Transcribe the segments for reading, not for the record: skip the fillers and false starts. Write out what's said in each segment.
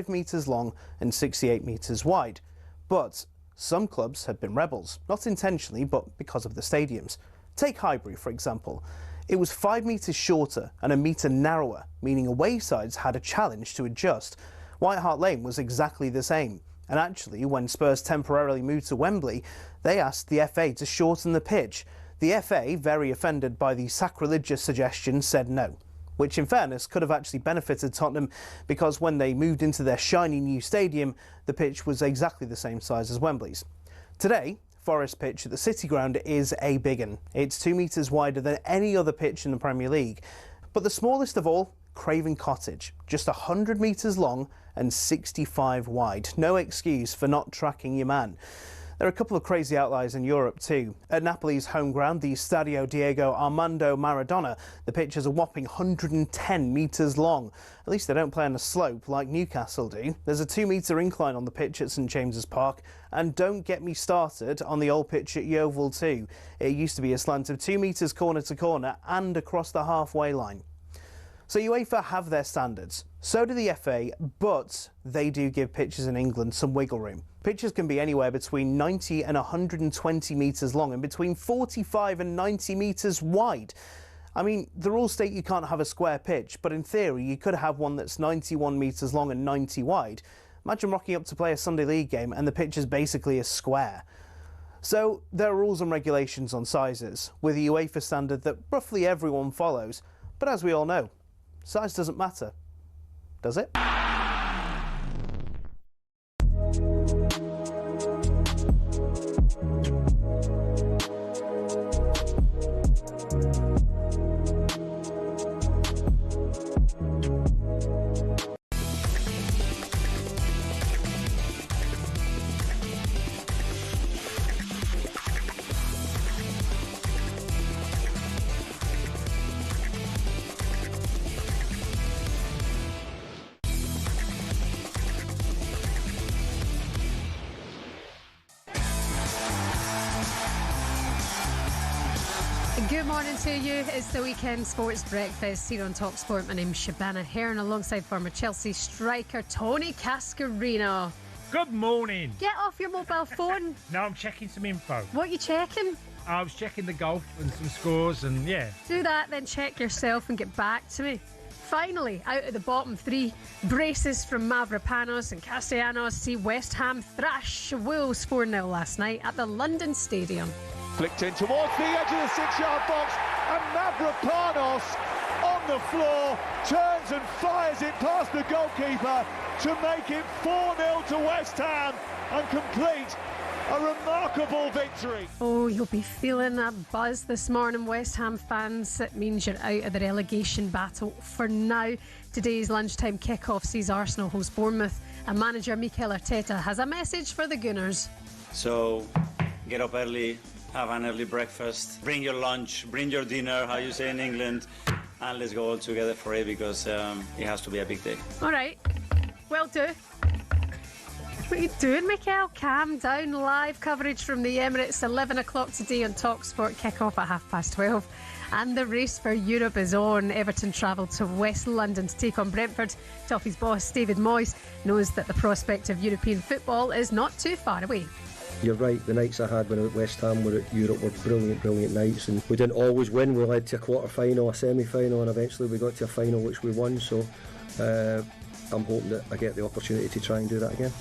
metres long and 68 metres wide. But some clubs had been rebels, not intentionally, but because of the stadiums. Take Highbury, for example. It was 5 metres shorter and a metre narrower, meaning away sides had a challenge to adjust. White Hart Lane was exactly the same. And actually, when Spurs temporarily moved to Wembley, they asked the FA to shorten the pitch. The FA, very offended by the sacrilegious suggestion, said no, which in fairness could have actually benefited Tottenham, because when they moved into their shiny new stadium, the pitch was exactly the same size as Wembley's. Today, Forest pitch at the City Ground is a big one. It's 2 metres wider than any other pitch in the Premier League. But the smallest of all, Craven Cottage, just 100 metres long and 65 wide. No excuse for not tracking your man. There are a couple of crazy outliers in Europe too. At Napoli's home ground, the Stadio Diego Armando Maradona, the pitch is a whopping 110 metres long. At least they don't play on a slope like Newcastle do. There's a 2-metre incline on the pitch at St James's Park. And don't get me started on the old pitch at Yeovil too. It used to be a slant of 2 metres corner to corner and across the halfway line. So UEFA have their standards, so do the FA, but they do give pitches in England some wiggle room. Pitches can be anywhere between 90 and 120 metres long and between 45 and 90 metres wide. I mean, the rules state you can't have a square pitch, but in theory you could have one that's 91 metres long and 90 wide. Imagine rocking up to play a Sunday League game and the pitch is basically a square. So there are rules and regulations on sizes, with a UEFA standard that roughly everyone follows, but as we all know, size doesn't matter, does it? Good morning to you. It's the Weekend Sports Breakfast here on talkSPORT. My name's Shebahn Aherne alongside former Chelsea striker Tony Cascarino. Good morning. Get off your mobile phone. No, I'm checking some info. What are you checking? I was checking the golf and some scores and yeah. Do that, then check yourself and get back to me. Finally, out of the bottom three, braces from Mavropanos and Castellanos see West Ham thrash Wolves 4-0 last night at the London Stadium. Flicked in towards the edge of the 6-yard box, and Mavropanos on the floor turns and fires it past the goalkeeper to make it 4-0 to West Ham and complete a remarkable victory. Oh, you'll be feeling that buzz this morning, West Ham fans. It means you're out of the relegation battle for now. Today's lunchtime kick-off sees Arsenal host Bournemouth, and manager Mikel Arteta has a message for the Gunners. So, get up early, have an early breakfast, bring your lunch, bring your dinner, how you say in England, and let's go all together for it, because it has to be a big day. All right, will do. What are you doing, Mikel? Calm down. Live coverage from the Emirates, 11 o'clock today on talkSPORT, kick-off at 12:30. And the race for Europe is on. Everton travel to West London to take on Brentford. Toffee's boss, David Moyes, knows that the prospect of European football is not too far away. You're right, the nights I had when I was at West Ham were at Europe were brilliant nights, and we didn't always win. We led to a quarter-final, a semi-final, and eventually we got to a final which we won, so I'm hoping that I get the opportunity to try and do that again.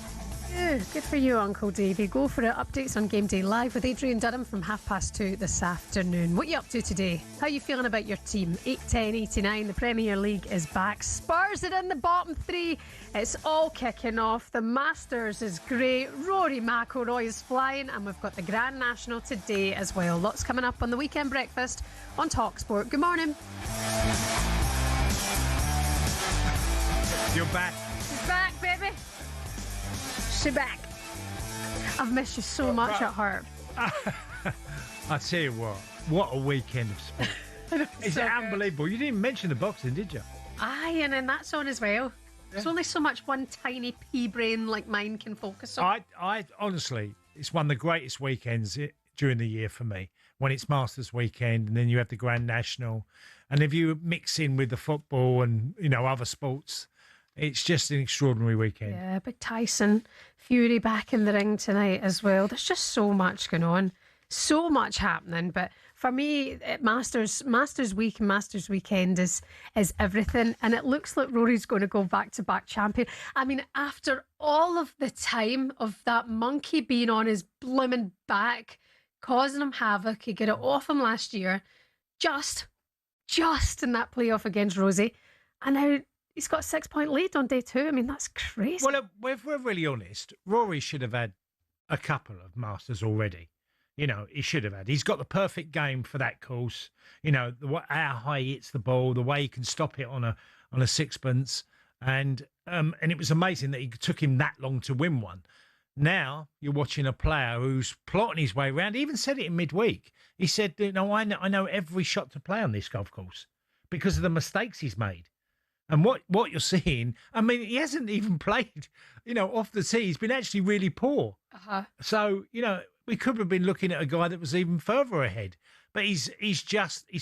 Good for you, Uncle Davey. Go for it. Updates on GameDay Live with Adrian Durham from 2:30 this afternoon. What are you up to today? How are you feeling about your team? 8-10-89, the Premier League is back. Spurs are in the bottom three. It's all kicking off. The Masters is great. Rory McIlroy is flying, and we've got the Grand National today as well. Lots coming up on the Weekend Breakfast on talkSPORT. Good morning. You're back. She's back, baby. She's back. I've missed you so much at heart. I tell you what a weekend of sport. It's so unbelievable. You didn't mention the boxing, did you? Aye, and then that's on as well. There's only so much one tiny pea brain like mine can focus on. I honestly, it's one of the greatest weekends during the year for me, when it's Masters weekend and then you have the Grand National, and if you mix in with the football and other sports, It's just an extraordinary weekend. Yeah, big Tyson Fury back in the ring tonight as well. There's just so much going on, so much happening. But for me, Masters Week and Masters Weekend is everything. And it looks like Rory's going to go back-to-back champion. I mean, after all of the time of that monkey being on his blooming back, causing him havoc, he got it off him last year, just in that playoff against Rosie. And now he's got a 6-point lead on day 2. I mean, that's crazy. Well, if we're really honest, Rory should have had a couple of Masters already. You know, he should have had. He's got the perfect game for that course. You know, how high he hits the ball, the way he can stop it on a sixpence, and it was amazing that he took him that long to win one. Now you're watching a player who's plotting his way around. He even said it in midweek. He said, "No, I know every shot to play on this golf course because of the mistakes he's made." And what you're seeing, I mean, he hasn't even played, off the tee. He's been actually really poor. So, we could have been looking at a guy that was even further ahead. But his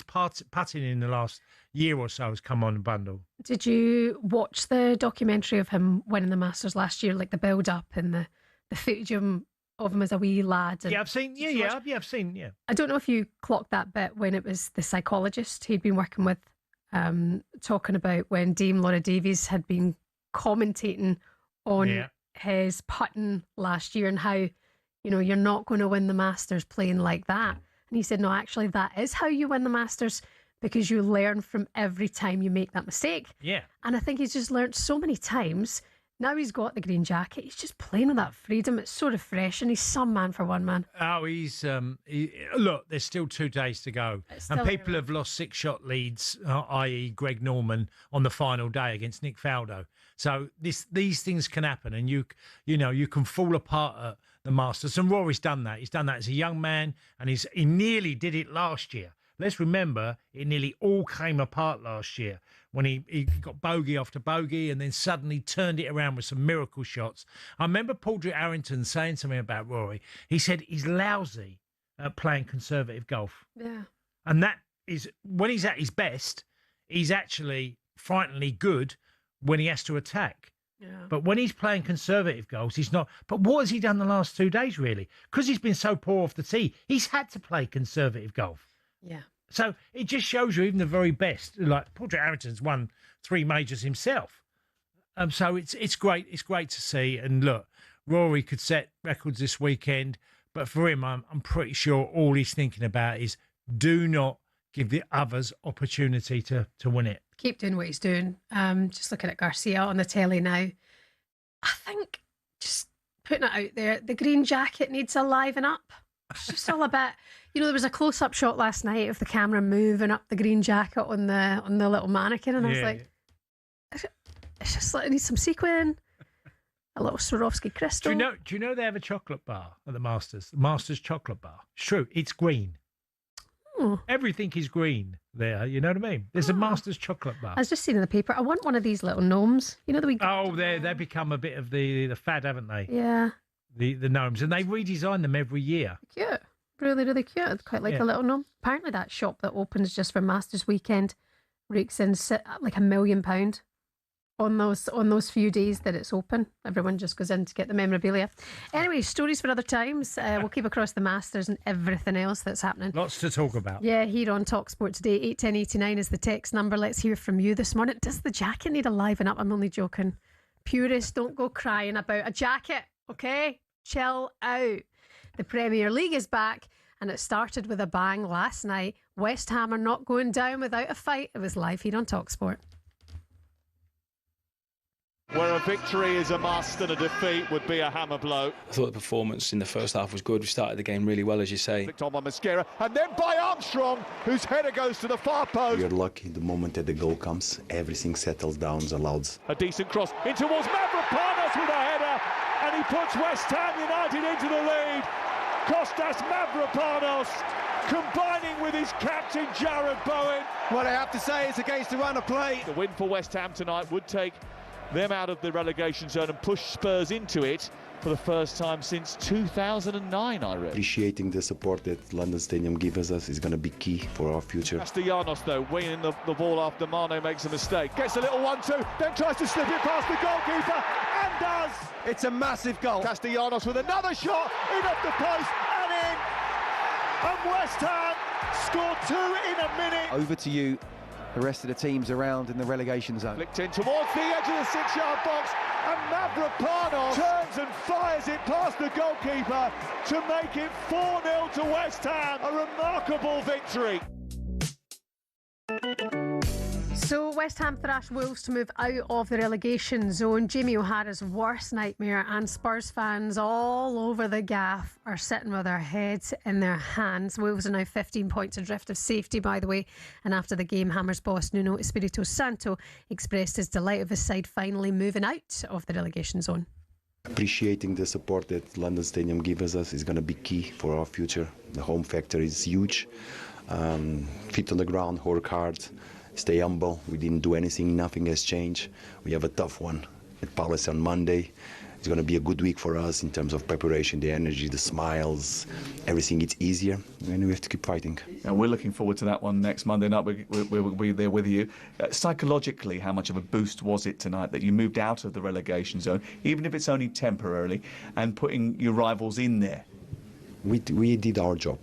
putting in the last year or so has come on a bundle. Did you watch the documentary of him winning the Masters last year, like the build-up and the footage of him as a wee lad? Yeah, I've seen. I've seen. I don't know if you clocked that bit when it was the psychologist he'd been working with, talking about when Dame Laura Davies had been commentating on his putting last year and how, you're not going to win the Masters playing like that. And he said, no, actually, that is how you win the Masters, because you learn from every time you make that mistake. Yeah. And I think he's just learned so many times. Now he's got the green jacket. He's just playing with that freedom. It's so refreshing. He's some man for one, man. Oh, he's look. There's still 2 days to go, and people have lost 6-shot leads, i.e., Greg Norman on the final day against Nick Faldo. So these things can happen, and you can fall apart at the Masters. And Rory's done that. He's done that as a young man, and he nearly did it last year. Let's remember, it nearly all came apart last year when he got bogey after bogey and then suddenly turned it around with some miracle shots. I remember Padraig Harrington saying something about Rory. He said he's lousy at playing conservative golf. Yeah. And that is, when he's at his best, he's actually frighteningly good when he has to attack. Yeah. But when he's playing conservative golf, he's not. But what has he done the last 2 days, really? Because he's been so poor off the tee, he's had to play conservative golf. Yeah. So it just shows you even the very best. Like Padraig Harrington's won 3 majors himself. So it's great. It's great to see. And look, Rory could set records this weekend, but for him, I'm pretty sure all he's thinking about is do not give the others opportunity to win it. Keep doing what he's doing. Just looking at Garcia on the telly now. I think just putting it out there, the green jacket needs a liven up. It's just all about, there was a close-up shot last night of the camera moving up the green jacket on the little mannequin, and I was like, it's just like, it needs some sequin, a little Swarovski crystal. Do you know they have a chocolate bar at the Masters? The Masters chocolate bar. It's true. It's green. Oh. Everything is green there. You know what I mean? There's a Masters chocolate bar. I was just seeing in the paper. I want one of these little gnomes. The wee. Oh, they've become a bit of the fad, haven't they? Yeah. The gnomes, and they redesign them every year. Cute, really, really cute. It's quite like a little gnome. Apparently, that shop that opens just for Masters weekend rakes in like £1 million on those few days that it's open. Everyone just goes in to get the memorabilia. Anyway, stories for other times. We'll keep across the Masters and everything else that's happening. Lots to talk about. Yeah, here on talkSPORT today. 81089 is the text number. Let's hear from you this morning. Does the jacket need a liven up? I'm only joking. Purists, don't go crying about a jacket, okay? Chill out. The Premier League is back, and it started with a bang last night. West Ham are not going down without a fight. It was live here on talkSPORT. Where a victory is a must and a defeat would be a hammer blow. I thought the performance in the first half was good. We started the game really well, as you say. Flicked on by Mascara, and then by Armstrong, whose header goes to the far post. You're lucky the moment that the goal comes, everything settles down, allows. A decent cross in towards Mavropanos with a header, and he puts West Ham United into the lead. Kostas Mavropanos combining with his captain Jared Bowen. What I have to say is against the run of play. The win for West Ham tonight would take them out of the relegation zone and push Spurs into it for the first time since 2009, I read. Appreciating the support that London Stadium gives us is going to be key for our future. Castellanos, though, winning the ball after Mane makes a mistake. Gets a little 1-2, then tries to slip it past the goalkeeper, and does! It's a massive goal. Castellanos with another shot, in off the post, and in! And West Ham scored 2 in a minute. Over to you, the rest of the teams around in the relegation zone. Flicked in towards the edge of the 6-yard box, and Mavropanos turns and fires it past the goalkeeper to make it 4-0 to West Ham. A remarkable victory. So West Ham thrash Wolves to move out of the relegation zone. Jamie O'Hara's worst nightmare, and Spurs fans all over the gaff are sitting with their heads in their hands. Wolves are now 15 points adrift of safety, by the way, and after the game, Hammers boss Nuno Espirito Santo expressed his delight of his side finally moving out of the relegation zone. Appreciating the support that London Stadium gives us is going to be key for our future. The home factor is huge. Feet on the ground, work hard. Stay humble. We didn't do anything. Nothing has changed. We have a tough one at Palace on Monday. It's going to be a good week for us in terms of preparation, the energy, the smiles, everything. It's easier, and we have to keep fighting. And we're looking forward to that one next Monday night. We'll be there with you. Psychologically, how much of a boost was it tonight that you moved out of the relegation zone, even if it's only temporarily, and putting your rivals in there? We did our job.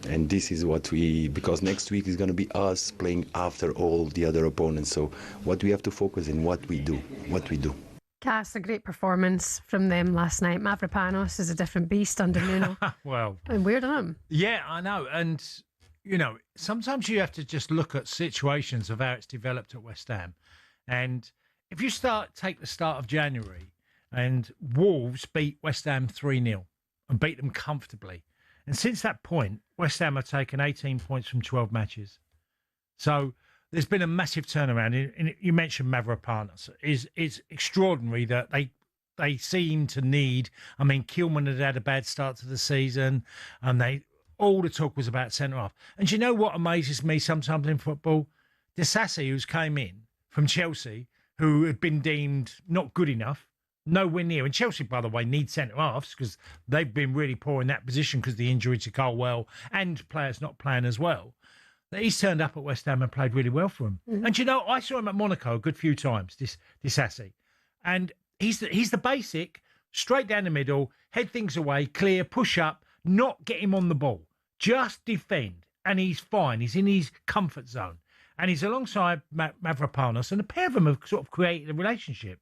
And this is what because next week is going to be us playing after all the other opponents. So what we have to focus on, what we do. Cass, a great performance from them last night. Mavropanos is a different beast under Nuno. Well, and weird on him. Yeah, I know. And, you know, sometimes you have to just look at situations of how it's developed at West Ham. And if you take the start of January, and Wolves beat West Ham 3-0 and beat them comfortably. And since that point, West Ham have taken 18 points from 12 matches. So there's been a massive turnaround. And you mentioned Mavropanos. It's extraordinary that they seem to need. I mean, Kilman had a bad start to the season, and all the talk was about centre half. And do you know what amazes me sometimes in football? Disasi, who's came in from Chelsea, who had been deemed not good enough, nowhere near. And Chelsea, by the way, need centre-halves because they've been really poor in that position because of the injury to Colwell and players not playing as well. He's turned up at West Ham and played really well for him. Mm-hmm. And, you know, I saw him at Monaco a good few times, this Assassi. And he's the basic, straight down the middle, head things away, clear, push up, not get him on the ball. Just defend. And he's fine. He's in his comfort zone. And he's alongside Mavropanos, and the pair of them have sort of created a relationship.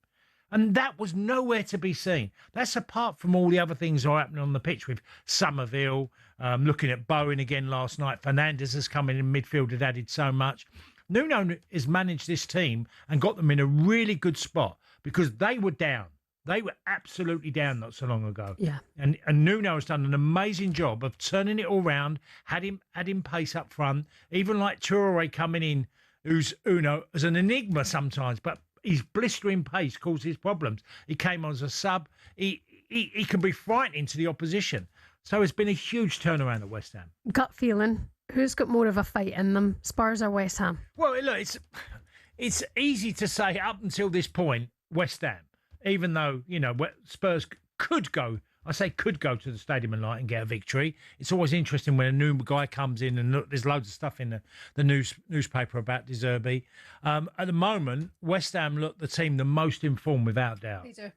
And that was nowhere to be seen. That's apart from all the other things that are happening on the pitch with Somerville, looking at Bowen again last night. Fernandes has come in midfield, had added so much. Nuno has managed this team and got them in a really good spot because they were down. They were absolutely down not so long ago. Yeah. And Nuno has done an amazing job of turning it all round, had him pace up front, even like Traoré coming in, who's as an enigma sometimes, but his blistering pace causes problems. He came on as a sub. He can be frightening to the opposition. So it's been a huge turnaround at West Ham. Gut feeling, who's got more of a fight in them, Spurs or West Ham? Well, look, it's easy to say up until this point, West Ham, even though, you know, Spurs could go to the Stadium and Light and get a victory. It's always interesting when a new guy comes in, and look, there's loads of stuff in the newspaper about De Zerbi. At the moment, West Ham look the team the most informed, without doubt. They do.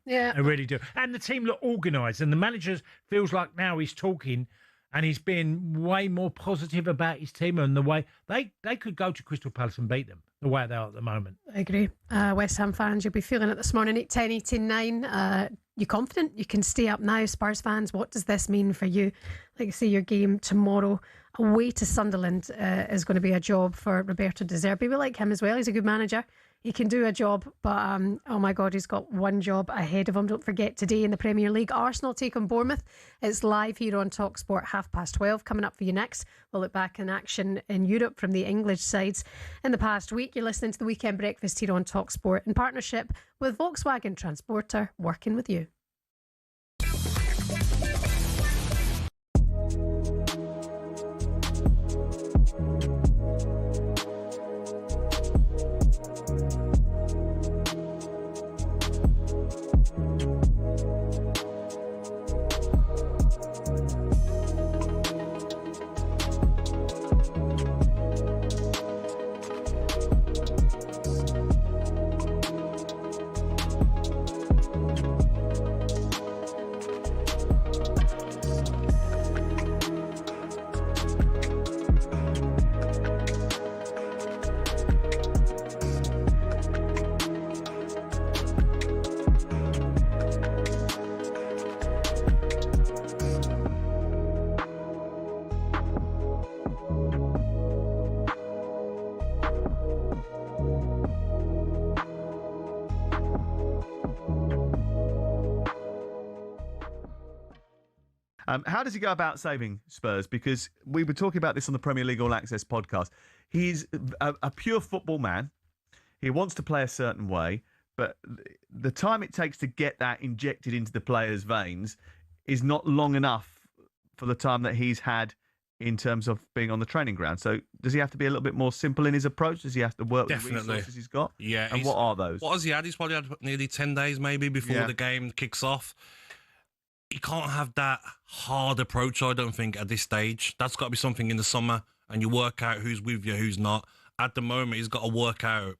Yeah, they really do. And the team look organised, and the manager feels like now he's talking and he's being way more positive about his team and the way they could go to Crystal Palace and beat them the way they are at the moment. I agree. West Ham fans, you'll be feeling it this morning, 8:10, 8:09. You confident you can stay up now? Spurs fans, what does this mean for you? Like I say, your game tomorrow away to Sunderland is going to be a job for Roberto De Zerbi. We like him as well. He's a good manager. He can do a job, but oh my God, he's got one job ahead of him. Don't forget, today in the Premier League, Arsenal take on Bournemouth. It's live here on talkSPORT 12:30. Coming up for you next, we'll look back in action in Europe from the English sides in the past week. You're listening to the Weekend Breakfast here on talkSPORT in partnership with Volkswagen Transporter, working with you. How does he go about saving Spurs? Because we were talking about this on the Premier League All Access podcast. He's a pure football man. He wants to play a certain way, but the time it takes to get that injected into the player's veins is not long enough for the time that he's had in terms of being on the training ground. So does he have to be a little bit more simple in his approach? Does he have to work with the resources he's got? Yeah. And what are those? What has he had? He's probably had nearly 10 days maybe before the game kicks off. He can't have that hard approach, I don't think, at this stage. That's got to be something in the summer, and you work out who's with you, who's not. At the moment, he's got to work out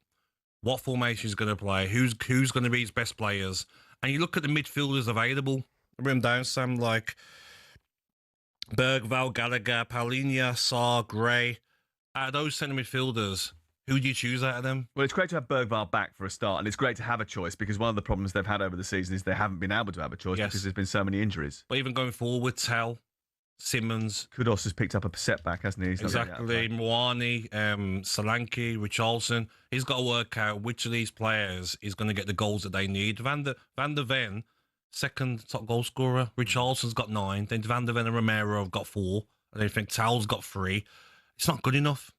what formation he's going to play, who's going to be his best players. And you look at the midfielders available, rim down, Sam, like Bergvall, Gallagher, Paulinho, Sarr, Gray. Out of those centre midfielders, who do you choose out of them? Well, it's great to have Bergvall back for a start, and it's great to have a choice, because one of the problems they've had over the season is they haven't been able to have a choice because there's been so many injuries. But even going forward, Tell, Simmons. Kudos has picked up a setback, hasn't he? Exactly. Mwani, Solanke, Richarlison. He's got to work out which of these players is going to get the goals that they need. Van der Ven, second top goal scorer. Richarlison's got 9. Then Van der Ven and Romero have got 4. And then I think Tell's got 3. It's not good enough.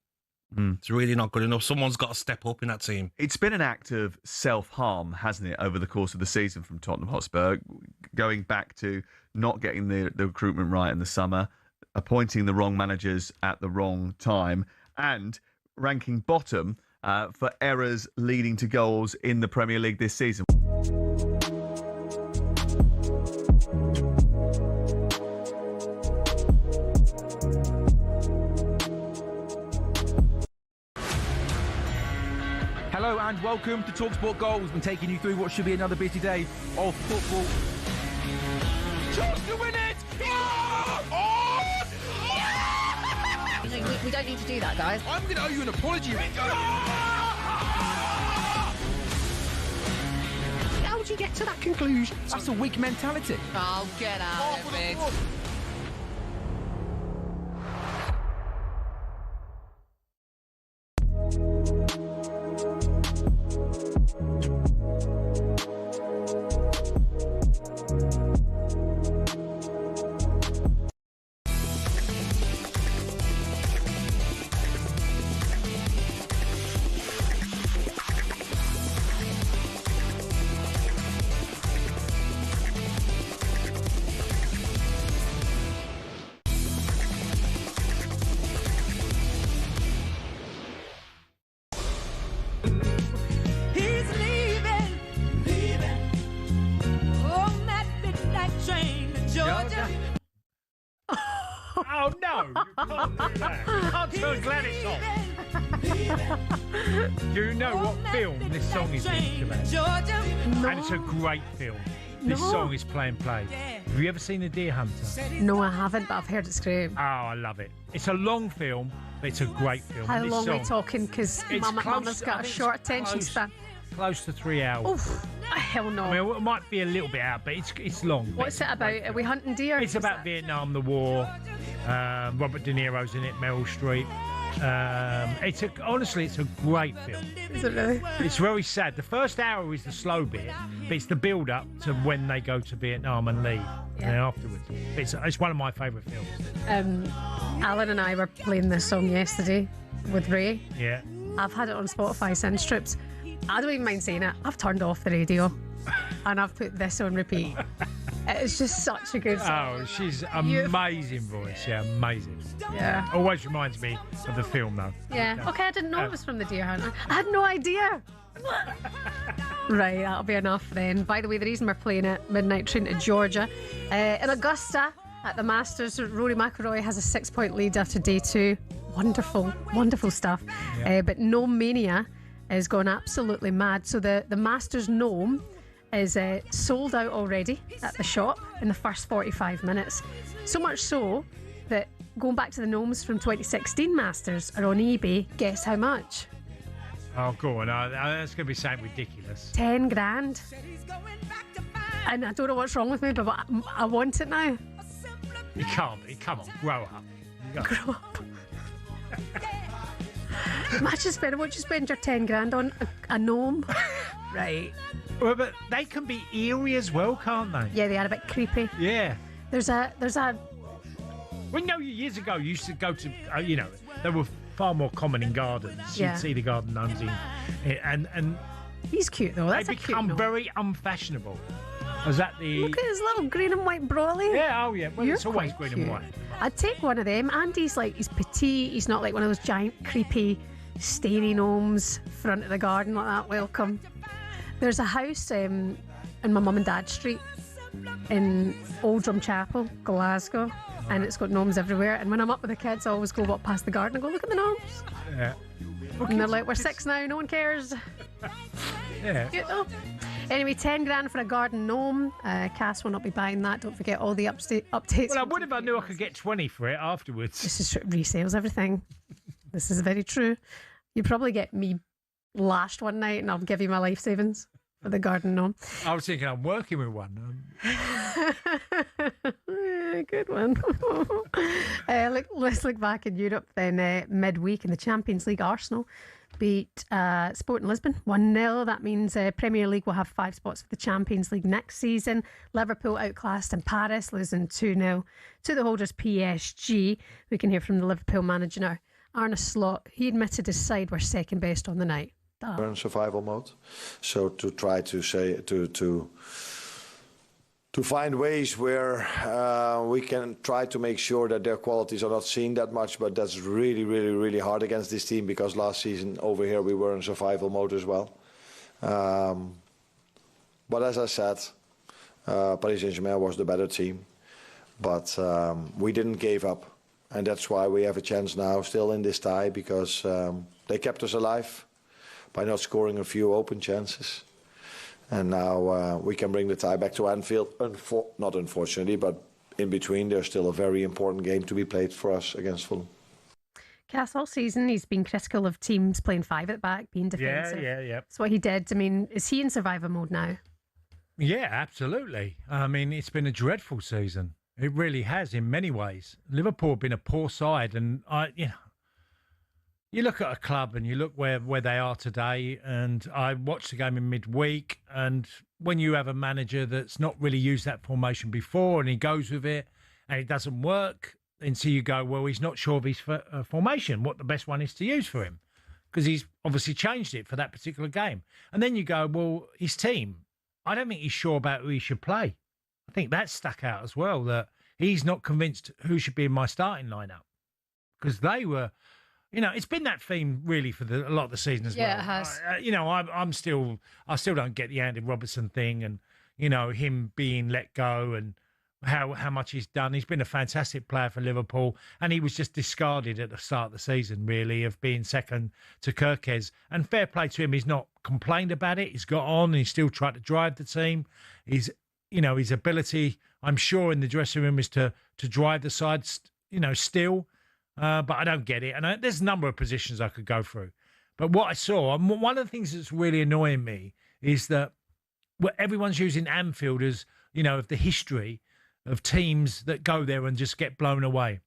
It's really not good enough. Someone's got to step up in that team. It's been an act of self-harm, hasn't it, over the course of the season from Tottenham Hotspur, going back to not getting the recruitment right in the summer, appointing the wrong managers at the wrong time, and ranking bottom for errors leading to goals in the Premier League this season. Hello and welcome to talkSPORT Goals. We've been taking you through what should be another busy day of football. Chance to win it! We don't need to do that, guys. I'm going to owe you an apology. How would you get to that conclusion? That's a weak mentality. Oh, get out of it. Oh, no, you can't do that. You can't turn Gladys off. Do you know what film this song is in, Shebahn? No. And it's a great film. This song is Play and Play. Have you ever seen The Deer Hunter? No, I haven't, but I've heard it scream. Oh, I love it. It's a long film, but it's a great film. How long are we talking? Because Mama's got a short attention span. Close to 3 hours. Oof, hell no. I mean, it might be a little bit out, but it's long. What's it about? Are we hunting deer? It's about Vietnam, the war. Robert De Niro's in it, Meryl Streep. Honestly, it's a great film. Is it really? It's very sad. The first hour is the slow bit, but it's the build-up to when they go to Vietnam and leave, and then afterwards. It's one of my favourite films. Alan and I were playing this song yesterday with Ray. Yeah. I've had it on Spotify since trips. I don't even mind saying it. I've turned off the radio and I've put this on repeat. It's just such a good song. Oh, she's amazing voice. Yeah, amazing. Yeah. Always reminds me of the film, though. Yeah. Okay, I didn't know it was from The Deer Hunter. I had no idea. Right, that'll be enough then. By the way, the reason we're playing at Midnight Train to Georgia, in Augusta at the Masters, Rory McIlroy has a 6-point lead after day 2. Wonderful, wonderful stuff. Yeah. But Gnome Mania is gone absolutely mad. So the Masters Gnome is sold out already at the shop in the first 45 minutes. So much so that going back to the gnomes from 2016 Masters are on eBay. Guess how much? Oh, go on. That's going to be something ridiculous. 10 grand. And I don't know what's wrong with me, but I want it now. You can't be. Come on, grow up. Grow up. Imagine spending what you spend your 10 grand on a gnome. Right. Well, but they can be eerie as well, can't they? Yeah, they are a bit creepy. Yeah. There's a. Well, no, years ago, you used to go to, they were far more common in gardens. Yeah. You'd see the garden gnomes and he's cute though. That's they a cute become gnome. very unfashionable. Was that the? Look at his little green and white brolly. Yeah, oh yeah. Well, You're it's always quite green and cute. white. I'd take one of them. Andy's he's petite. He's not like one of those giant, creepy, starey gnomes front of the garden like that. Welcome. There's a house in my mum and dad's street in Old Drumchapel, Glasgow, and it's got gnomes everywhere. And when I'm up with the kids, I always go walk past the garden and go, look at the gnomes. Yeah. And they're like, we're 6 now, no one cares. Yeah. Cute though. Anyway, 10 grand for a garden gnome. Cass will not be buying that. Don't forget all the updates. Well, I would if I knew I could get 20 for it afterwards. This is resales, everything. This is very true. You probably get me lashed one night and I'll give you my life savings for the garden gnome. I was thinking I'm working with one. Good one. Let's look back in Europe then. Midweek in the Champions League, Arsenal beat Sporting Lisbon 1-0. That means Premier League will have 5 spots for the Champions League next season. Liverpool outclassed in Paris, losing 2-0 to the holders PSG. We can hear from the Liverpool manager now, Arne Slot. He admitted his side were second best on the night. We're in survival mode, so to try to say to find ways where we can try to make sure that their qualities are not seen that much, but that's really, really, really hard against this team because last season over here we were in survival mode as well. But as I said, Paris Saint-Germain was the better team, but we didn't give up, and that's why we have a chance now still in this tie because they kept us alive by not scoring a few open chances. And now we can bring the tie back to Anfield. Not unfortunately, but in between, there's still a very important game to be played for us against Fulham. Cass, all season he's been critical of teams playing 5 at the back, being defensive. Yeah. That's what he did. I mean, is he in survivor mode now? Yeah, absolutely. I mean, it's been a dreadful season. It really has in many ways. Liverpool have been a poor side, and you look at a club and you look where they are today, and I watched the game in midweek, and when you have a manager that's not really used that formation before and he goes with it and it doesn't work, and so you go, well, he's not sure of his formation, what the best one is to use for him, because he's obviously changed it for that particular game. And then you go, well, his team, I don't think he's sure about who he should play. I think that stuck out as well, that he's not convinced who should be in my starting lineup, because they were... it's been that theme really for a lot of the season as well. Yeah, it has. I still don't get the Andy Robertson thing, and him being let go and how much he's done. He's been a fantastic player for Liverpool, and he was just discarded at the start of the season, really, of being second to Kirkes. And fair play to him, he's not complained about it. He's got on, and he's still tried to drive the team. His ability, I'm sure, in the dressing room is to drive the side, still. But I don't get it. And there's a number of positions I could go through. But what I saw, and one of the things that's really annoying me is that everyone's using Anfield as, of the history of teams that go there and just get blown away.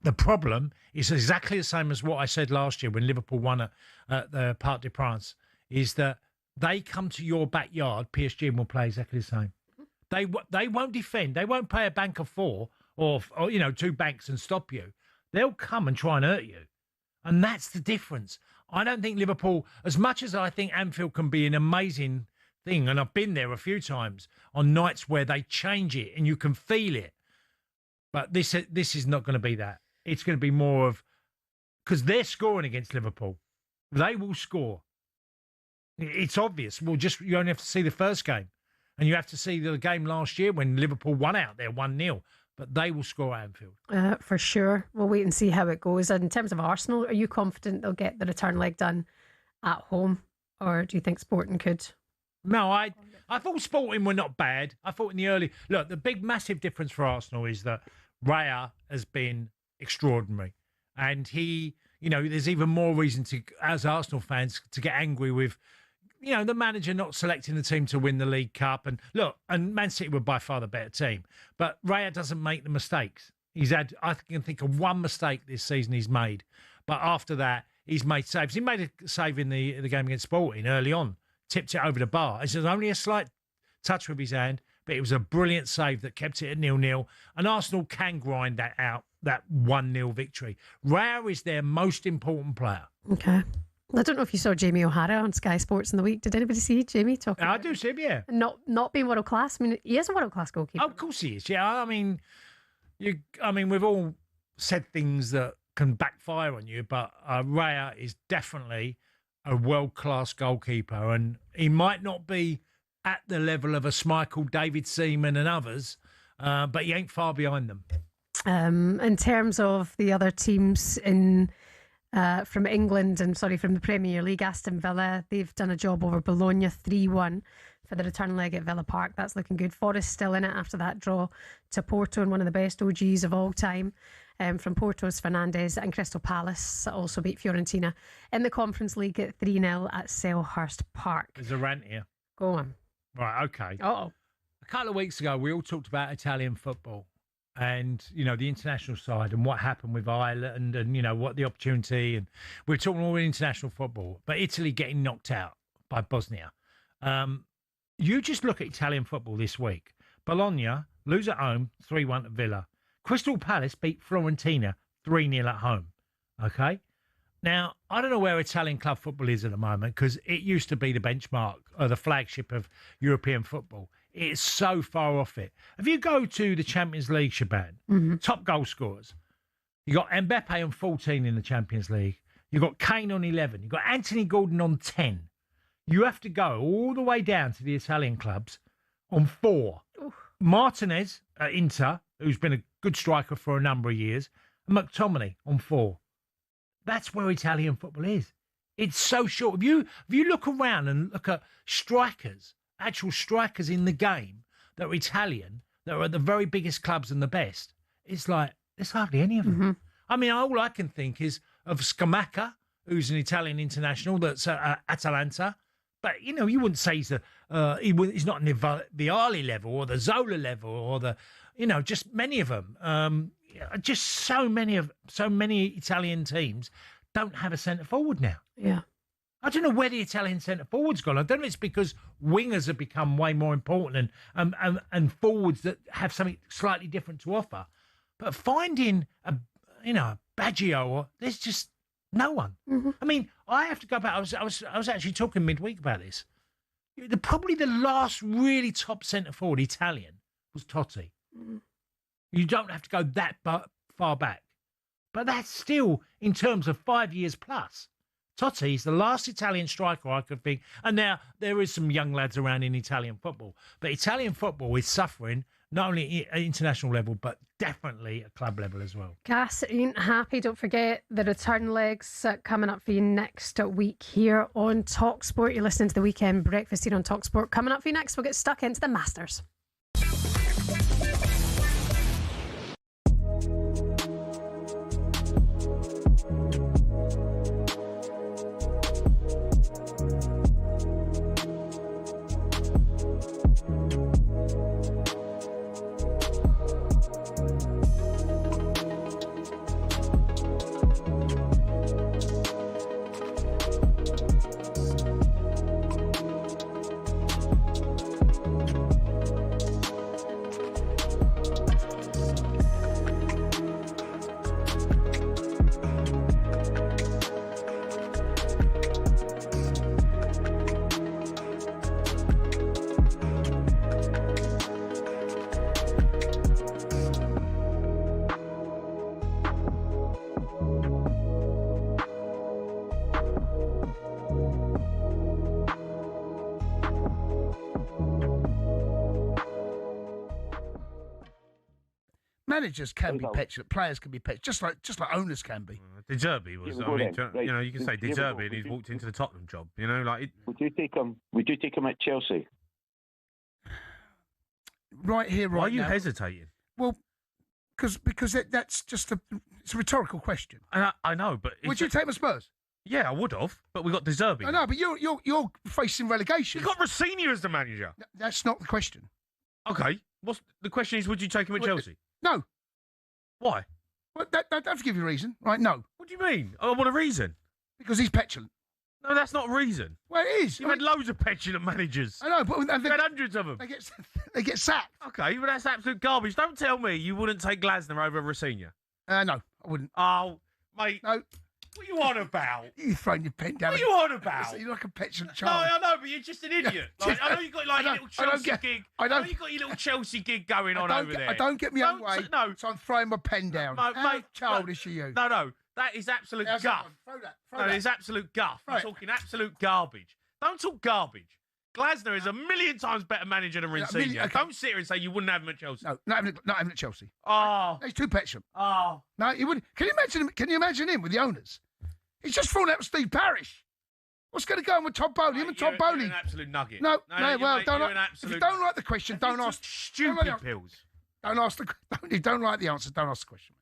The problem is exactly the same as what I said last year when Liverpool won at the Parc des Princes, is that they come to your backyard, PSG will play exactly the same. They won't defend. They won't play a bank of 4 or 2 banks and stop you. They'll come and try and hurt you. And that's the difference. I don't think Liverpool, as much as I think Anfield can be an amazing thing, and I've been there a few times on nights where they change it and you can feel it. But this is not going to be that. It's going to be more of, because they're scoring against Liverpool. They will score. It's obvious. You only have to see the first game. And you have to see the game last year when Liverpool won out there 1-0. But they will score at Anfield. For sure. We'll wait and see how it goes. And in terms of Arsenal, are you confident they'll get the return leg done at home? Or do you think Sporting could? No, I thought Sporting were not bad. I thought in the early... Look, the big massive difference for Arsenal is that Raya has been extraordinary. And he, there's even more reason to, as Arsenal fans, to get angry with... the manager not selecting the team to win the League Cup. And look, and Man City were by far the better team. But Raya doesn't make the mistakes. He's had, I can think of one mistake this season he's made. But after that, he's made saves. He made a save in the game against Sporting early on, tipped it over the bar. It's only a slight touch with his hand, but it was a brilliant save that kept it at 0-0. And Arsenal can grind that out, that 1-0 victory. Raya is their most important player. Okay. I don't know if you saw Jamie O'Hara on Sky Sports in the week. Did anybody see Jamie talking? I do see him, yeah. Not being world class. I mean, he is a world class goalkeeper. Oh, of course he is. Yeah, I mean, we've all said things that can backfire on you, but Raya is definitely a world class goalkeeper, and he might not be at the level of a Schmeichel, David Seaman, and others, but he ain't far behind them. In terms of the other teams from England and from the Premier League, Aston Villa, they've done a job over Bologna 3-1 for the return leg at Villa Park. That's looking good. Forest still in it after that draw to Porto, and one of the best OGs of all time from Porto's Fernandes. And Crystal Palace also beat Fiorentina in the Conference League at 3-0 at Selhurst Park. There's a rant here. Go on. Right, okay. Uh-oh. A couple of weeks ago, we all talked about Italian football and, the international side and what happened with Ireland and, what the opportunity. And we're talking all international football, but Italy getting knocked out by Bosnia. You just look at Italian football this week. Bologna lose at home, 3-1 to Villa. Crystal Palace beat Fiorentina 3-0 at home. Okay? Now, I don't know where Italian club football is at the moment, because it used to be the benchmark or the flagship of European football. It's so far off it. If you go to the Champions League, Shebahn, top goal scorers, you got Mbappe on 14 in the Champions League. You've got Kane on 11. You've got Anthony Gordon on 10. You have to go all the way down to the Italian clubs on 4. Oof. Martinez at Inter, who's been a good striker for a number of years, and McTominay on 4. That's where Italian football is. It's so short. If you look around and look at strikers, actual strikers in the game that are Italian, that are at the very biggest clubs and the best, it's like there's hardly any of them. Mm-hmm. I mean, all I can think is of Scamacca, who's an Italian international that's at Atalanta. But, you wouldn't say he's not in the Vialli level or the Zola level or the, just many of them. Just so many Italian teams don't have a centre forward now. Yeah. I don't know where the Italian centre forward's gone. I don't know if it's because wingers have become way more important and forwards that have something slightly different to offer. But finding a Baggio, there's just no one. Mm-hmm. I mean, I have to go back. I was actually talking midweek about this. Probably the last really top centre forward Italian was Totti. Mm-hmm. You don't have to go that far back. But that's still, in terms of 5 years plus, Totti is the last Italian striker I could think. And now there is some young lads around in Italian football. But Italian football is suffering, not only at international level, but definitely at club level as well. Gas ain't happy. Don't forget the return legs coming up for you next week here on talkSPORT. You're listening to the Weekend Breakfast here on talkSPORT. Coming up for you next, we'll get stuck into the Masters. Managers can be petulant, players can be petulant, just like owners can be. De Zerbi was. You can say De Zerbi, and he's walked into the Tottenham job. Would you take him? Would you take him at Chelsea? Right here, right now. Why are you hesitating? Well, because that's just it's a rhetorical question. I know, but would you take him at Spurs? Yeah, I would have, but we got De Zerbi. I know, but you're facing relegation. You got Rossini as the manager. That's not the question. Okay, the question is? Would you take him at Chelsea? No. Why? Well, that does give you a reason, right? No. What do you mean? I want a reason. Because he's petulant. No, that's not a reason. Well, it is. You've had loads of petulant managers. I know, but You've had hundreds of them. They get sacked. Okay, but that's absolute garbage. Don't tell me you wouldn't take Glasner over Rosenior. No, I wouldn't. Oh, mate. No. What are you on about? You're throwing your pen down. What are you on about? You're like a petulant No, child. I know, but you're just an idiot. Like, I know you've got like a little Chelsea gig. I know you've got your little Chelsea gig going on over there. I don't get me own way. No, so I'm throwing my pen down. How childish are you? No, that is absolute guff. Throw that. No, it's absolute guff. You're talking absolute garbage. Don't talk garbage. Glasner is a million times better manager than Rinsenia. Okay. Don't sit here and say you wouldn't have him at Chelsea. No, not having at Chelsea. Oh, he's too petulant. Oh, no, you wouldn't. Can you imagine him? Can you imagine him with the owners? He's just thrown out with Steve Parish. What's going to go on with Todd Bowley? Him and Todd Bowley. You're an absolute nugget. No, well, if you don't like the question, don't ask. Stupid pills. Don't ask the. If you don't like the answer, don't ask the question.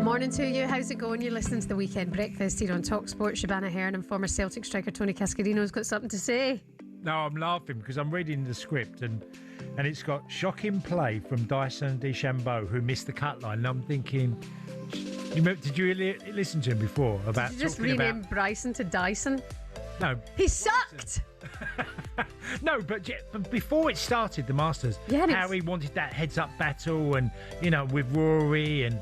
Morning to you. How's it going? You're listening to the Weekend Breakfast here on talkSPORT. Shebahn Aherne and former Celtic striker Tony Cascarino has got something to say. No, I'm laughing because I'm reading the script and it's got shocking play from Dyson DeChambeau, who missed the cut line. And I'm thinking, did you listen to him before about? Did you just rename Bryson to Dyson? No, he sucked. No, but before it started, the Masters, how he wanted that heads-up battle, and with Rory, and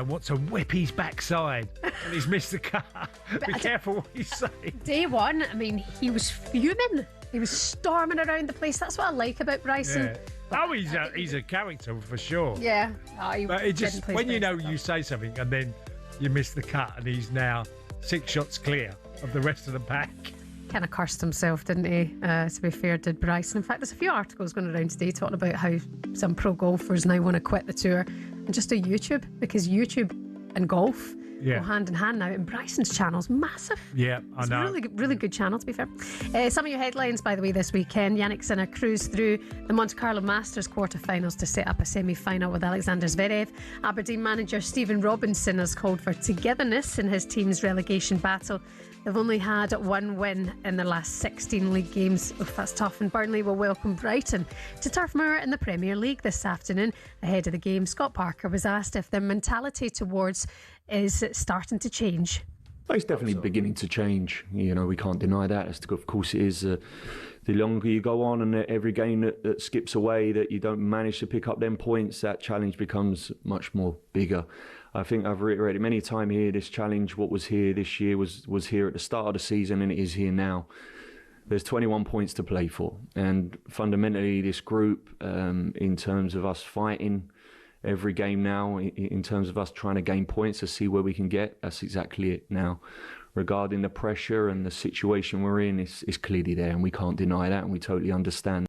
wants to whip his backside, and he's missed the cut. Be careful what you say. Day one, I mean, he was fuming. He was storming around the place. That's what I like about Bryson. Yeah. Oh, he's a character for sure. Yeah. But it just when you say something and then you missed the cut, and he's now 6 shots clear of the rest of the pack. Kind of cursed himself, didn't he? To be fair, did Bryson. In fact, there's a few articles going around today talking about how some pro golfers now want to quit the tour and just do YouTube, because YouTube and golf go hand in hand now, and Bryson's channel's massive. Yeah, I know. It's a really good channel, to be fair. Some of your headlines, by the way, this weekend. Jannik Sinner cruised through the Monte Carlo Masters quarterfinals to set up a semi-final with Alexander Zverev. Aberdeen manager Stephen Robinson has called for togetherness in his team's relegation battle. They've only had 1 win in their last 16 league games. Oof, that's tough. And Burnley will welcome Brighton to Turf Moor in the Premier League this afternoon. Ahead of the game, Scott Parker was asked if their mentality towards is starting to change. It's definitely beginning to change. You know, we can't deny that. Of course it is. The longer you go on, and every game that skips away that you don't manage to pick up them points, that challenge becomes much more bigger. I think I've reiterated many times here, this challenge, what was here this year, was here at the start of the season, and it is here now. There's 21 points to play for. And fundamentally, this group, in terms of us fighting every game now, in terms of us trying to gain points to see where we can get, that's exactly it now. Regarding the pressure and the situation we're in, it's clearly there, and we can't deny that, and we totally understand.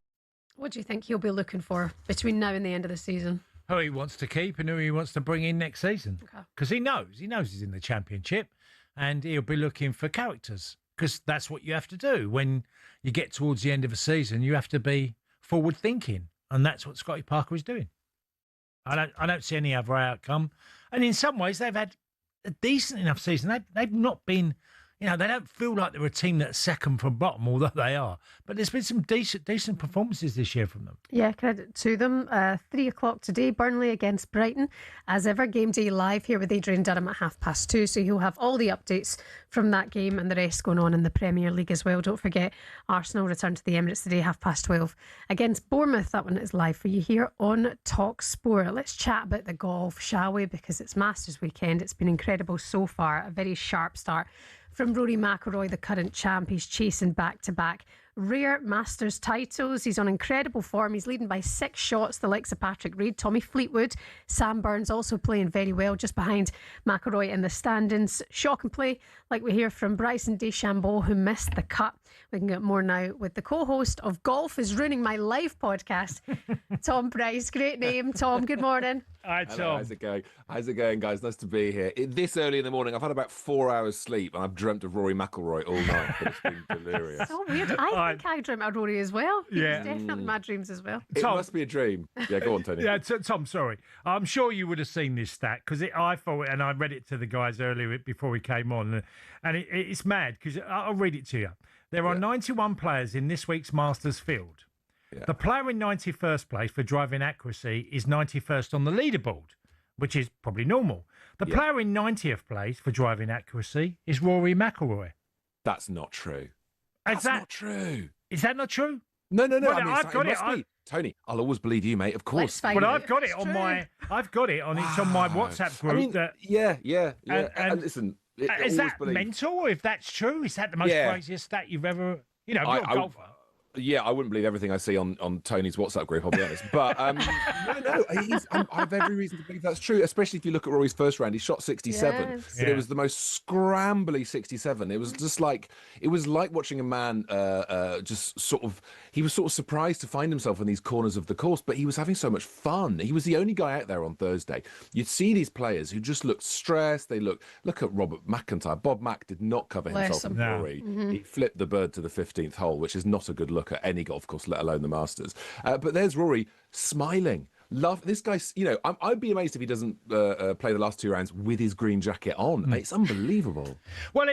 What do you think he'll be looking for between now and the end of the season? Who he wants to keep and who he wants to bring in next season. Because he knows he's in the Championship, and he'll be looking for characters, because that's what you have to do. When you get towards the end of a season, you have to be forward thinking, and that's what Scotty Parker is doing. I don't see any other outcome. And in some ways, they've had a decent enough season. They've not been, they don't feel like they're a team that's second from bottom, although they are. But there's been some decent performances this year from them. Yeah, credit to them. 3 o'clock today, Burnley against Brighton. As ever, Game Day live here with Adrian Durham at 2:30. So you'll have all the updates from that game and the rest going on in the Premier League as well. Don't forget, Arsenal return to the Emirates today, 12:30 against Bournemouth. That one is live for you here on talkSPORT. Let's chat about the golf, shall we? Because it's Masters weekend. It's been incredible so far. A very sharp start from Rory McIlroy, the current champ. He's chasing back-to-back rare Masters titles. He's on incredible form. He's leading by 6 shots, the likes of Patrick Reed, Tommy Fleetwood, Sam Burns also playing very well, just behind McIlroy in the standings. Shock and play, like we hear from Bryson DeChambeau, who missed the cut. We can get more now with the co-host of Golf is Ruining My Life podcast, Tom Price. Great name, Tom. Good morning. Hi, Tom. Hello, how's it going? How's it going, guys? Nice to be here. This early in the morning, I've had about 4 hours sleep, and I've dreamt of Rory McIlroy all night. But it's been delirious. So weird. I think I dreamt of Rory as well. Yeah. It was definitely my dreams as well. It must be a dream. Yeah, go on, Tony. Yeah, Tom, sorry. I'm sure you would have seen this stat, because I thought, and I read it to the guys earlier before we came on, and it's mad, because I'll read it to you. There are 91 players in this week's Masters field. Yeah. The player in 91st place for driving accuracy is 91st on the leaderboard, which is probably normal. The player in 90th place for driving accuracy is Rory McIlroy. That's not true. That's not true. Is that not true? No. Well, I mean, I've got it. Tony, I'll always believe you, mate. Of course. But I've got it on my. I've got it on. It's on my WhatsApp group. I mean, yeah. And listen, is that mental? If that's true, is that the most craziest stat you've ever? You're a golfer. Yeah, I wouldn't believe everything I see on Tony's WhatsApp group, I'll be honest. But no, I have every reason to believe that's true, especially if you look at Rory's first round. He shot 67, but it was the most scrambly 67. It was just like, it was like watching a man he was sort of surprised to find himself in these corners of the course, but he was having so much fun. He was the only guy out there on Thursday. You'd see these players who just looked stressed. They look at Robert McIntyre. Bob Mack did not cover himself in Rory. Mm-hmm. He flipped the bird to the 15th hole, which is not a good look at any golf course, let alone the Masters. But there's Rory smiling. Love this guy. I'd be amazed if he doesn't play the last 2 rounds with his green jacket on. It's unbelievable. Well,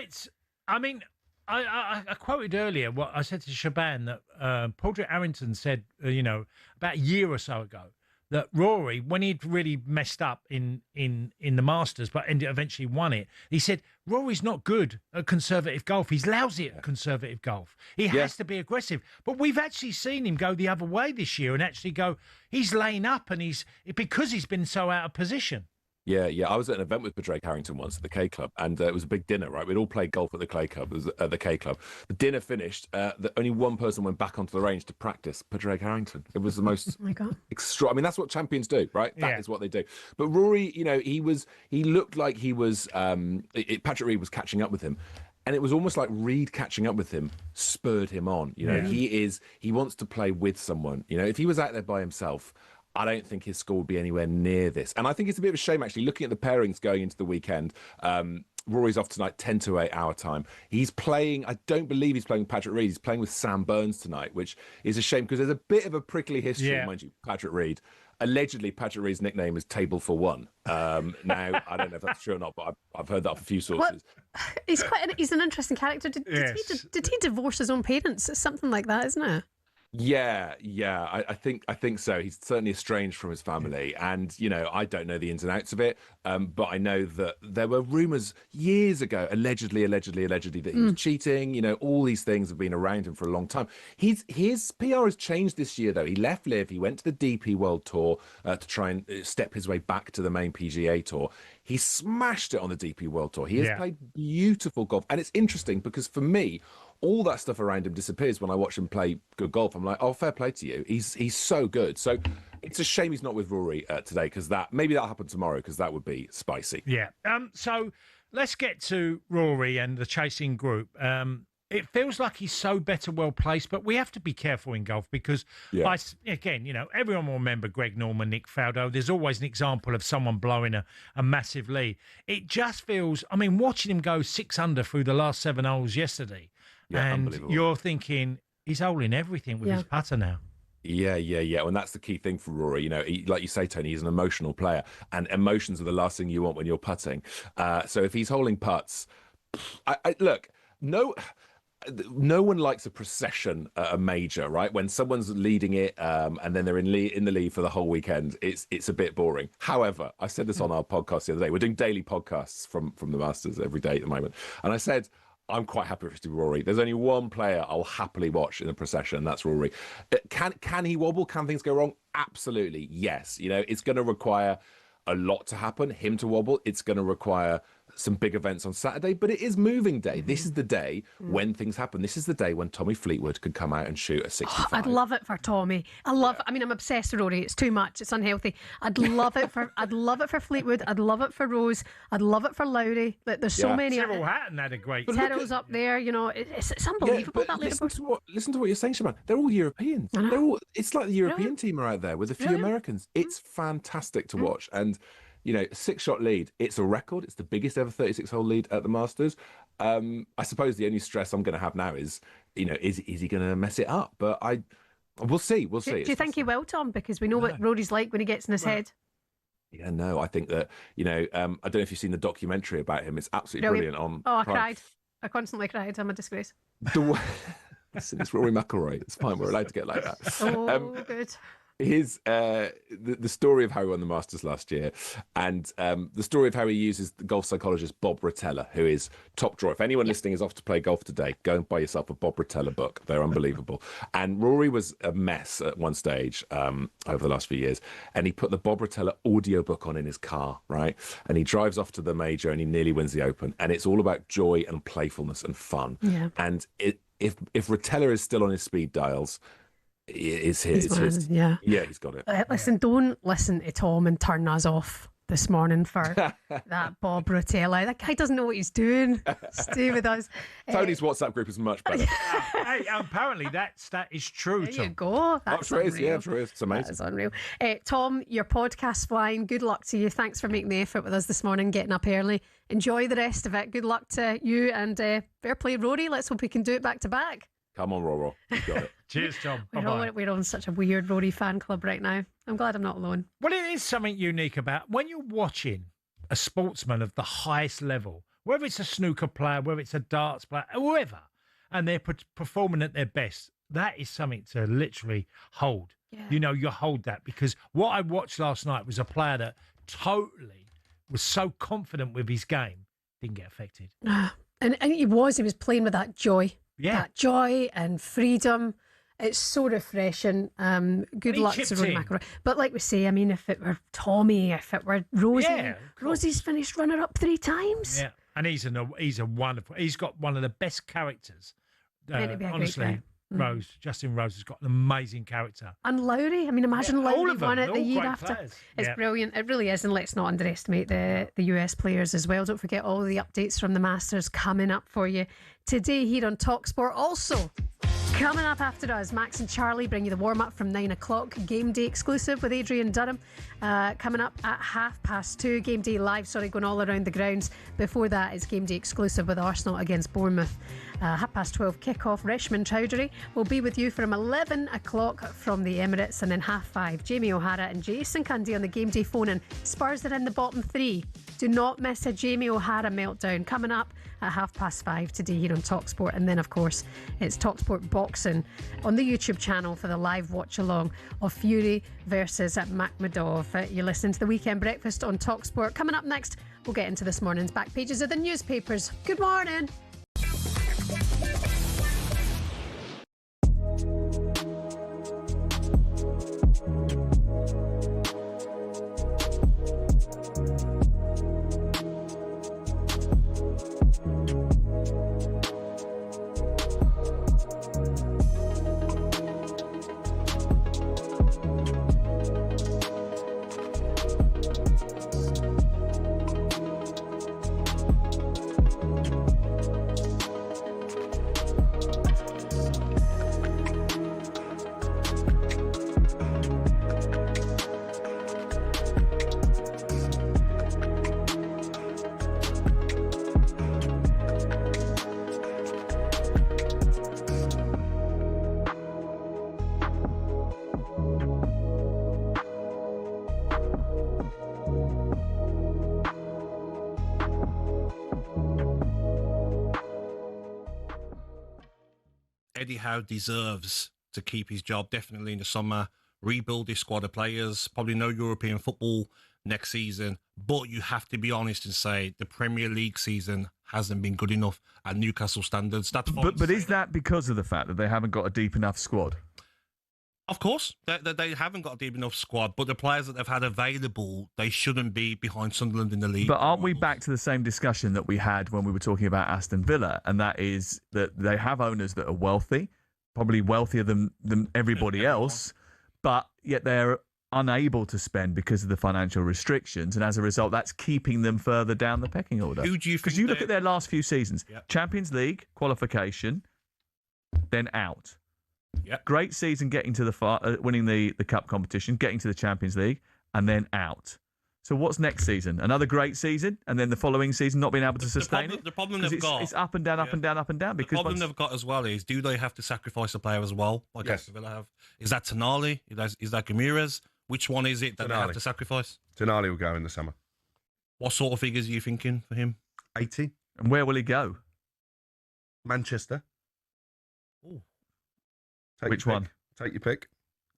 I quoted earlier what I said to Shebahn, that Padraig Harrington said, about a year or so ago, that Rory, when he'd really messed up in the Masters, but eventually won it, he said, Rory's not good at conservative golf. He's lousy at conservative golf. He has to be aggressive. But we've actually seen him go the other way this year and actually go, he's laying up, and because he's been so out of position. Yeah, yeah. I was at an event with Padraig Harrington once at the K Club, and it was a big dinner, right? We'd all played golf at the K Club. It was at the K Club. The dinner finished. Only one person went back onto the range to practice. Padraig Harrington. It was the most oh my God. I mean, that's what champions do, right? That is what they do. But Rory, you know, he looked like he was. Patrick Reed was catching up with him. And it was almost like Reed catching up with him spurred him on. You know, he wants to play with someone. You know, if he was out there by himself, I don't think his score would be anywhere near this. And I think it's a bit of a shame, actually, looking at the pairings going into the weekend. Rory's off tonight, 10 to 8 our time. He's playing, I don't believe he's playing with Patrick Reed. He's playing with Sam Burns tonight, which is a shame because there's a bit of a prickly history, mind you, Patrick Reed. Allegedly, Patrick Reed's nickname is Table for One. Now, I don't know if that's true or not, but I've heard that from a few sources. Well, he's an interesting character. Did he divorce his own parents? It's something like that, isn't it? Yeah, I think so. He's certainly estranged from his family, and you know, I don't know the ins and outs of it, but I know that there were rumours years ago, allegedly that he was cheating. You know, all these things have been around him for a long time. His PR has changed this year, though. He left Liv, he went to the DP World Tour to try and step his way back to the main PGA Tour. He smashed it on the DP World Tour. He has played beautiful golf, and it's interesting because for me, all that stuff around him disappears when I watch him play good golf. I'm like, oh, fair play to you. He's so good. So it's a shame he's not with Rory today because maybe that'll happen tomorrow because that would be spicy. Yeah. So let's get to Rory and the chasing group. It feels like he's so better well placed, but we have to be careful in golf because, again, you know, everyone will remember Greg Norman, Nick Faldo. There's always an example of someone blowing a massive lead. It just feels, I mean, watching him go 6 under through the last 7 holes yesterday, and you're thinking he's holding everything with his putter now. Yeah. And that's the key thing for Rory. You know, like you say, Tony, he's an emotional player, and emotions are the last thing you want when you're putting. So if he's holding putts, look, no one likes a procession at a major, right? When someone's leading it and then they're in the lead for the whole weekend, it's a bit boring. However, I said this on our podcast the other day. We're doing daily podcasts from the Masters every day at the moment, and I said, I'm quite happy with Rory. There's only one player I'll happily watch in the procession, and that's Rory. Can he wobble? Can things go wrong? Absolutely, yes. You know, it's going to require a lot to happen, him to wobble. It's going to require some big events on Saturday, but it is moving day. This is the day when things happen. This is the day when Tommy Fleetwood could come out and shoot a 65. I'd love it for Tommy. I mean, I'm obsessed with Rory. It's too much. It's unhealthy. I'd love it for Fleetwood. I'd love it for Rose. I'd love it for Lowry. There's so many. Tyrrell Hatton had a great. Tyrrell's up there. You know, it's unbelievable. That listen to what you're saying, Shebahn. They're all Europeans. It's like the European team are out there with a few Americans. It's fantastic to watch. And you know, 6-shot lead, it's a record. It's the biggest ever 36-hole lead at the Masters. I suppose the only stress I'm going to have now is, you know, is he going to mess it up? But we'll see. We'll see. Do you think he will, Tom? Because we know what Rory's like when he gets in his head. Yeah, no, I think that, you know, I don't know if you've seen the documentary about him. It's absolutely brilliant. I cried. I constantly cried. I'm a disgrace. Listen, it's Rory McIlroy. It's fine. We're allowed to get like that. Oh, good. His the story of how he won the Masters last year, and the story of how he uses the golf psychologist Bob Rotella, who is top drawer. If anyone listening is off to play golf today, go and buy yourself a Bob Rotella book. They're unbelievable. And Rory was a mess at one stage over the last few years, and he put the Bob Rotella audiobook on in his car, right? And he drives off to the major, and he nearly wins the Open. And it's all about joy and playfulness and fun. Yeah. And if Rotella is still on his speed dials, it's his. Yeah, he's got it. Listen, don't listen to Tom and turn us off this morning for that Bob Rotella. That guy doesn't know what he's doing. Stay with us. Tony's WhatsApp group is much better. Hey, apparently that is true, There Tom. you go. That's true. Yeah, true. It's amazing. That's unreal. Tom, your podcast's flying. Good luck to you. Thanks for making the effort with us this morning, getting up early. Enjoy the rest of it. Good luck to you and fair play, Rory. Let's hope we can do it back to back. Come on, Roro. You got it. Cheers, Tom. We're on such a weird Rory fan club right now. I'm glad I'm not alone. Well, it is something unique about when you're watching a sportsman of the highest level, whether it's a snooker player, whether it's a darts player, whoever, and they're performing at their best. That is something to literally hold. Yeah. You know, you hold that because what I watched last night was a player that totally was so confident with his game, didn't get affected. And he was playing with that joy. Yeah. That joy and freedom. It's so refreshing. Good he luck to chipped Rory in. McIlroy. But like we say, I mean, if it were Tommy, if it were Rosie, Yeah, Rosie's finished runner-up 3 times. Yeah, and he's a wonderful. He's got one of the best characters. Meant to be a great Honestly, guy. Justin Rose has got an amazing character. And Lowry, I mean, imagine Yeah, all Lowry of them. won it They're the all year great after. players. It's Yeah. brilliant. It really is. And let's not underestimate the US players as well. Don't forget all the updates from the Masters coming up for you today here on talkSPORT. Also, coming up after us, Max and Charlie bring you the warm-up from 9 o'clock. Game Day exclusive with Adrian Durham. Coming up at 2:30. Game Day live, going all around the grounds. Before that is Game Day exclusive with Arsenal against Bournemouth. 12:30 kick-off. Reshman Chowdhury will be with you from 11 o'clock from the Emirates. And then 5:30, Jamie O'Hara and Jason Cundy on the Game Day phone-in. Spurs are in the bottom 3. Do not miss a Jamie O'Hara meltdown. Coming up at 5:30 today here on talkSPORT. And then, of course, it's talkSPORT Boxing on the YouTube channel for the live watch-along of Fury versus Makhmudov. You're listening to The Weekend Breakfast on talkSPORT. Coming up next, we'll get into this morning's back pages of the newspapers. Good morning. Eddie Howe deserves to keep his job definitely in the summer, rebuild his squad of players, probably no European football next season, but you have to be honest and say the Premier League season hasn't been good enough at Newcastle standards. That's fine. But is that because of the fact that they haven't got a deep enough squad? Of course, they haven't got a deep enough squad, but the players that they've had available, they shouldn't be behind Sunderland in the league. But aren't we back to the same discussion that we had when we were talking about Aston Villa? And that is that they have owners that are wealthy, probably wealthier than everybody else, but yet they're unable to spend because of the financial restrictions. And as a result, that's keeping them further down the pecking order. Who do you think? Because you look at their last few seasons, Yep. Champions League, qualification, then out. Yep. Great season getting to the winning the cup competition, getting to the Champions League, and then out. So what's next season? Another great season, and then the following season not being able to sustain it? The problem they've got... It's up and down, up and down, up and down. The Because problem they've got as well is, do they have to sacrifice a player as well, like Aston Villa have? Is that Tonali? Is that Gamires? Which one is it that they have to sacrifice? Tonali will go in the summer. What sort of figures are you thinking for him? 80. And where will he go? Manchester. Ooh. Which one? Take your pick.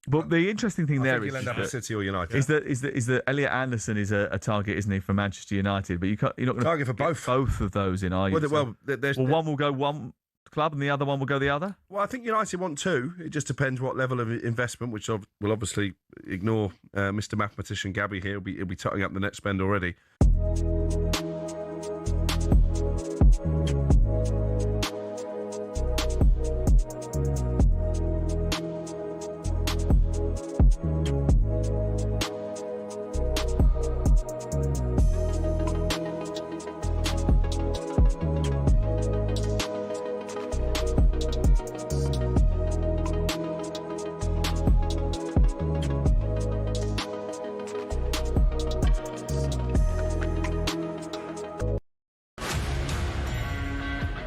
But the interesting thing I there think he'll end up at City or United. is that Elliot Anderson is a target, isn't he, for Manchester United? But you're not going to target for both of those in, are you? Well, one will go one club and the other one will go the other. Well, I think United want two. It just depends what level of investment, which will obviously ignore Mr. Mathematician Gabby here. He'll be totting up the net spend already.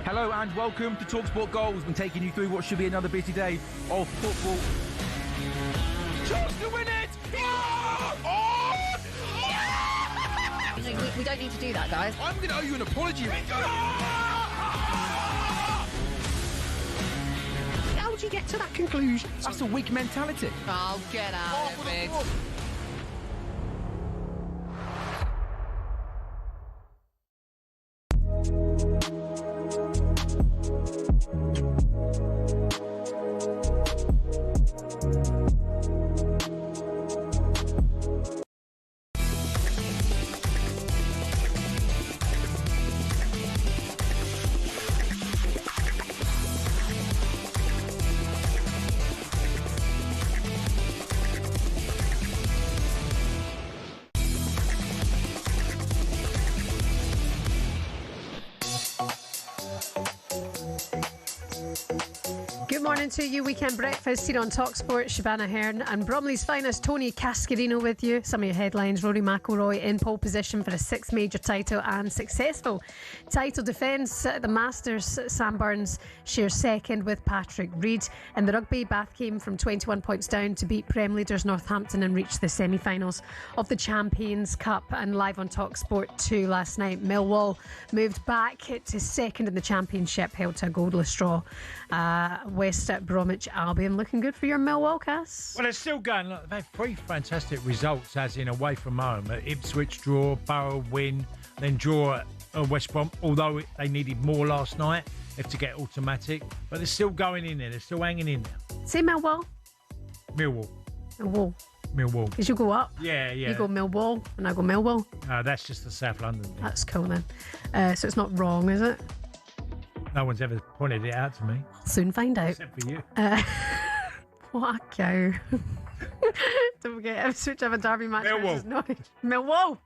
Hello and welcome to talkSPORT Goals. We've been taking you through what should be another busy day of football. Chance to win it! We don't need to do that, guys. I'm going to owe you an apology. How would you get to that conclusion? That's a weak mentality. Oh, get out of it. morning to you. Weekend breakfast here on talkSPORT. Shebahn Aherne and Bromley's finest Tony Cascarino with you. Some of your headlines: Rory McIlroy in pole position for a 6th major title and successful title defence at the Masters. Sam Burns shares 2nd with Patrick Reed. In the rugby, Bath came from 21 points down to beat Prem leaders Northampton and reach the semi-finals of the Champions Cup. And live on talkSPORT 2 last night, Millwall moved back to 2nd in the Championship, held to a goalless draw. West Bromwich Albion looking good for your Millwall, Cass. Well, it's still going. Look, they've 3 fantastic results, as in away from home. Ipswich draw, Borough win, then draw at West Brom, although they needed more last night if to get automatic. But they're still going in there. They're still hanging in there. Say Millwall. Millwall. Millwall. Millwall. Because you go up. Yeah. You go Millwall and I go Millwall. That's just the South London thing. That's cool then. So it's not wrong, is it? No one's ever pointed it out to me. Soon find out. Except for you. What a cow. Don't forget, Ipswich have a derby match. Millwall. Norwich. Millwall.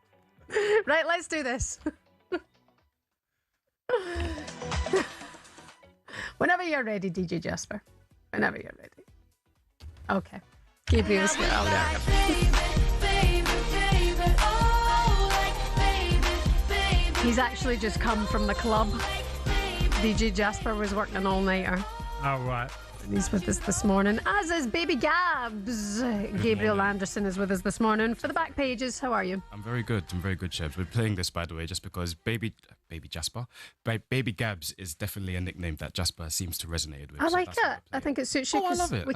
Right, let's do this. Whenever you're ready, DJ Jasper. Whenever you're ready. Okay. Gabriel's here. He's actually just come from the club. DJ Jasper was working an all-nighter. Oh, right. He's with us this morning, as is Baby Gabs. Gabriel Anderson is with us this morning. For the back pages, how are you? I'm very good, Shebs. We're playing this, by the way, just because Baby Jasper, Baby Gabs is definitely a nickname that Jasper seems to resonate with. I like it. I think it suits you. I love it.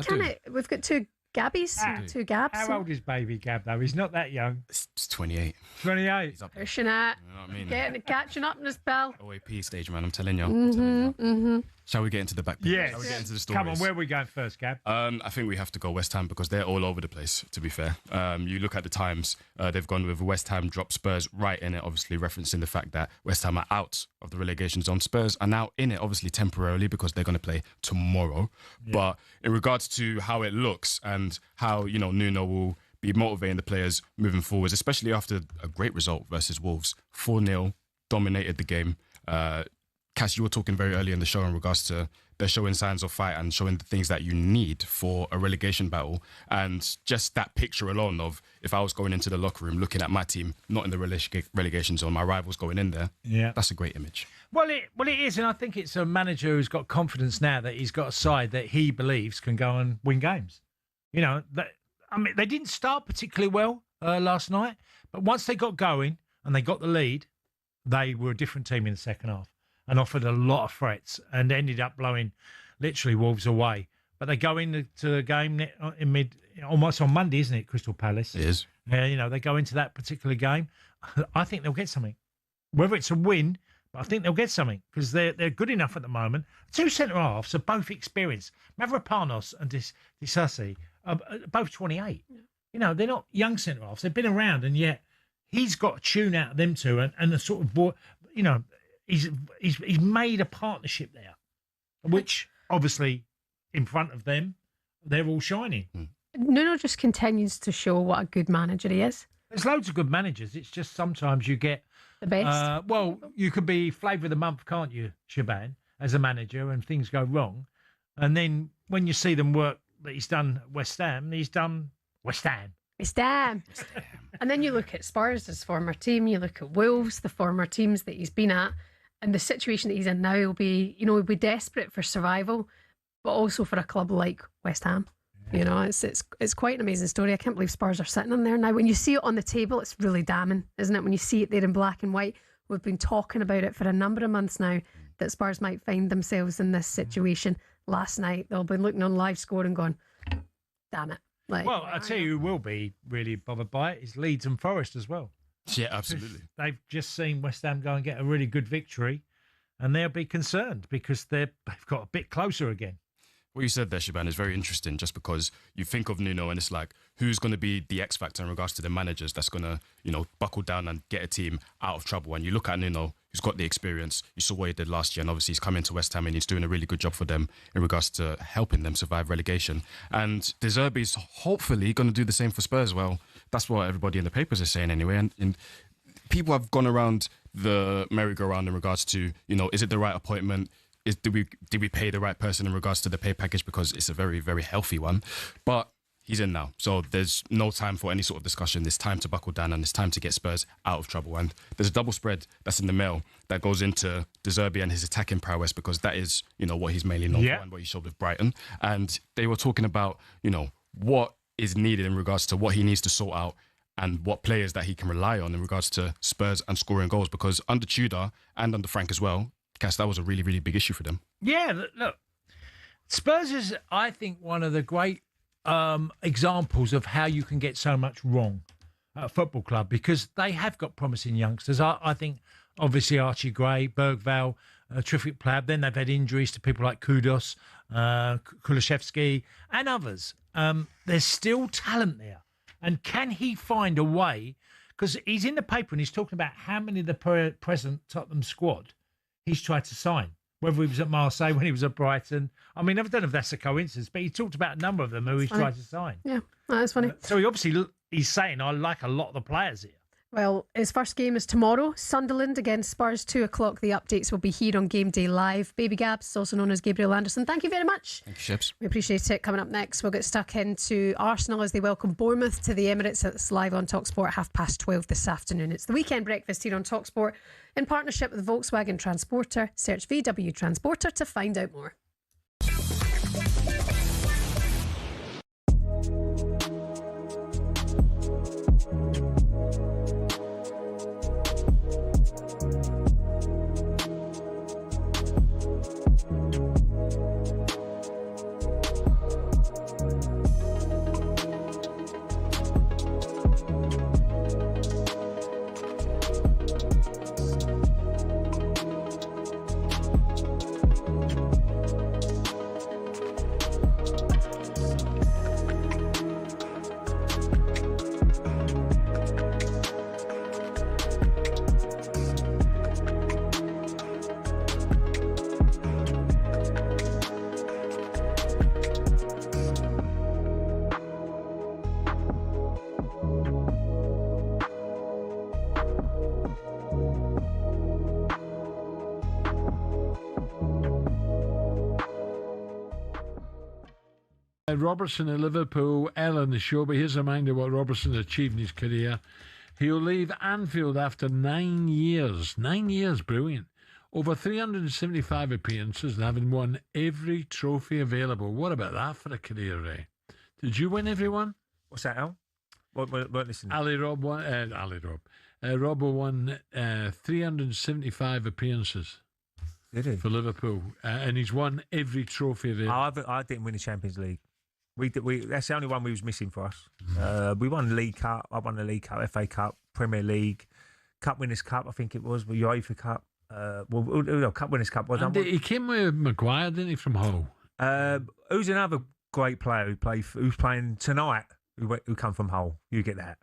We've got 2 Gabbies, 2 Gabs. How old is Baby Gab, though? He's not that young. It's 28. 28. He's up there. Pushing it. You know what I mean? Catching up in his spell. OAP stage, man. I'm telling you. Shall we get into the back page? Yes. Shall we get into the stories? Come on, where are we going first, Gab? I think we have to go West Ham because they're all over the place, to be fair. You look at the Times, they've gone with West Ham drop Spurs right in it, obviously referencing the fact that West Ham are out of the relegation zone. Spurs are now in it, obviously temporarily, because they're going to play tomorrow. Yeah. But in regards to how it looks and how, Nuno will be motivating the players moving forwards, especially after a great result versus Wolves, 4-0, dominated the game. Cass, you were talking very early in the show in regards to they're showing signs of fight and showing the things that you need for a relegation battle. And just that picture alone of if I was going into the locker room looking at my team, not in the relegation zone, my rivals going in there, that's a great image. Well, it is, and I think it's a manager who's got confidence now that he's got a side that he believes can go and win games. They didn't start particularly well last night, but once they got going and they got the lead, they were a different team in the second half and offered a lot of threats and ended up blowing literally Wolves away. But they go into the game almost on Monday, isn't it, Crystal Palace? It is. They go into that particular game. I think they'll get something. Whether it's a win, but I think they'll get something because they're good enough at the moment. 2 centre-halves are both experienced. Mavropanos and Disasi are both 28. Yeah. They're not young centre-halves. They've been around, and yet he's got a tune out of them two and a sort of, he's made a partnership there, which obviously in front of them, they're all shining. Nuno just continues to show what a good manager he is. There's loads of good managers. It's just sometimes you get the best. You could be flavour of the month, can't you, Shebahn, as a manager, and things go wrong. And then when you see them work that he's done at West Ham, he's done West Ham. West Ham. And then you look at Spurs, his former team. You look at Wolves, the former teams that he's been at. And the situation that he's in now will be, he'll be desperate for survival, but also for a club like West Ham. Yeah. It's quite an amazing story. I can't believe Spurs are sitting in there now. When you see it on the table, it's really damning, isn't it? When you see it there in black and white, we've been talking about it for a number of months now, that Spurs might find themselves in this situation. Last night, they'll be looking on live score and going, damn it. I'll tell you who will be really bothered by it is Leeds and Forest as well. Yeah, absolutely. They've just seen West Ham go and get a really good victory, and they'll be concerned because they've got a bit closer again. What you said there, Shebahn, is very interesting just because you think of Nuno and it's like, who's going to be the X factor in regards to the managers that's going to, buckle down and get a team out of trouble. And you look at Nuno, who's got the experience. You saw what he did last year, and obviously he's come into West Ham and he's doing a really good job for them in regards to helping them survive relegation. And De Zerbi's hopefully going to do the same for Spurs. Well, that's what everybody in the papers is saying anyway. And people have gone around the merry-go-round in regards to, is it the right appointment? did we pay the right person in regards to the pay package, because it's a very, very healthy one. But he's in now, so there's no time for any sort of discussion. There's time to buckle down and it's time to get Spurs out of trouble. And there's a double spread that's in the mail that goes into De Zerbi and his attacking prowess, because that is, what he's mainly known for and what he showed with Brighton. And they were talking about, what is needed in regards to what he needs to sort out and what players that he can rely on in regards to Spurs and scoring goals. Because under Tudor and under Frank as well, Cass, that was a really, really big issue for them. Yeah, look, Spurs is, I think, one of the great examples of how you can get so much wrong at a football club, because they have got promising youngsters. I think, obviously, Archie Gray, Bergvall, a terrific player. Then they've had injuries to people like Kudos, Kulishevsky, and others. There's still talent there. And can he find a way? Because he's in the paper and he's talking about how many of the present Tottenham squad he's tried to sign. Whether he was at Marseille, when he was at Brighton. I mean, I don't know if that's a coincidence, but he talked about a number of them who he's tried to sign. Yeah, that's funny. So he's saying, I like a lot of the players here. Well, his first game is tomorrow. Sunderland against Spurs, 2 o'clock. The updates will be here on Game Day Live. Baby Gabs, also known as Gabriel Anderson. Thank you very much. Thank you, Shibs. We appreciate it. Coming up next, we'll get stuck into Arsenal as they welcome Bournemouth to the Emirates. It's live on talkSPORT 12:30 this afternoon. It's the weekend breakfast here on talkSPORT in partnership with Volkswagen Transporter. Search VW Transporter to find out more. Robertson at Liverpool, Ellen the show, but here's a reminder of what Robertson achieved in his career. He'll leave Anfield after 9 years. 9 years, brilliant. Over 375 appearances and having won every trophy available. What about that for a career, Ray? Did you win every one? What's that, Al? What listening? Rob won 375 appearances. Did he? For Liverpool. And he's won every trophy available. I didn't win the Champions League. That's the only one we was missing for us. We won League Cup. I won the League Cup, FA Cup, Premier League, Cup Winners' Cup. I think it was UEFA Cup. Cup Winners' Cup was. And he came with Maguire, didn't he, from Hull? Who's another great player who's playing tonight? Who come from Hull? You get that?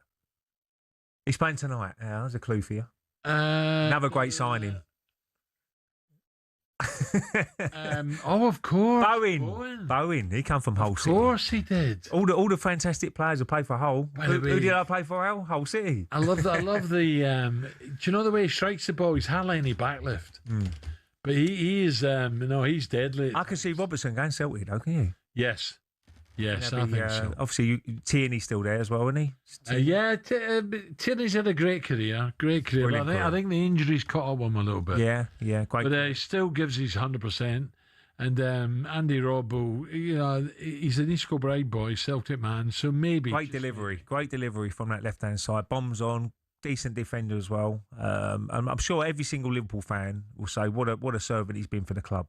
He's playing tonight. Yeah, that's a clue for you. Another great signing. Of course. Bowen. He come from Hull City. Of course he did. All the fantastic players who play for Hull. Who did I play for? Hull City. I love the. Do you know the way he strikes the ball? He's hardly any backlift. But he is. He's deadly. I can see Robertson going Celtic, though. Can you? Yes, I think so. Obviously, Tierney's still there as well, isn't he? Tierney's had a great career. I think the injuries caught up on him a little bit. Yeah, great. But he still gives his 100%. And Andy Robbo, he's an East Kilbride boy, Celtic man, so maybe... Great delivery from that left-hand side. Bombs on, decent defender as well. And I'm sure every single Liverpool fan will say what a servant he's been for the club.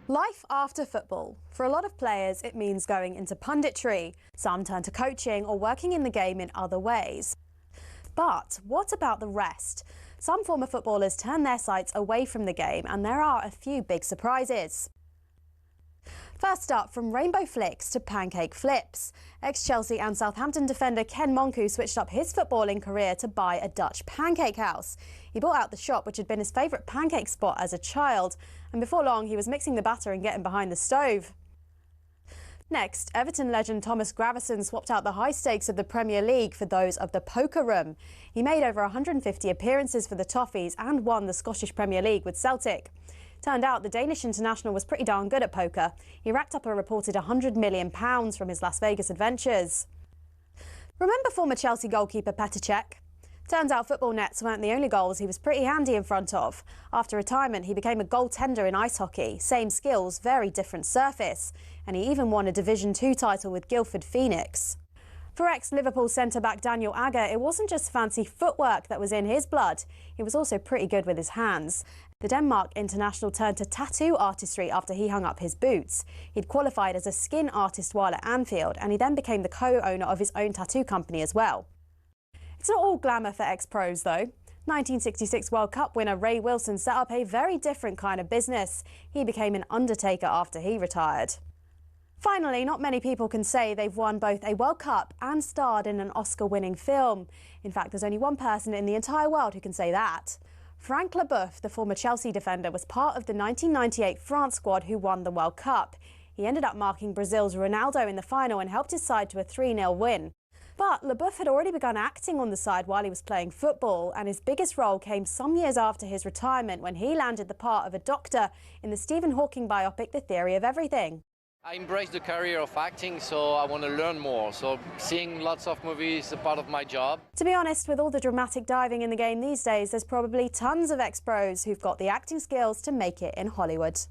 Life after football. For a lot of players, it means going into punditry. Some turn to coaching or working in the game in other ways. But what about the rest? Some former footballers turn their sights away from the game, and there are a few big surprises. First up, from rainbow flicks to pancake flips. Ex-Chelsea and Southampton defender Ken Monku switched up his footballing career to buy a Dutch pancake house. He bought out the shop, which had been his favourite pancake spot as a child, and before long he was mixing the batter and getting behind the stove. Next, Everton legend Thomas Gravesen swapped out the high stakes of the Premier League for those of the poker room. He made over 150 appearances for the Toffees and won the Scottish Premier League with Celtic. Turned out the Danish international was pretty darn good at poker. He racked up a reported £100 million from his Las Vegas adventures. Remember former Chelsea goalkeeper Petr Cech? Turns out football nets weren't the only goals he was pretty handy in front of. After retirement, he became a goaltender in ice hockey. Same skills, very different surface. And he even won a Division 2 title with Guildford Phoenix. For ex-Liverpool centre-back Daniel Agger, it wasn't just fancy footwork that was in his blood. He was also pretty good with his hands. The Denmark international turned to tattoo artistry after he hung up his boots. He'd qualified as a skin artist while at Anfield, and he then became the co-owner of his own tattoo company as well. It's not all glamour for ex-pros, though. 1966 World Cup winner Ray Wilson set up a very different kind of business. He became an undertaker after he retired. Finally, not many people can say they've won both a World Cup and starred in an Oscar-winning film. In fact, there's only one person in the entire world who can say that. Frank Leboeuf, the former Chelsea defender, was part of the 1998 France squad who won the World Cup. He ended up marking Brazil's Ronaldo in the final and helped his side to a 3-0 win. But Leboeuf had already begun acting on the side while he was playing football, and his biggest role came some years after his retirement when he landed the part of a doctor in the Stephen Hawking biopic The Theory of Everything. I embrace the career of acting, so I want to learn more. So seeing lots of movies is a part of my job. To be honest, with all the dramatic diving in the game these days, there's probably tons of ex-pros who've got the acting skills to make it in Hollywood.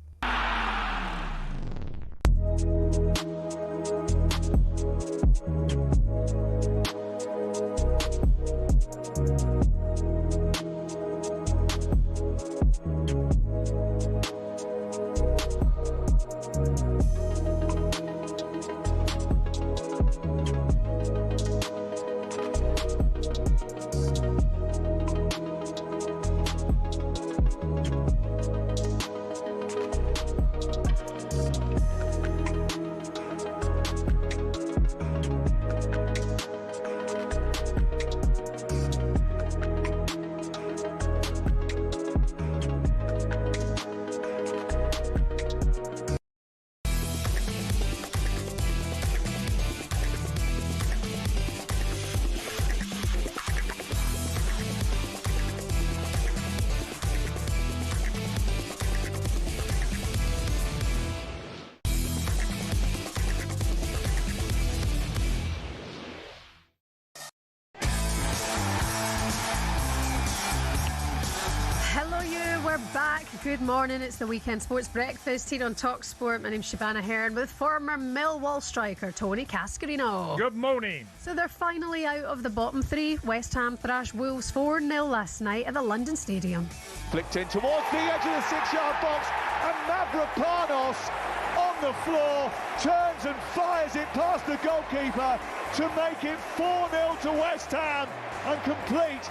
Good morning, it's the Weekend Sports Breakfast here on talkSPORT. My name's Shebahn Aherne with former Millwall striker Tony Cascarino. Good morning. So they're finally out of the bottom three. West Ham thrashed Wolves 4-0 last night at the London Stadium. Flicked in towards the edge of the 6-yard box, and Mavropanos on the floor turns and fires it past the goalkeeper to make it 4-0 to West Ham and complete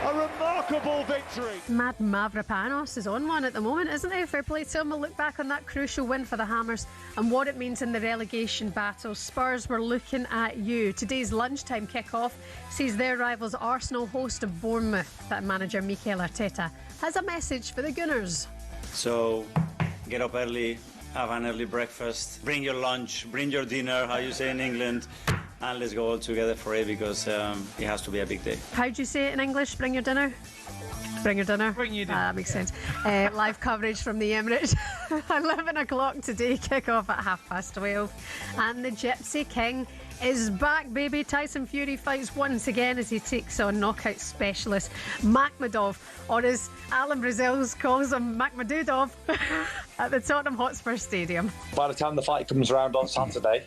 a remarkable victory. Mad Mavropanos is on one at the moment, isn't he? Fair play to him. We'll look back on that crucial win for the Hammers and what it means in the relegation battle. Spurs were looking at you. Today's lunchtime kick-off sees their rivals Arsenal host of Bournemouth. That manager Mikel Arteta has a message for the Gunners. So get up early, have an early breakfast, bring your lunch, bring your dinner, how you say in England, and let's go all together for it because it has to be a big day. How do you say it in English? Bring your dinner? Bring your dinner? Bring your dinner. That makes sense. Live coverage from the Emirates. 11 o'clock today, kick-off at 12:30. And the Gypsy King is back, baby. Tyson Fury fights once again as he takes on knockout specialist Makhmudov, or as Alan Brazils calls him, Makhmudov, at the Tottenham Hotspur Stadium. By the time the fight comes around on Saturday,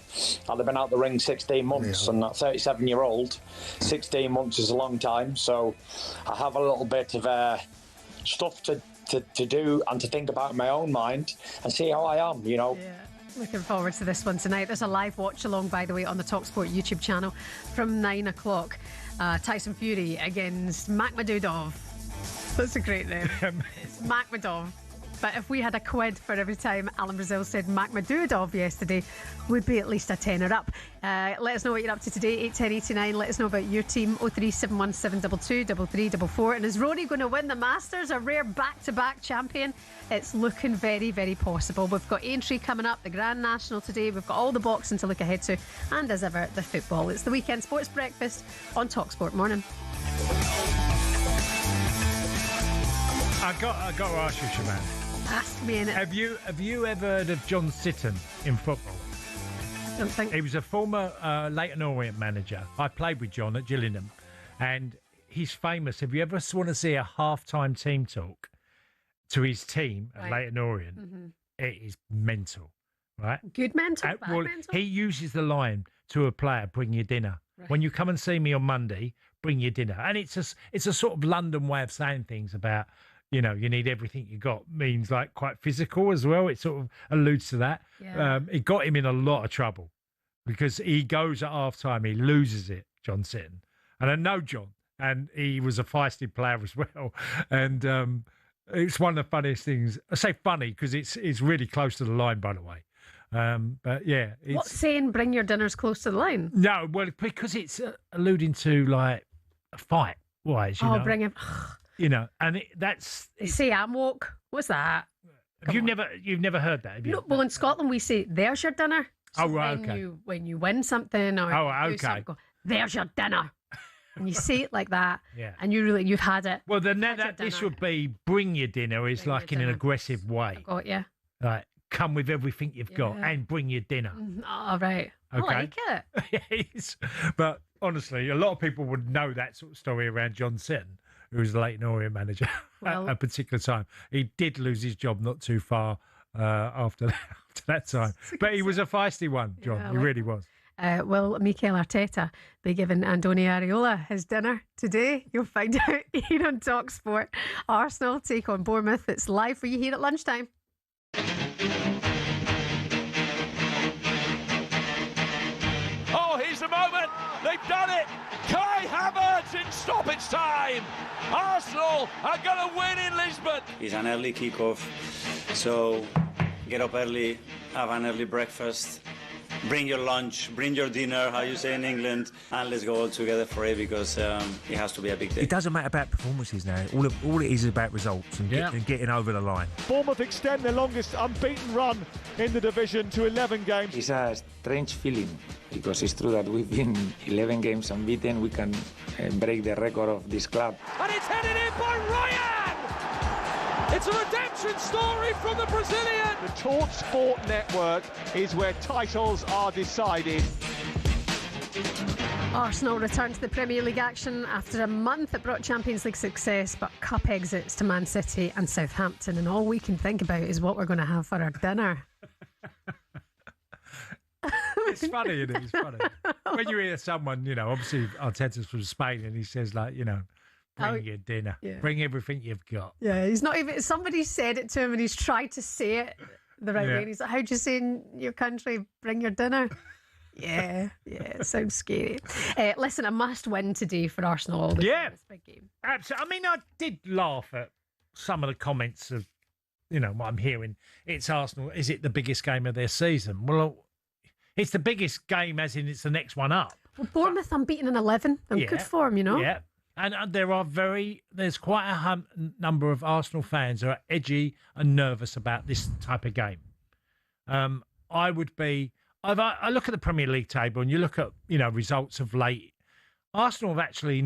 I'll have been out the ring 16 months, and at 37-year-old, 16 months is a long time, so I have a little bit of stuff to do and to think about in my own mind and see how I am, you know. Yeah. Looking forward to this one tonight. There's a live watch along, by the way, on the talkSPORT YouTube channel from 9 o'clock. Tyson Fury against Makhmudov. That's a great name. It's Makhmudov. but if we had a quid for every time Alan Brazil said Mac Madoodov yesterday, would be at least a tenner up. Let us know what you're up to today, 81089. Let us know about your team, 03717223344. And is Rory going to win the Masters, a rare back-to-back champion? It's looking very, very possible. We've got Aintree coming up, the Grand National today. We've got all the boxing to look ahead to, and as ever, the football. It's the Weekend Sports Breakfast on talkSPORT Morning. I got to ask you, Shebahn. Ask me in it. Have you ever heard of John Sitton in football? Don't think. He was a former Leyton Orient manager. I played with John at Gillingham, and he's famous. Have you ever want to see a half-time team talk to his team at Leyton Orient? Mm-hmm. It is mental, right? Good mental, bad mental? He uses the line to a player, bring your dinner. Right. When you come and see me on Monday, bring your dinner. And it's a sort of London way of saying things about, you know, you need everything you got, means like quite physical as well. It sort of alludes to that. Yeah. It got him in a lot of trouble because he goes at half-time, he loses it, John Sitton. And I know John, and he was a feisty player as well. And it's one of the funniest things. I say funny because it's really close to the line, by the way. But yeah. What's saying bring your dinners close to the line? No, well, because it's alluding to like a fight wise, you know. Bring him. You know, and that's... Say I'm woke. What's that? You've never heard that, have you? No, well, in Scotland we say, there's your dinner. So oh, right, okay. When you win something or do something, go, there's your dinner. And you say it like that, and you've had it. Well, then this would be bring your dinner is like in an aggressive way. Got you. Like, come with everything you've got and bring your dinner. Oh, right. Okay. I like it. But honestly, a lot of people would know that sort of story around John Sitton, who was the Leyton Orient manager at a particular time. He did lose his job not too far after that time. But he was a feisty one, John. Yeah, he really was. Will Mikel Arteta be giving Andoni Areola his dinner today? You'll find out here on talkSPORT. Arsenal take on Bournemouth. It's live for you here at lunchtime. Oh, here's the moment. They've done it. Kai Havertz in stoppage time. Arsenal are going to win in Lisbon. It's an early kickoff, so get up early, have an early breakfast. Bring your lunch, bring your dinner, how you say in England, and let's go all together for it because it has to be a big day. It doesn't matter about performances now. All it is about results and getting over the line. Bournemouth extend their longest unbeaten run in the division to 11 games. It's a strange feeling because it's true that we've been 11 games unbeaten. We can break the record of this club. And it's headed in by Ryan! It's a redemption story from the Brazilian. The talkSPORT network is where titles are decided. Arsenal return to the Premier League action after a month that brought Champions League success, but cup exits to Man City and Southampton, and all we can think about is what we're going to have for our dinner. It's funny, isn't it? It's funny. When you hear someone, you know, obviously Arteta's from Spain, and he says, like, you know, bring your dinner. Yeah. Bring everything you've got. Yeah, he's not even... Somebody said it to him and he's tried to say it the right way. And he's like, how do you say in your country, bring your dinner? Yeah, it sounds scary. Listen, a must-win today for Arsenal. This big game. Absolutely. I mean, I did laugh at some of the comments of, you know, what I'm hearing. It's Arsenal. Is it the biggest game of their season? Well, it's the biggest game as in it's the next one up. Well, Bournemouth unbeaten in 11. In good form, you know? Yeah. And there's quite a number of Arsenal fans who are edgy and nervous about this type of game. I would be... I look at the Premier League table and you look at, you know, results of late. Arsenal have actually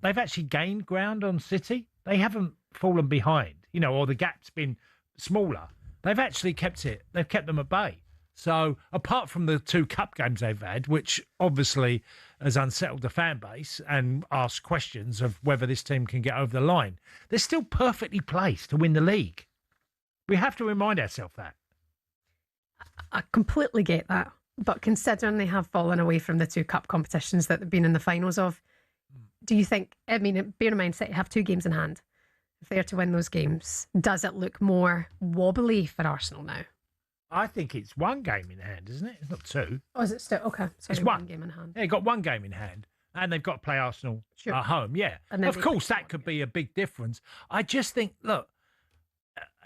they've actually gained ground on City. They haven't fallen behind, you know, or the gap's been smaller. They've actually kept them at bay. So apart from the 2 cup games they've had, which obviously has unsettled the fan base and asked questions of whether this team can get over the line, they're still perfectly placed to win the league. We have to remind ourselves that. I completely get that. But considering they have fallen away from the 2 cup competitions that they've been in the finals of, do you think, I mean, bear in mind, City have 2 games in hand. If they're to win those games, does it look more wobbly for Arsenal now? I think it's 1 game in hand, isn't it? It's not 2. Oh, is it still? Okay. Sorry, it's 1 game in hand. They've got 1 game in hand. And they've got to play Arsenal at home, yeah. Of course, that could be a big difference. I just think, look,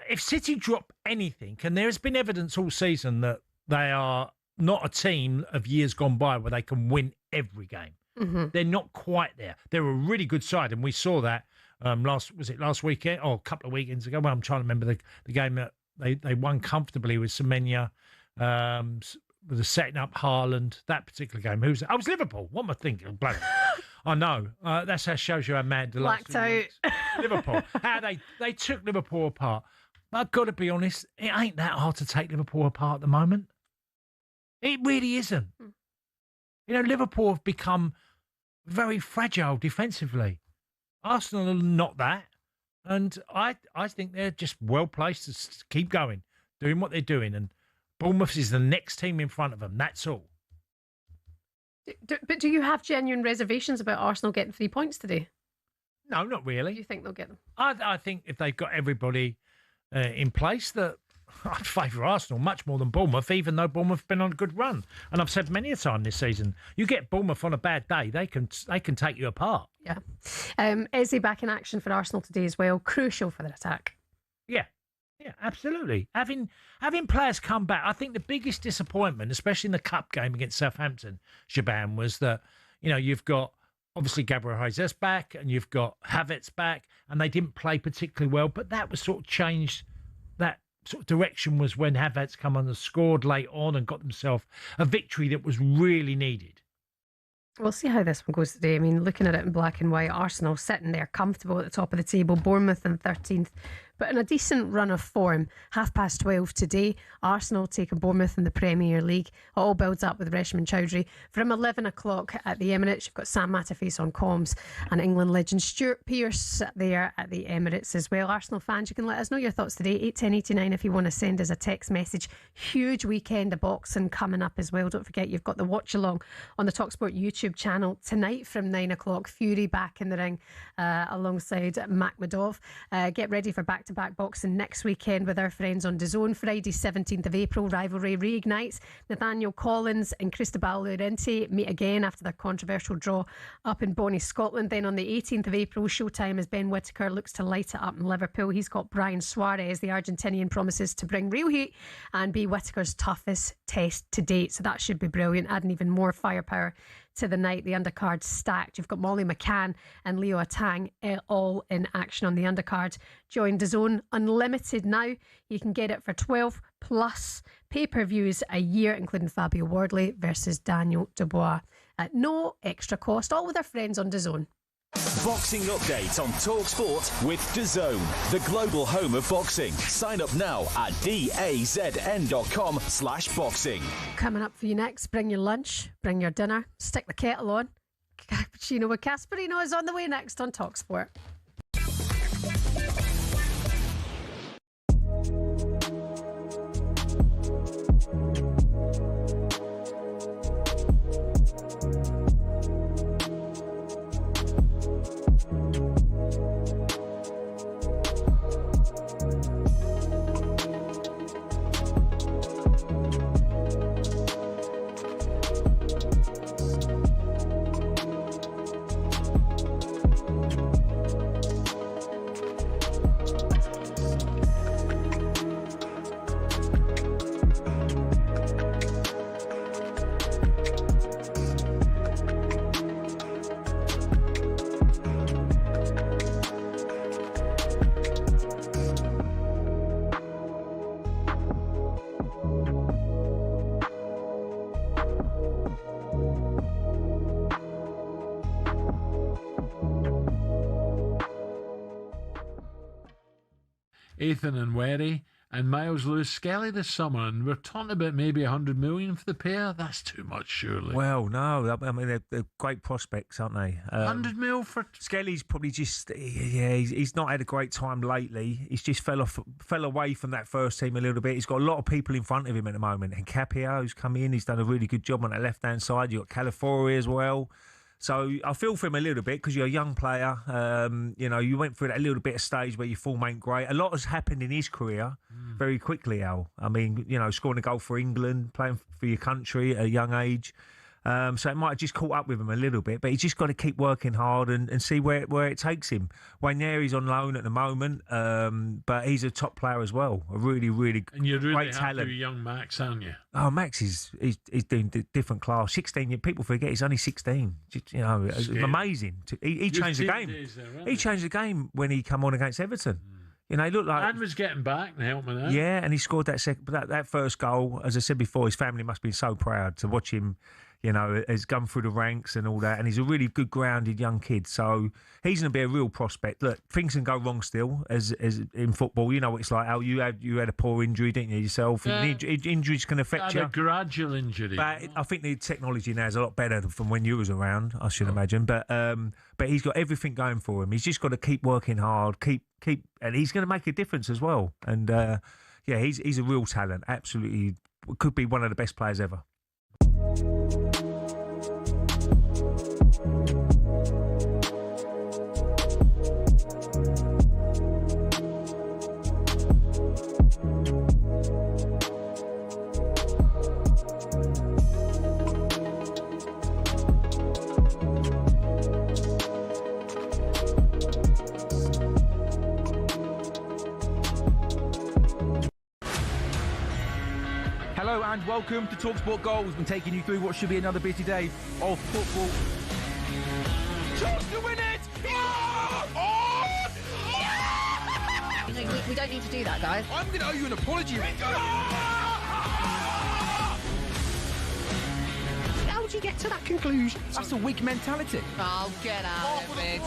if City drop anything, and there has been evidence all season that they are not a team of years gone by where they can win every game. They're not quite there. They're a really good side, and we saw that last weekend or a couple of weekends ago. Well, I'm trying to remember the game that they won comfortably with Semenya, with the setting up Haaland. That particular game. Who's that? Oh, it was Liverpool. What am I thinking? Bloody. I know. That shows you how mad the last Blacked out. Liverpool. How they took Liverpool apart. But I've got to be honest, it ain't that hard to take Liverpool apart at the moment. It really isn't. You know, Liverpool have become very fragile defensively. Arsenal are not that. And I think they're just well placed to keep going, doing what they're doing. And Bournemouth is the next team in front of them. That's all. But do you have genuine reservations about Arsenal getting 3 points today? No, not really. Do you think they'll get them? I think if they've got everybody in place, that I'd favour Arsenal much more than Bournemouth, even though Bournemouth have been on a good run. And I've said many a time this season, you get Bournemouth on a bad day, they can take you apart. Yeah. Is he back in action for Arsenal today as well? Crucial for their attack. Yeah, absolutely. Having players come back, I think the biggest disappointment, especially in the cup game against Southampton, Shebahn, was that, you know, you've got obviously Gabriel Jesus back and you've got Havertz back, and they didn't play particularly well, but that was sort of changed. That sort of direction was when Havertz come on and scored late on and got themselves a victory that was really needed. We'll see how this one goes today. I mean, looking at it in black and white, Arsenal sitting there comfortable at the top of the table, Bournemouth in 13th, but in a decent run of form. 12:30 today, Arsenal taking Bournemouth in the Premier League. It all builds up with Reshman Chowdhury. From 11 o'clock at the Emirates, you've got Sam Matterface on comms and England legend Stuart Pearce there at the Emirates as well. Arsenal fans, you can let us know your thoughts today. 81089 if you want to send us a text message. Huge weekend of boxing coming up as well. Don't forget, you've got the watch along on the talkSPORT YouTube channel tonight from 9 o'clock. Fury back in the ring alongside Makhmudov. Get ready for back-to-back boxing next weekend with our friends on DAZN. Friday 17th of April, rivalry reignites. Nathaniel Collins and Cristobal Llorente meet again after their controversial draw up in Bonnie, Scotland. Then on the 18th of April, showtime as Ben Whittaker looks to light it up in Liverpool. He's got Brian Suarez. The Argentinian promises to bring real heat and be Whittaker's toughest test to date, so that should be brilliant, adding even more firepower to the night. The undercard stacked. You've got Molly McCann and Leo Atang all in action on the undercard. Join DAZN Unlimited now. You can get it for 12 plus pay-per-views a year, including Fabio Wardley versus Daniel Dubois at no extra cost, all with our friends on DAZN. Boxing update on talkSPORT with DAZN, the global home of boxing. Sign up now at dazn.com/boxing. Coming up for you next, bring your lunch, bring your dinner, stick the kettle on. Cappuccino with Cascarino is on the way next on talkSPORT. Ethan and Werry and Miles Lewis Skelly this summer, and we're talking about maybe 100 million for the pair. That's too much, surely. Well, no, I mean they're great prospects, aren't they? 100 mil for Skelly's probably just he's not had a great time lately. He's just fell away from that first team a little bit. He's got a lot of people in front of him at the moment, and Capia, who's come in, he's done a really good job on that left hand side. You got Calafiori as well. So I feel for him a little bit because you're a young player. You know, you went through that little bit of stage where your form ain't great. A lot has happened in his career very quickly, Al. I mean, you know, scoring a goal for England, playing for your country at a young age. So it might have just caught up with him a little bit, but he's just got to keep working hard and see where it takes him. Waineri's on loan at the moment, but he's a top player as well. A really, really and you're really great happy talent. with young Max, aren't you? Oh, Max he's doing different class. 16. People forget he's only 16. You know, it's amazing. He changed the game. He changed the game when he come on against Everton. You know, he looked like... And was getting back and helping out. Yeah, and he scored that first goal. As I said before, his family must be so proud to watch him, you know, has gone through the ranks and all that. And he's a really good, grounded young kid. So he's going to be a real prospect. Look, things can go wrong still, as in football. You know what it's like. Oh, you had a poor injury, didn't you, yourself? Yeah. And injuries can affect you. A gradual injury. But I think the technology now is a lot better from when you was around, I should imagine. But he's got everything going for him. He's just got to keep working hard, keep, and he's going to make a difference as well. And yeah, he's a real talent. Absolutely, could be one of the best players ever. Hello and welcome to talkSPORT Goal. We've been taking you through what should be another busy day of football. Chance to win it! We don't need to do that, guys. I'm going to owe you an apology. How would you get to that conclusion? That's a weak mentality. Oh, get out of it.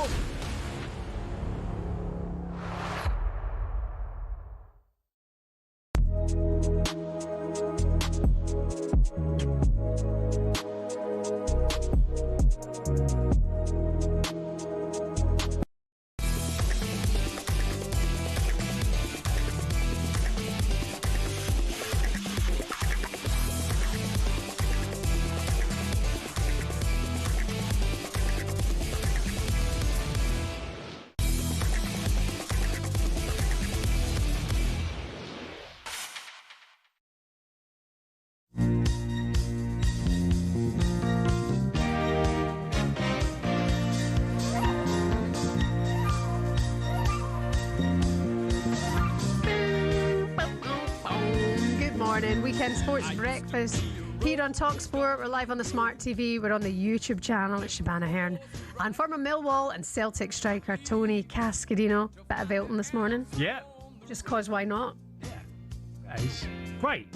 Weekend Sports Breakfast here on talkSPORT. We're live on the Smart TV. We're on the YouTube channel. It's Shebahn Aherne and former Millwall and Celtic striker Tony Cascarino. Bit of Everton this morning. Yeah. Just cause why not? That is great.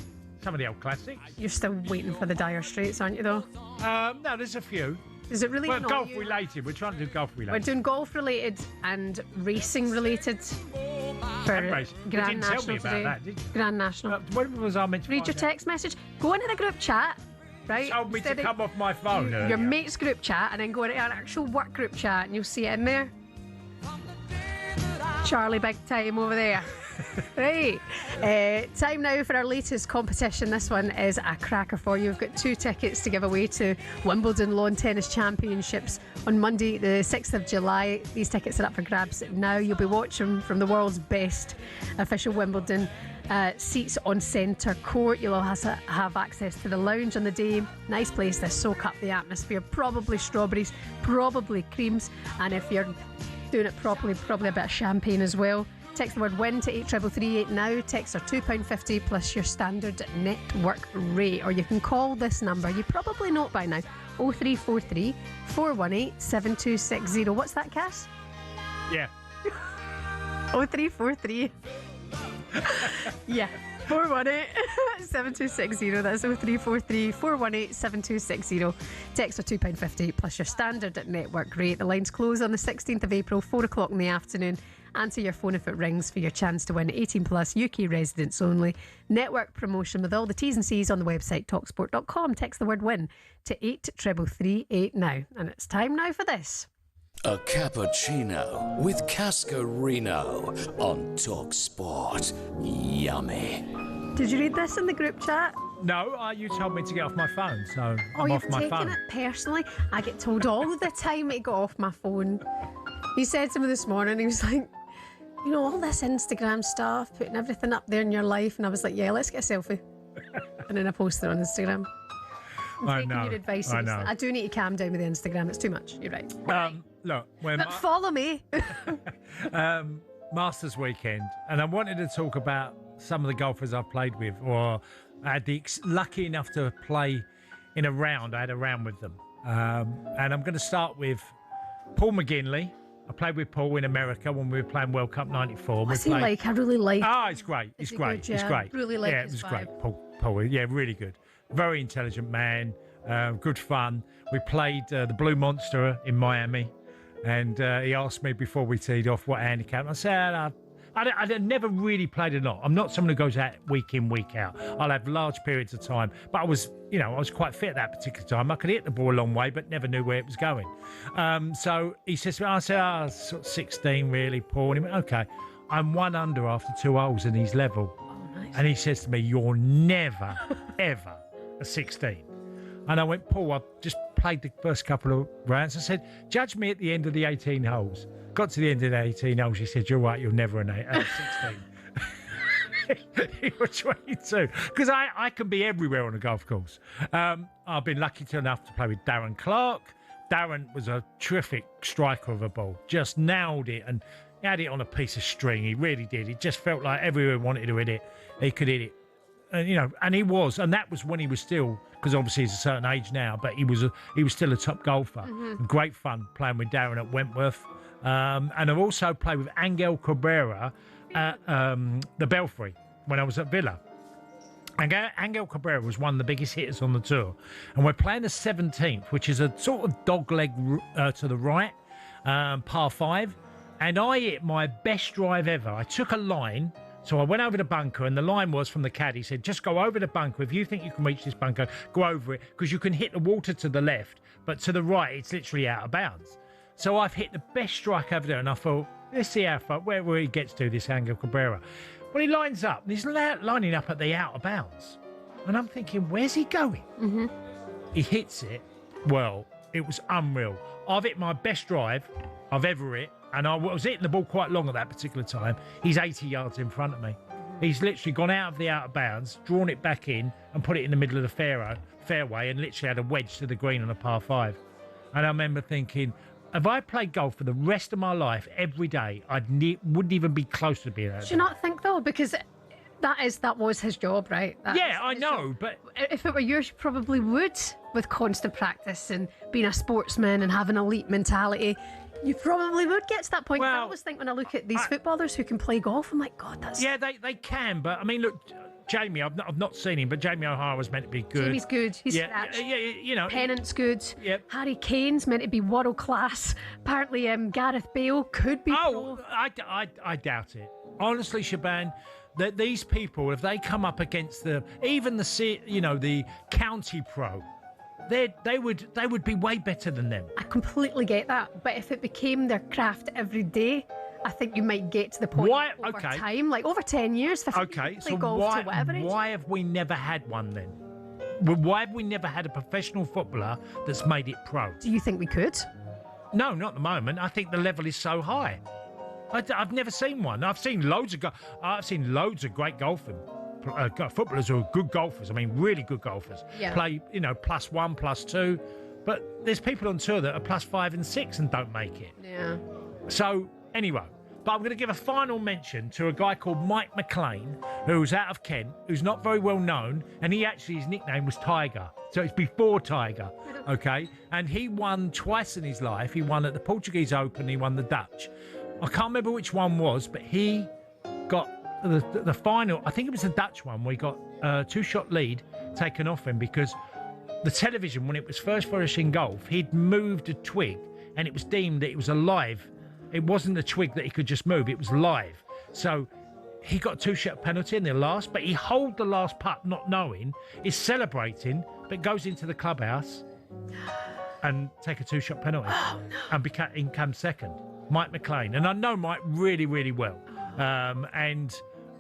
Some of the old classics. You're still waiting for the Dire Straits, aren't you, though? No, there's a few. Is it really Well, golf related. We're trying to do golf related. We're doing golf related and racing related. For Grand National tell me about today. that, did you? Grand National. When was I meant to read your text message? Go into the group chat, right? Told me to come off my phone. Your mate's group chat, and then go into an actual work group chat, and you'll see it in there. Charlie, big time over there. Right. Time now for our latest competition. This one is a cracker for you. We've got 2 tickets to give away to Wimbledon Lawn Tennis Championships on Monday, the 6th of July. These tickets are up for grabs now. You'll be watching from the world's best official Wimbledon seats on centre court. You'll also have access to the lounge on the day. Nice place to soak up the atmosphere. Probably strawberries, probably creams, and if you're doing it properly, probably a bit of champagne as well. Text the word WIN to 83338 now. Texts are £2.50 plus your standard network rate. Or you can call this number. You probably know it by now. 0343 418 7260. What's that, Cass? Yeah. 0343. Yeah. 418-7260. That's 0343 418 7260. Text are £2.50 plus your standard network rate. The lines close on the 16th of April, 4 o'clock in the afternoon. Answer your phone if it rings for your chance to win 18 plus UK residents only. Network promotion with all the T's and C's on the website talksport.com. Text the word WIN to 83338 now. And it's time now for this. A cappuccino with Cascarino on talkSPORT. Yummy. Did you read this in the group chat? No, you told me to get off my phone, so I'm off my phone. You've taken it personally. I get told all the time to go off my phone. He said to me this morning, he was like, you know, all this Instagram stuff, putting everything up there in your life. And I was like, yeah, let's get a selfie. And then I posted it on Instagram. I'm I taking know, your advice. I know. I do need to calm down with the Instagram. It's too much. You're right. Look, when But follow me. Masters weekend, and I wanted to talk about some of the golfers I've played with, or I had the lucky enough to play in a round. I had a round with them, and I'm going to start with Paul McGinley. I played with Paul in America when we were playing World Cup '94. What's he like? I really like. Oh, it's great. It's great. Good, yeah. It's great. Really like yeah, his it was vibe. great. Paul, yeah, really good. Very intelligent man. Good fun. We played the Blue Monster in Miami, and he asked me before we teed off what handicap. I said, I'd never really played a lot. I'm not someone who goes out week in, week out. I'll have large periods of time, but I was quite fit at that particular time. I could hit the ball a long way, but never knew where it was going. So he says, I said, sort of 16 really, Paul. And he went, okay, I'm 1 under after 2 holes and he's level. Oh, nice. And he says to me, you're never, ever a 16. And I went, Paul, I've just played the first couple of rounds. I said, judge me at the end of the 18 holes. Got to the end of the 18 holes. He said, you're right, you're never an 16. He was 22. Because I can be everywhere on a golf course. I've been lucky enough to play with Darren Clark. Darren was a terrific striker of a ball. Just nailed it and had it on a piece of string. He really did. It just felt like everyone wanted to hit it. He could hit it. And he was, and that was when he was still, because obviously he's a certain age now, but he was still a top golfer. Mm-hmm. Great fun playing with Darren at Wentworth. And I've also played with Angel Cabrera at the Belfry when I was at Villa. Angel Cabrera was one of the biggest hitters on the tour. And we're playing the 17th, which is a sort of dogleg to the right, par 5. And I hit my best drive ever. I took a line. So I went over the bunker, and the line was from the caddy. He said, just go over the bunker. If you think you can reach this bunker, go over it, because you can hit the water to the left, but to the right, it's literally out of bounds. So I've hit the best strike over there, and I thought, let's see how far, where he gets to, this Angel Cabrera. Well, he lines up, and he's lining up at the out of bounds. And I'm thinking, where's he going? Mm-hmm. He hits it. Well, it was unreal. I've hit my best drive I've ever hit. And I was hitting the ball quite long at that particular time. He's 80 yards in front of me. He's literally gone out of the out of bounds, drawn it back in, and put it in the middle of the fairway, and literally had a wedge to the green on a par 5. And I remember thinking, if I played golf for the rest of my life every day, wouldn't even be close to being that. Do you not think though? Because that was his job, right? Yeah, I know, but if it were yours, you probably would, with constant practice and being a sportsman and having elite mentality. You probably would get to that point. I always think when I look at these footballers who can play golf, I'm like, God, that's... Yeah, they can, but I mean, look, Jamie, I've not seen him, but Jamie O'Hara was meant to be good. Jamie's good. He's scratched. Yeah, Pennant's good. Yep. Harry Kane's meant to be world class. Apparently, Gareth Bale could be. Oh, I doubt it. Honestly, Shebahn, that these people, if they come up against the county pro, they would be way better than them. I completely get that, but if it became their craft every day, I think you might get to the point over time, like over 10 years, 15 years, play golf to whatever age. Why have we never had one then? Why have we never had a professional footballer that's made it pro? Do you think we could? No, not at the moment. I think the level is so high. I've never seen one. I've seen loads of great golfing. Footballers who are good golfers. I mean, really good golfers. Yeah. Play, +1, +2. But there's people on tour that are +5 and 6 and don't make it. Yeah. So, anyway, but I'm going to give a final mention to a guy called Mike McLean, who's out of Kent, who's not very well known, and his nickname was Tiger. So it's before Tiger, okay? And he won twice in his life. He won at the Portuguese Open, he won the Dutch. I can't remember which one was, but he got the final, I think it was the Dutch one, where he got a 2-shot lead taken off him because the television, when it was first flourishing golf, he'd moved a twig and it was deemed that it was alive. It wasn't a twig that he could just move, it was live. So he got a 2-shot penalty in the last, but he holed the last putt not knowing, is celebrating, but goes into the clubhouse and take a 2-shot penalty and comes second. Mike McLean. And I know Mike really, really well. And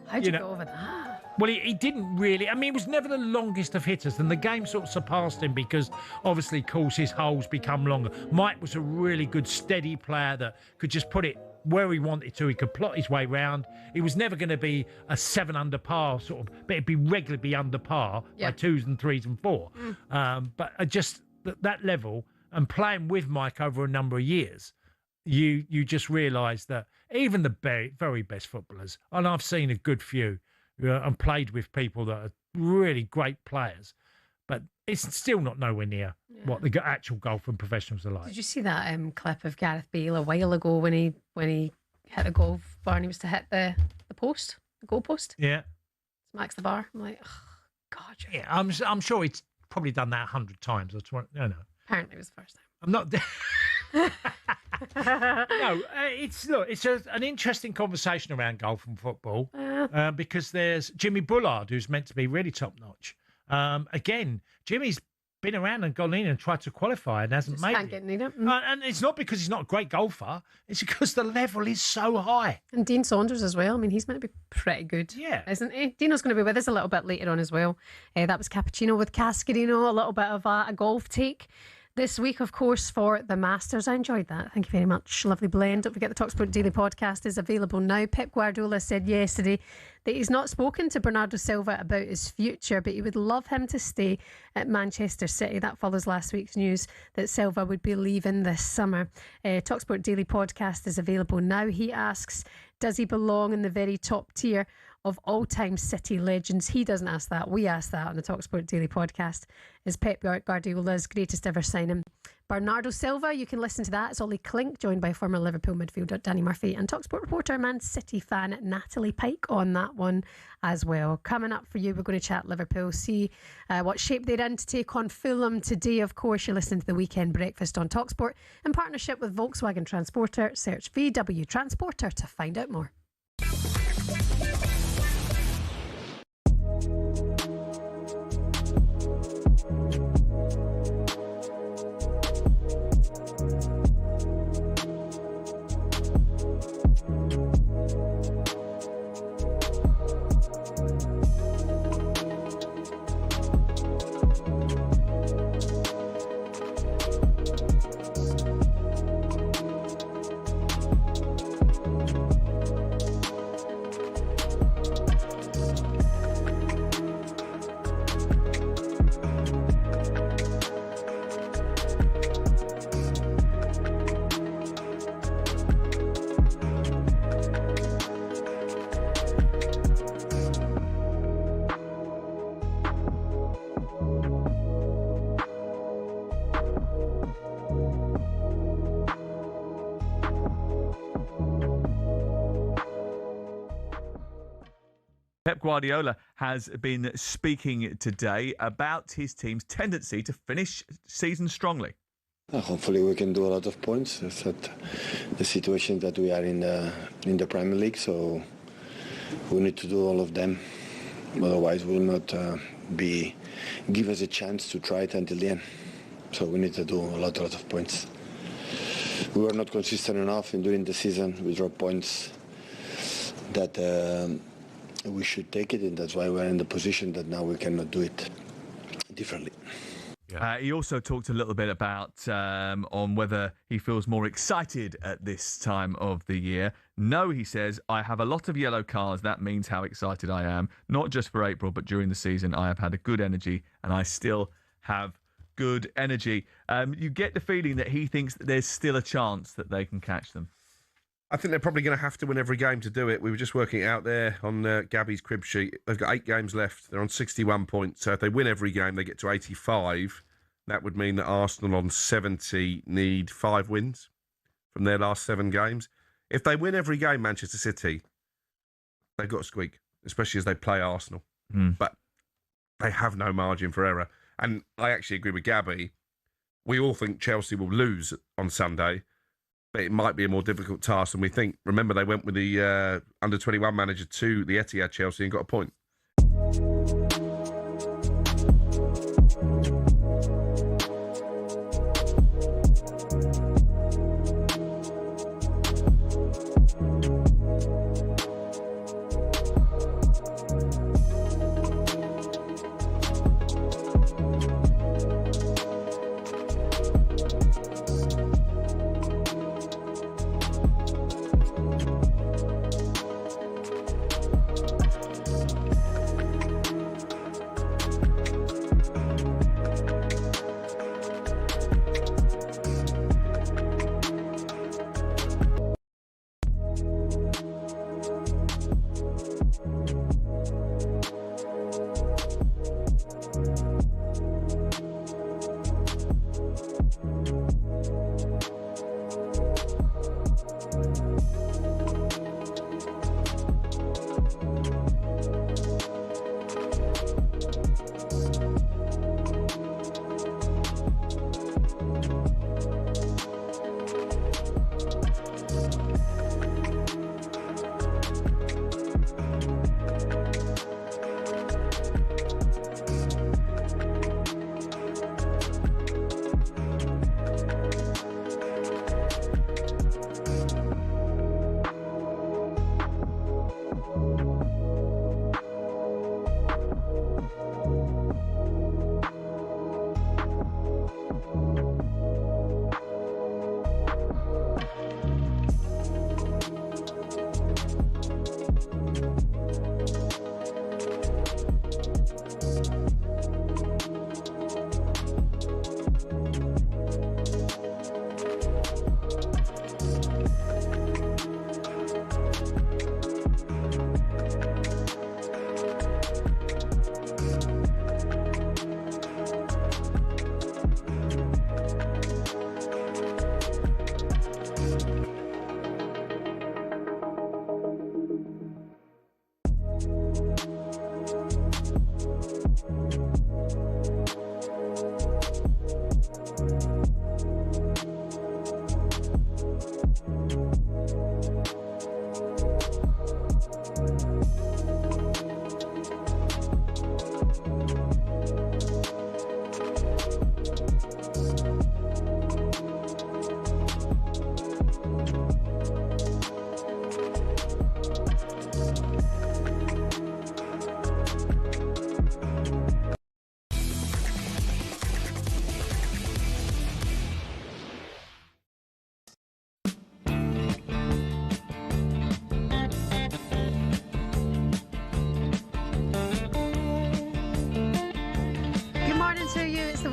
how'd you go over that? Well, he didn't really. I mean, he was never the longest of hitters, and the game sort of surpassed him because, obviously, of course, his holes become longer. Mike was a really good, steady player that could just put it where he wanted to. He could plot his way round. He was never going to be a 7 under par sort of, but it'd be regularly be under par by 2s and 3s and 4. But just that level and playing with Mike over a number of years, you just realise that even the very best footballers, and I've seen a good few, and played with people that are really great players, but it's still not nowhere near what the actual golf and professionals are like. Did you see that clip of Gareth Bale a while ago when he hit the golf bar and he was to hit the goal post? Yeah. Smacks the bar. I'm like, oh, God. Yeah, I'm sure he's probably done that 100 times. No. Apparently it was the first time. I'm not... No, it's an interesting conversation around golf and football because there's Jimmy Bullard, who's meant to be really top notch. Again, Jimmy's been around and gone in and tried to qualify and hasn't made can't it. get near it. And it's not because he's not a great golfer; it's because the level is so high. And Dean Saunders as well. I mean, he's meant to be pretty good, isn't he? Dino's going to be with us a little bit later on as well. That was Cappuccino with Cascarino, a little bit of a golf take. This week, of course, for the Masters. I enjoyed that. Thank you very much. Lovely blend. Don't forget the talkSPORT Daily podcast is available now. Pep Guardiola said yesterday that he's not spoken to Bernardo Silva about his future, but he would love him to stay at Manchester City. That follows last week's news that Silva would be leaving this summer. talkSPORT Daily podcast is available now. He asks, does he belong in the very top tier of all-time City legends? He doesn't ask that. We ask that on the talkSPORT Daily podcast. Is Pep Guardiola's greatest ever signing Bernardo Silva? You can listen to that. It's Ollie Klink, joined by former Liverpool midfielder Danny Murphy and talkSPORT reporter Man City fan Natalie Pike on that one as well. Coming up for you, we're going to chat Liverpool, see what shape they're in to take on Fulham today. Of course, you're listening to the Weekend Breakfast on talkSPORT in partnership with Volkswagen Transporter. Search VW Transporter to find out more. Pep Guardiola has been speaking today about his team's tendency to finish season strongly. Hopefully we can do a lot of points. It's the situation that we are in the Premier League, so we need to do all of them. Otherwise we will not give us a chance to try it until the end. So we need to do a lot of points. We were not consistent enough during the season. We dropped points that we should take it, and that's why we're in the position that now we cannot do it differently. He also talked a little bit about on whether he feels more excited at this time of the year. No, he says, I have a lot of yellow cards. That means how excited I am. Not just for April, but during the season, I have had a good energy, and I still have good energy. You get the feeling that he thinks that there's still a chance that they can catch them. I think they're probably going to have to win every game to do it. We were just working it out there on Gabby's crib sheet. They've got 8 games left. They're on 61 points. So if they win every game, they get to 85. That would mean that Arsenal on 70 need 5 wins from their last 7 games. If they win every game, Manchester City, they've got a squeak, especially as they play Arsenal. But they have no margin for error. And I actually agree with Gabby. We all think Chelsea will lose on Sunday, but it might be a more difficult task than we think. Remember, they went with the under-21 manager to the Etihad Chelsea and got a point.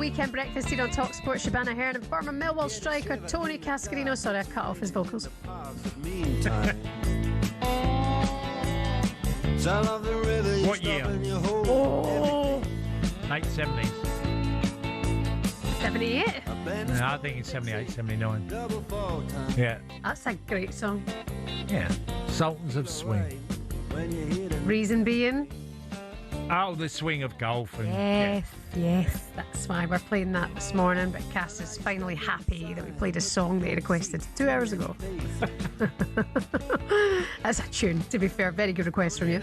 weekend breakfast here on talkSPORT. Shebahn Aherne and former Millwall striker Tony Cascarino. Sorry, I cut off his vocals. What year? Oh, Late 70s. 78. No, I think it's 78, 79. Yeah. That's a great song. Yeah. Sultans of Swing. Reason being? Oh, the swing of golf. And, Yes, that's why we're playing that this morning. But Cass is finally happy that we played a song that he requested 2 hours ago. That's a tune, to be fair. Very good request from you.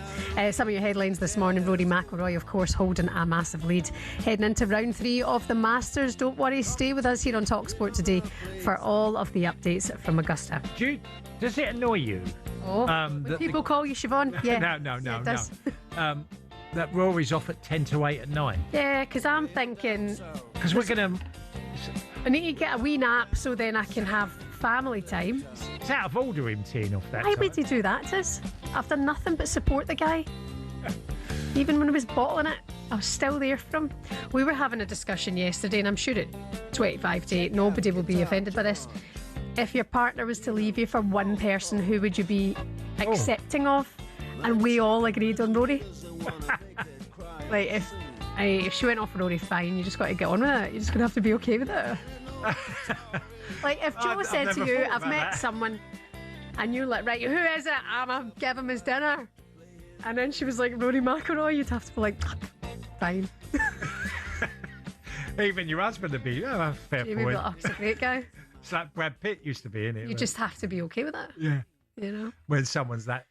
Some of your headlines this morning: Rory McIlroy, of course, holding a massive lead. Heading into round 3 of the Masters. Don't worry, stay with us here on talkSPORT today for all of the updates from Augusta. Does it annoy you? Oh, when people call you Siobhan? Yeah. No, it does. That Rory's off at 10 to 8 at night. Yeah, because I'm thinking... Because we're going to... I need to get a wee nap so then I can have family time. It's out of order him teeing off that Why time. would he do that, Tis? I've done nothing but support the guy. Even when he was bottling it, I was still there for him. We were having a discussion yesterday, and I'm sure at 25 to 8, nobody will be offended by this. If your partner was to leave you for one person, who would you be accepting of? And we all agreed on Rory. Like, if she went off for Rory, fine, you just got to get on with it. You're just going to have to be okay with it. Like, if Joe said to you, I've met someone, and you're like, right, who is it? I'm going to give him his dinner. And then she was like, Rory McIlroy, you'd have to be like, fine. Even your husband would be, oh, fair Jamie point. Like, oh, he's a great guy. It's like Brad Pitt used to be, in it? You just have to be okay with it. Yeah. You know? When someone's that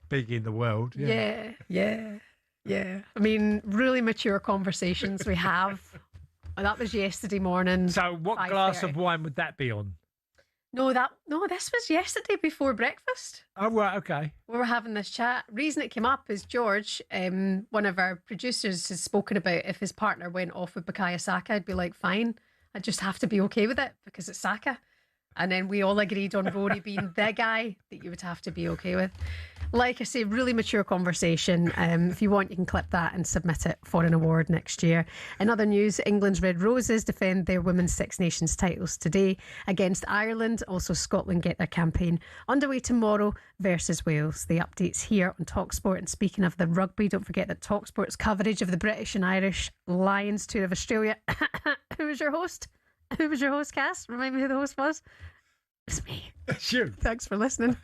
big in the world. Yeah. I mean, really mature conversations we have. That was yesterday morning. So what 5:30. glass of wine would that be on? No, this was yesterday before breakfast. Oh, right, okay. We were having this chat. Reason it came up is George, one of our producers, has spoken about if his partner went off with Bukayo Saka, I'd be like, fine. I just have to be okay with it because it's Saka. And then we all agreed on Rory being the guy that you would have to be okay with. Like I say, really mature conversation. If you want, you can clip that and submit it for an award next year. In other news, England's Red Roses defend their Women's Six Nations titles today against Ireland. Also, Scotland get their campaign underway tomorrow versus Wales. The updates here on talkSPORT. And speaking of the rugby, don't forget that talkSPORT's coverage of the British and Irish Lions tour of Australia. Who was your host? Who was your host, Cass? Remind me who the host was. It's me. It's you. Thanks for listening.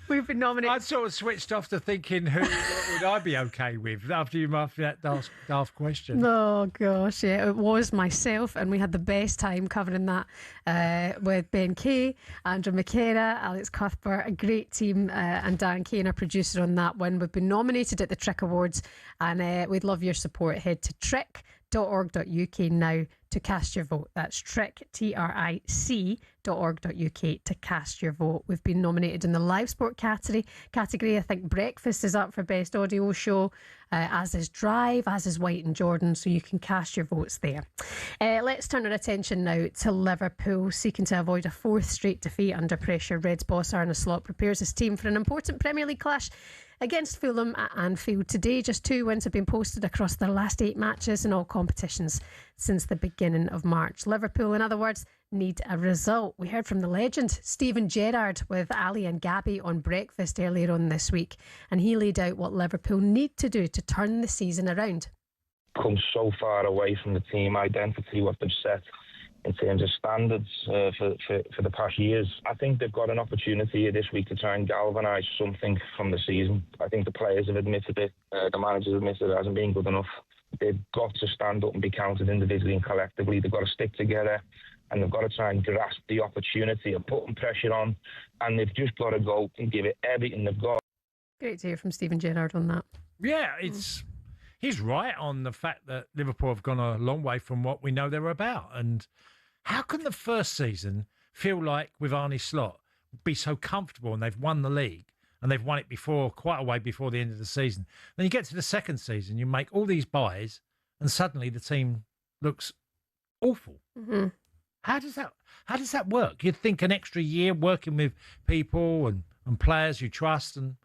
We've been nominated. I sort of switched off to thinking who would I be okay with after you asked that daft question. Oh gosh, yeah, it was myself, and we had the best time covering that with Ben Kay, Andrew McKenna, Alex Cuthbert, a great team, and Dan Kane, our producer on that one. We've been nominated at the Trick Awards, and we'd love your support. Head to trick.org.uk now to cast your vote. That's trick.org.uk to cast your vote. We've been nominated in the live sport category. I think Breakfast is up for best audio show, as is Drive, as is White and Jordan, so you can cast your votes there. Let's turn our attention now to Liverpool. Seeking to avoid a 4th straight defeat under pressure, Reds boss Arne Slot prepares his team for an important Premier League clash against Fulham at Anfield today. Just 2 wins have been posted across their last 8 matches in all competitions since the beginning of March. Liverpool, in other words, need a result. We heard from the legend Steven Gerrard with Ali and Gabby on Breakfast earlier on this week, and he laid out what Liverpool need to do to turn the season around. Come so far away from the team identity, what they've set in terms of standards for the past years. I think they've got an opportunity here this week to try and galvanise something from the season. I think the players have admitted it, the managers have admitted it hasn't been good enough. They've got to stand up and be counted individually and collectively. They've got to stick together, and they've got to try and grasp the opportunity of putting pressure on, and they've just got to go and give it everything they've got. Great to hear from Steven Gerrard on that. Yeah, he's right on the fact that Liverpool have gone a long way from what we know they're about. And how can the first season feel like, with Arne Slot, be so comfortable, and they've won the league and they've won it before, quite a way before the end of the season? Then you get to the second season, you make all these buys, and suddenly the team looks awful. Mm-hmm. How does that work? You'd think an extra year working with people and players you trust and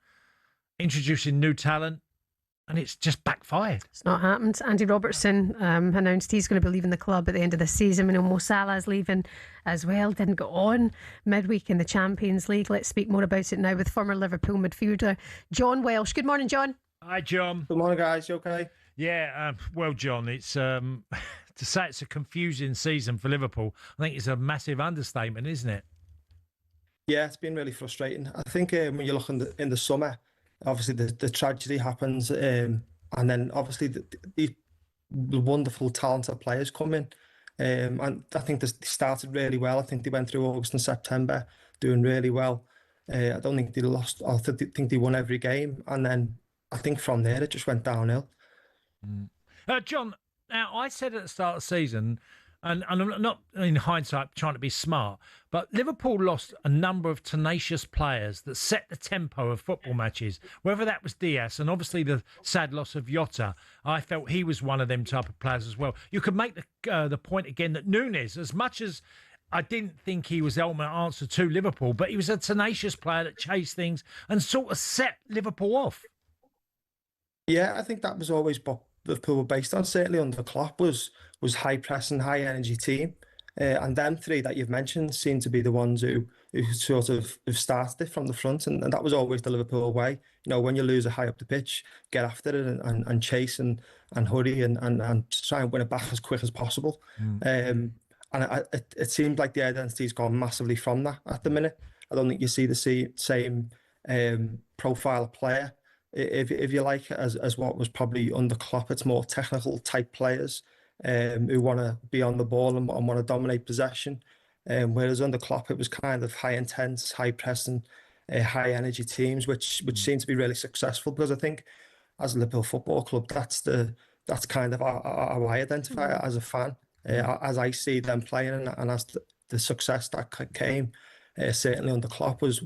introducing new talent, and it's just backfired. It's not happened. Andy Robertson announced he's going to be leaving the club at the end of the season. We know Mo Salah's leaving as well. Didn't go on midweek in the Champions League. Let's speak more about it now with former Liverpool midfielder John Welsh. Good morning, John. Hi, John. Good morning, guys. You okay? Yeah, well, John, it's to say it's a confusing season for Liverpool, I think it's a massive understatement, isn't it? Yeah, it's been really frustrating. I think when you look in the summer, obviously the tragedy happens, and then obviously the wonderful, talented players come in. And I think they started really well. I think they went through August and September doing really well. I don't think they lost. I think they won every game, and then I think from there it just went downhill. John, now I said at the start of the season, and I'm not in hindsight trying to be smart, but Liverpool lost a number of tenacious players that set the tempo of football matches, whether that was Diaz and obviously the sad loss of Jota. I felt he was one of them type of players as well. You could make the point again that Núñez, as much as I didn't think he was the ultimate answer to Liverpool, but he was a tenacious player that chased things and sort of set Liverpool off. Yeah, I think that was always what Liverpool were based on, certainly under Klopp, was high pressing, high energy team. And them three that you've mentioned seem to be the ones who sort of have started it from the front. And that was always the Liverpool way. You know, when you lose it high up the pitch, get after it and chase and hurry and try and win it back as quick as possible. And it seems like the identity's gone massively from that at the minute. I don't think you see the same profile of player, if you like, as what was probably under Klopp. It's more technical type players who want to be on the ball and want to dominate possession. Whereas under Klopp, it was kind of high intense, high pressing, high energy teams, which seem to be really successful. Because I think as a Liverpool Football Club, that's kind of how I identify as a fan, as I see them playing, and as the success that came certainly under Klopp was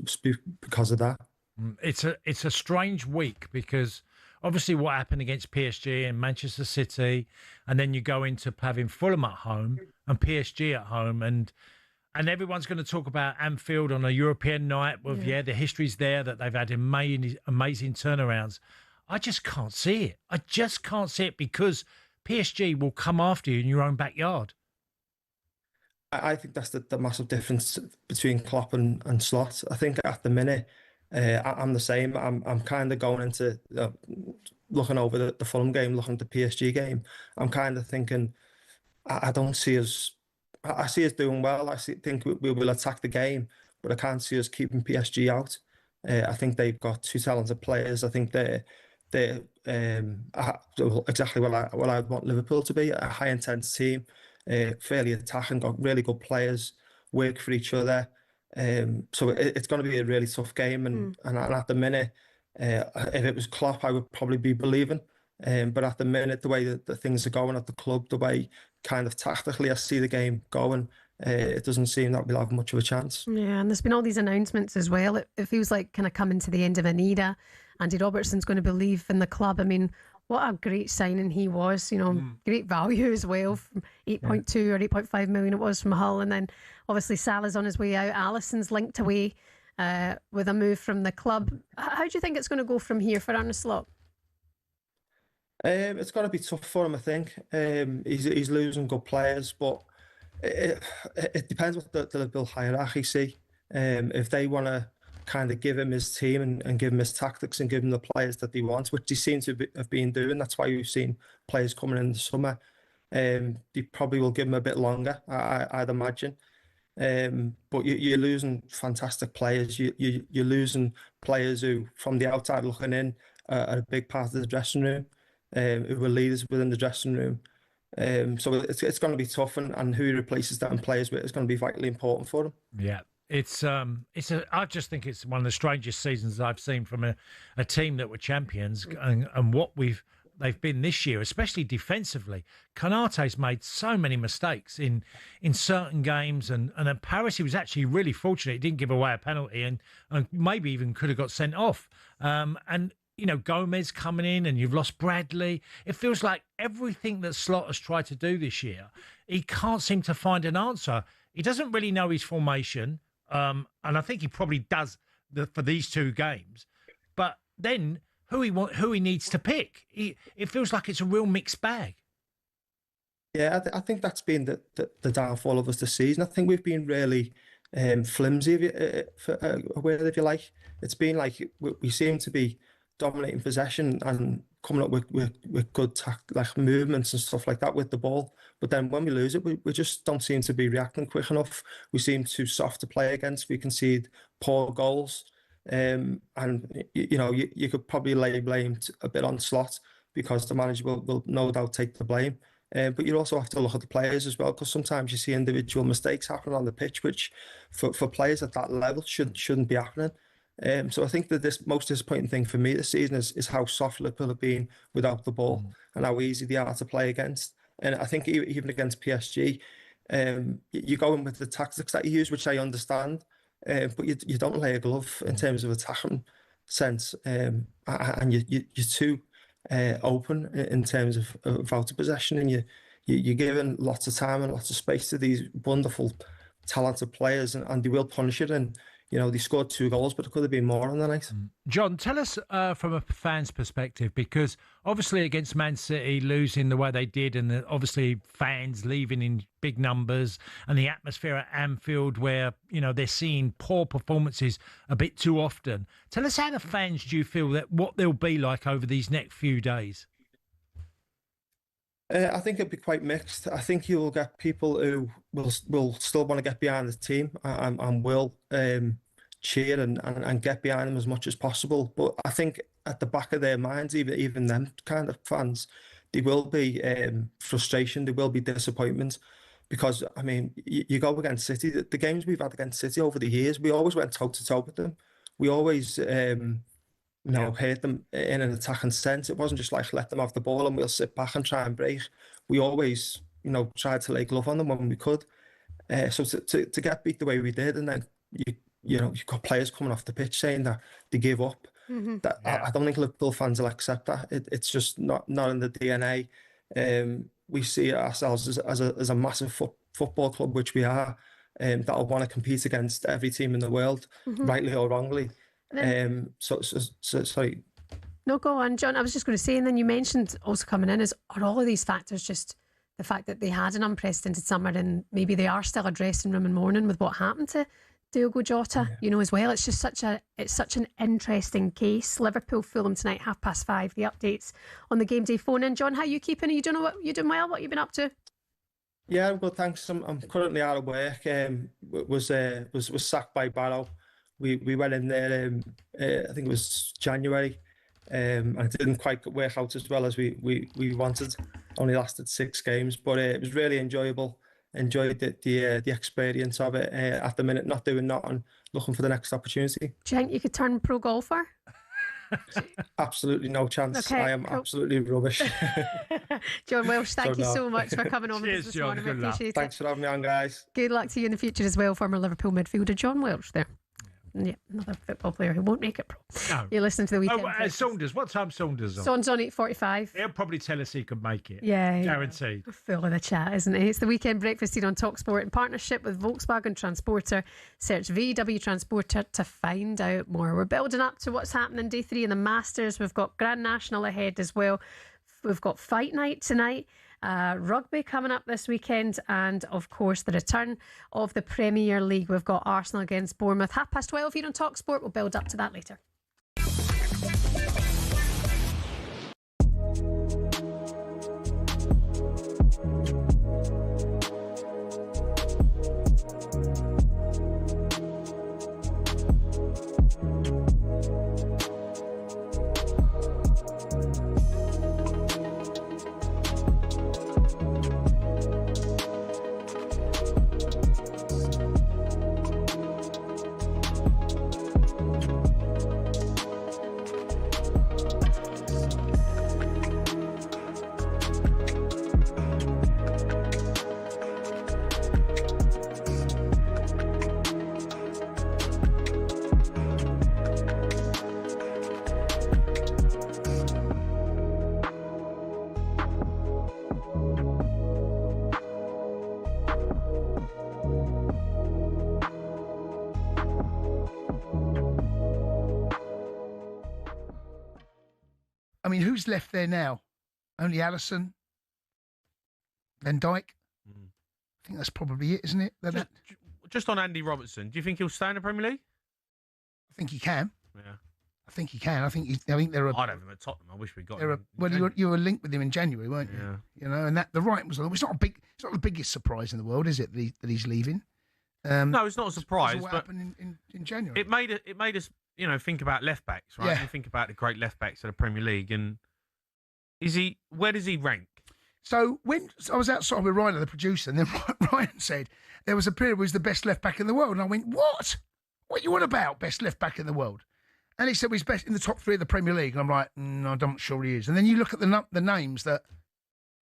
because of that. It's a strange week because obviously what happened against PSG and Manchester City, and then you go into having Fulham at home and PSG at home, and everyone's going to talk about Anfield on a European night with the history's there that they've had amazing turnarounds. I just can't see it. I just can't see it because PSG will come after you in your own backyard. I think that's the massive difference between Klopp and Slot. I think at the minute, I'm the same. I'm kind of going into looking over the Fulham game, looking at the PSG game. I'm kind of thinking, I don't see us. I see us doing well. Think we will attack the game, but I can't see us keeping PSG out. I think they've got two talented players. I think they're exactly what I want Liverpool to be: a high intense team, fairly attacking, got really good players, work for each other. So it's going to be a really tough game, and at the minute, if it was Klopp, I would probably be believing. But at the minute, the way that the things are going at the club, the way kind of tactically I see the game going, it doesn't seem that we'll have much of a chance. Yeah, and there's been all these announcements as well. It feels like kind of coming to the end of an era. Andy Robertson's going to be leaving the club. I mean, what a great signing he was, you know, great value as well, from 8.2 or 8.5 million it was from Hull. And then obviously Salah's on his way out. Alisson's linked away with a move from the club. How do you think it's going to go from here for Arne Slot? It's going to be tough for him, I think. He's losing good players, but it depends what the Liverpool hierarchy see. If they want to kind of give him his team and give him his tactics and give him the players that he wants, which he seems to have been doing. That's why we've seen players coming in the summer. They probably will give him a bit longer, I'd imagine. But you're losing fantastic players. You're losing players who, from the outside looking in, are a big part of the dressing room, who were leaders within the dressing room. So it's going to be tough, and who he replaces them players with is going to be vitally important for them. Yeah. I just think it's one of the strangest seasons I've seen from a team that were champions, and what they've been this year, especially defensively. Konate's made so many mistakes in certain games, and at Paris he was actually really fortunate. He didn't give away a penalty, and maybe even could have got sent off. And you know, Gomez coming in, and you've lost Bradley. It feels like everything that Slot has tried to do this year, he can't seem to find an answer. He doesn't really know his formation. And I think he probably does for these two games. But then who he needs to pick. It feels like it's a real mixed bag. Yeah, I think that's been the downfall of us this season. I think we've been really flimsy, if you like. It's been like we seem to be dominating possession and coming up with good movements and stuff like that with the ball. But then when we lose it, we just don't seem to be reacting quick enough. We seem too soft to play against. We concede poor goals. And, you could probably lay blame a bit on Slot because the manager will no doubt take the blame. But you also have to look at the players as well, because sometimes you see individual mistakes happen on the pitch, which for players at that level shouldn't be happening. So I think that this most disappointing thing for me this season is how soft Liverpool have been without the ball and how easy they are to play against. And I think even against PSG, you go in with the tactics that you use, which I understand, but you don't lay a glove in terms of attacking sense, and you're too open in terms of out of possession, and you're giving lots of time and lots of space to these wonderful, talented players, and they will punish it. And they scored 2 goals, but it could have been more on the night. John, tell us from a fan's perspective, because obviously against Man City, losing the way they did, and obviously fans leaving in big numbers, and the atmosphere at Anfield where, they're seeing poor performances a bit too often. Tell us how the fans do you feel that what they'll be like over these next few days? I think it'll be quite mixed. I think you will get people who will still want to get behind the team and will cheer and get behind them as much as possible. But I think at the back of their minds, even them kind of fans, there will be frustration, there will be disappointment. Because, you go against City, the games we've had against City over the years, we always went toe-to-toe with them. We always hurt them in an attacking sense. It wasn't just like let them have the ball and we'll sit back and try and break. We always, tried to lay glove on them when we could. So to get beat the way we did, and then you've got players coming off the pitch saying that they give up. I don't think Liverpool fans will accept that. It's just not in the DNA. We see ourselves as a massive football club, which we are, that'll want to compete against every team in the world, rightly or wrongly. Sorry. No, go on, John. I was just going to say, and then you mentioned also coming in are all of these factors just the fact that they had an unprecedented summer, and maybe they are still a dressing room and mourning with what happened to Diogo Jota, as well. It's just such an interesting case. Liverpool, Fulham tonight, 5:30. The updates on the game day phone in. John, how you keeping? Are you doing well? What have you been up to? Yeah, I'm good, thanks. I'm currently out of work. Was sacked by Barrow. We went in there, I think it was January, and it didn't quite work out as well as we wanted. Only lasted 6 games, but it was really enjoyable. Enjoyed the experience of it. At the minute, not doing nothing, looking for the next opportunity. Do you think you could turn pro golfer? Absolutely no chance. Okay, I am absolutely rubbish. John Welsh, thank you so much for coming on with us this morning. We appreciate it. Thanks for having me on, guys. Good luck to you in the future as well. Former Liverpool midfielder John Welsh there. Yeah, another football player who won't make it pro. No. You're listening to the weekend. Saunders. What time Saunders on? Saunders on 8:45. He'll probably tell us he could make it. Yeah. Guaranteed. Full of the chat, isn't it? It's the weekend breakfast here on talkSPORT in partnership with Volkswagen Transporter. Search VW Transporter to find out more. We're building up to what's happening day 3 in the Masters. We've got Grand National ahead as well. We've got Fight Night tonight. Rugby coming up this weekend, and of course the return of the Premier League. We've got Arsenal against Bournemouth, 12:30 here on talkSPORT. We'll build up to that later. I mean, who's left there now? Only Alisson, Van Dijk. I think that's probably it, isn't it? Just on Andy Robertson, do you think he'll stay in the Premier League? I think he can. Yeah. I think he can. I think they're. I'd have him at Tottenham. I wish we got him. You were linked with him in January, weren't you? Yeah. You know, and the writing was. It's not the biggest surprise in the world, is it? That he's leaving. No, it's not a surprise. What but happened in January? It made us, think about left backs, right? Yeah. You think about the great left backs of the Premier League, and where does he rank? So when I was outside with Ryan, the producer, and then Ryan said there was a period where he was the best left back in the world, and I went, "What? What you on about? Best left back in the world?" And he said he's best in the top 3 of the Premier League, and I'm like, I'm not sure he is. And then you look at the names that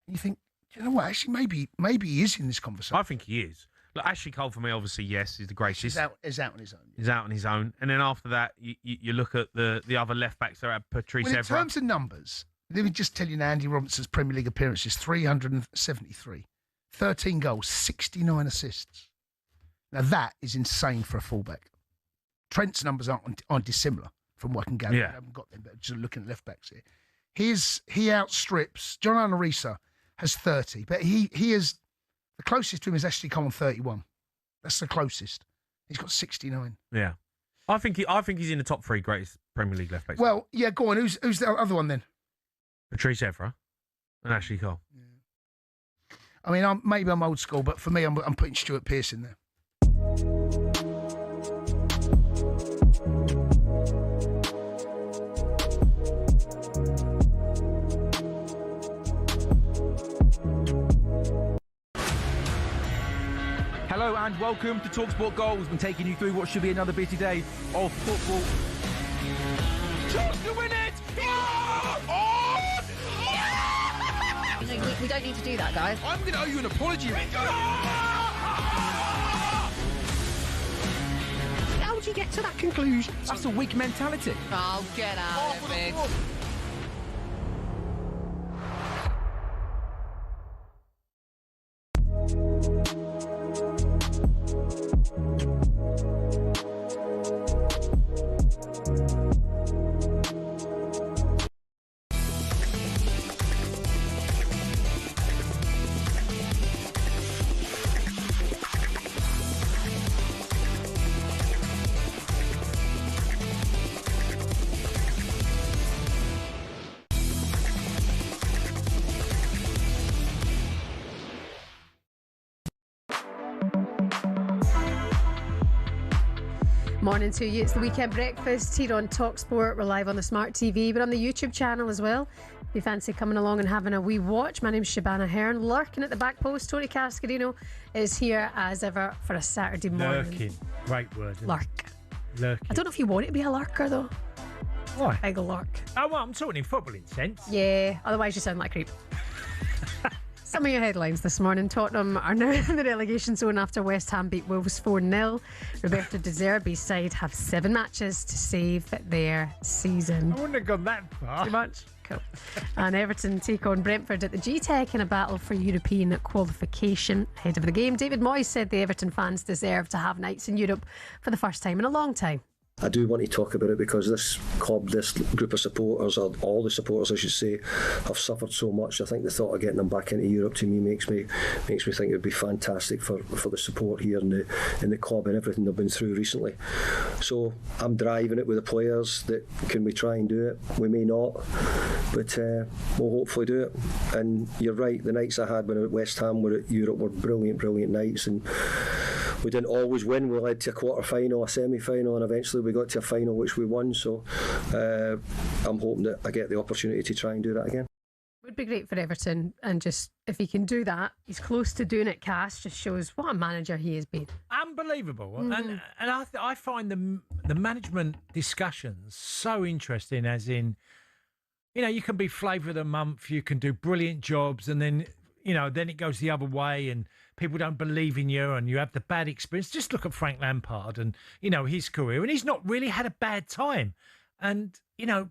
you think, you know what? Actually, maybe he is in this conversation. I think he is. Look, Ashley Cole for me, obviously, yes, he's the greatest. He's out on his own. He's out on his own, and then after that, you look at the other left backs. They're at Patrice Evra. In terms of numbers, let me just tell you now, Andy Robertson's Premier League appearances, 373. 13 goals, 69 assists. Now, that is insane for a fullback. Trent's numbers aren't dissimilar from what I can gather. Yeah. I haven't got them, but just looking at left backs here. He outstrips, John Arisa has 30, but he is, the closest to him is Ashley Cole on 31. That's the closest. He's got 69. Yeah. I think he's in the top 3 greatest Premier League left backs. Well, yeah, go on. Who's the other one then? Patrice Evra and Ashley Cole. I mean, maybe I'm old school, but for me, I'm putting Stuart Pearce in there. Hello and welcome to talkSPORT Goals. We've been taking you through what should be another busy day of football. Chance to win it! We don't need to do that, guys. I'm going to owe you an apology. How would you get to that conclusion? That's a weak mentality. Oh, get out of it. Morning to you. It's the Weekend Breakfast here on talkSPORT. We're live on the Smart TV, but on the YouTube channel as well. If you fancy coming along and having a wee watch, my name's Shebahn Aherne. Lurking at the back post, Tony Cascarino is here as ever for a Saturday morning. Lurking. Great word. Lurk. Lurking. I don't know if you want it to be a lurker though. Why? Big lurk. Oh, well, I'm talking in footballing sense. Yeah, otherwise you sound like a creep. Some of your headlines this morning. Tottenham are now in the relegation zone after West Ham beat Wolves 4-0. Roberto De Zerbi's side have 7 matches to save their season. I wouldn't have gone that far. Too much? Cool. And Everton take on Brentford at the G-Tech in a battle for European qualification. Ahead of the game, David Moyes said the Everton fans deserve to have nights in Europe for the first time in a long time. I do want to talk about it because this club, this group of supporters, or all the supporters I should say, have suffered so much. I think the thought of getting them back into Europe to me makes me think it would be fantastic for the support here in the club and everything they've been through recently. So I'm driving it with the players that can we try and do it? We may not, but we'll hopefully do it. And you're right, the nights I had when at West Ham were at Europe were brilliant nights, and we didn't always win. We led to a quarter-final, a semi-final, and eventually we got to a final which we won. So I'm hoping that I get the opportunity to try and do that again. Would be great for Everton, and just if he can do that, he's close to doing it. Cass just shows what a manager he has been. Unbelievable. And I find the management discussions so interesting, as in, you can be flavour of the month, you can do brilliant jobs, and then then it goes the other way and people don't believe in you and you have the bad experience. Just look at Frank Lampard and, his career. And he's not really had a bad time. And,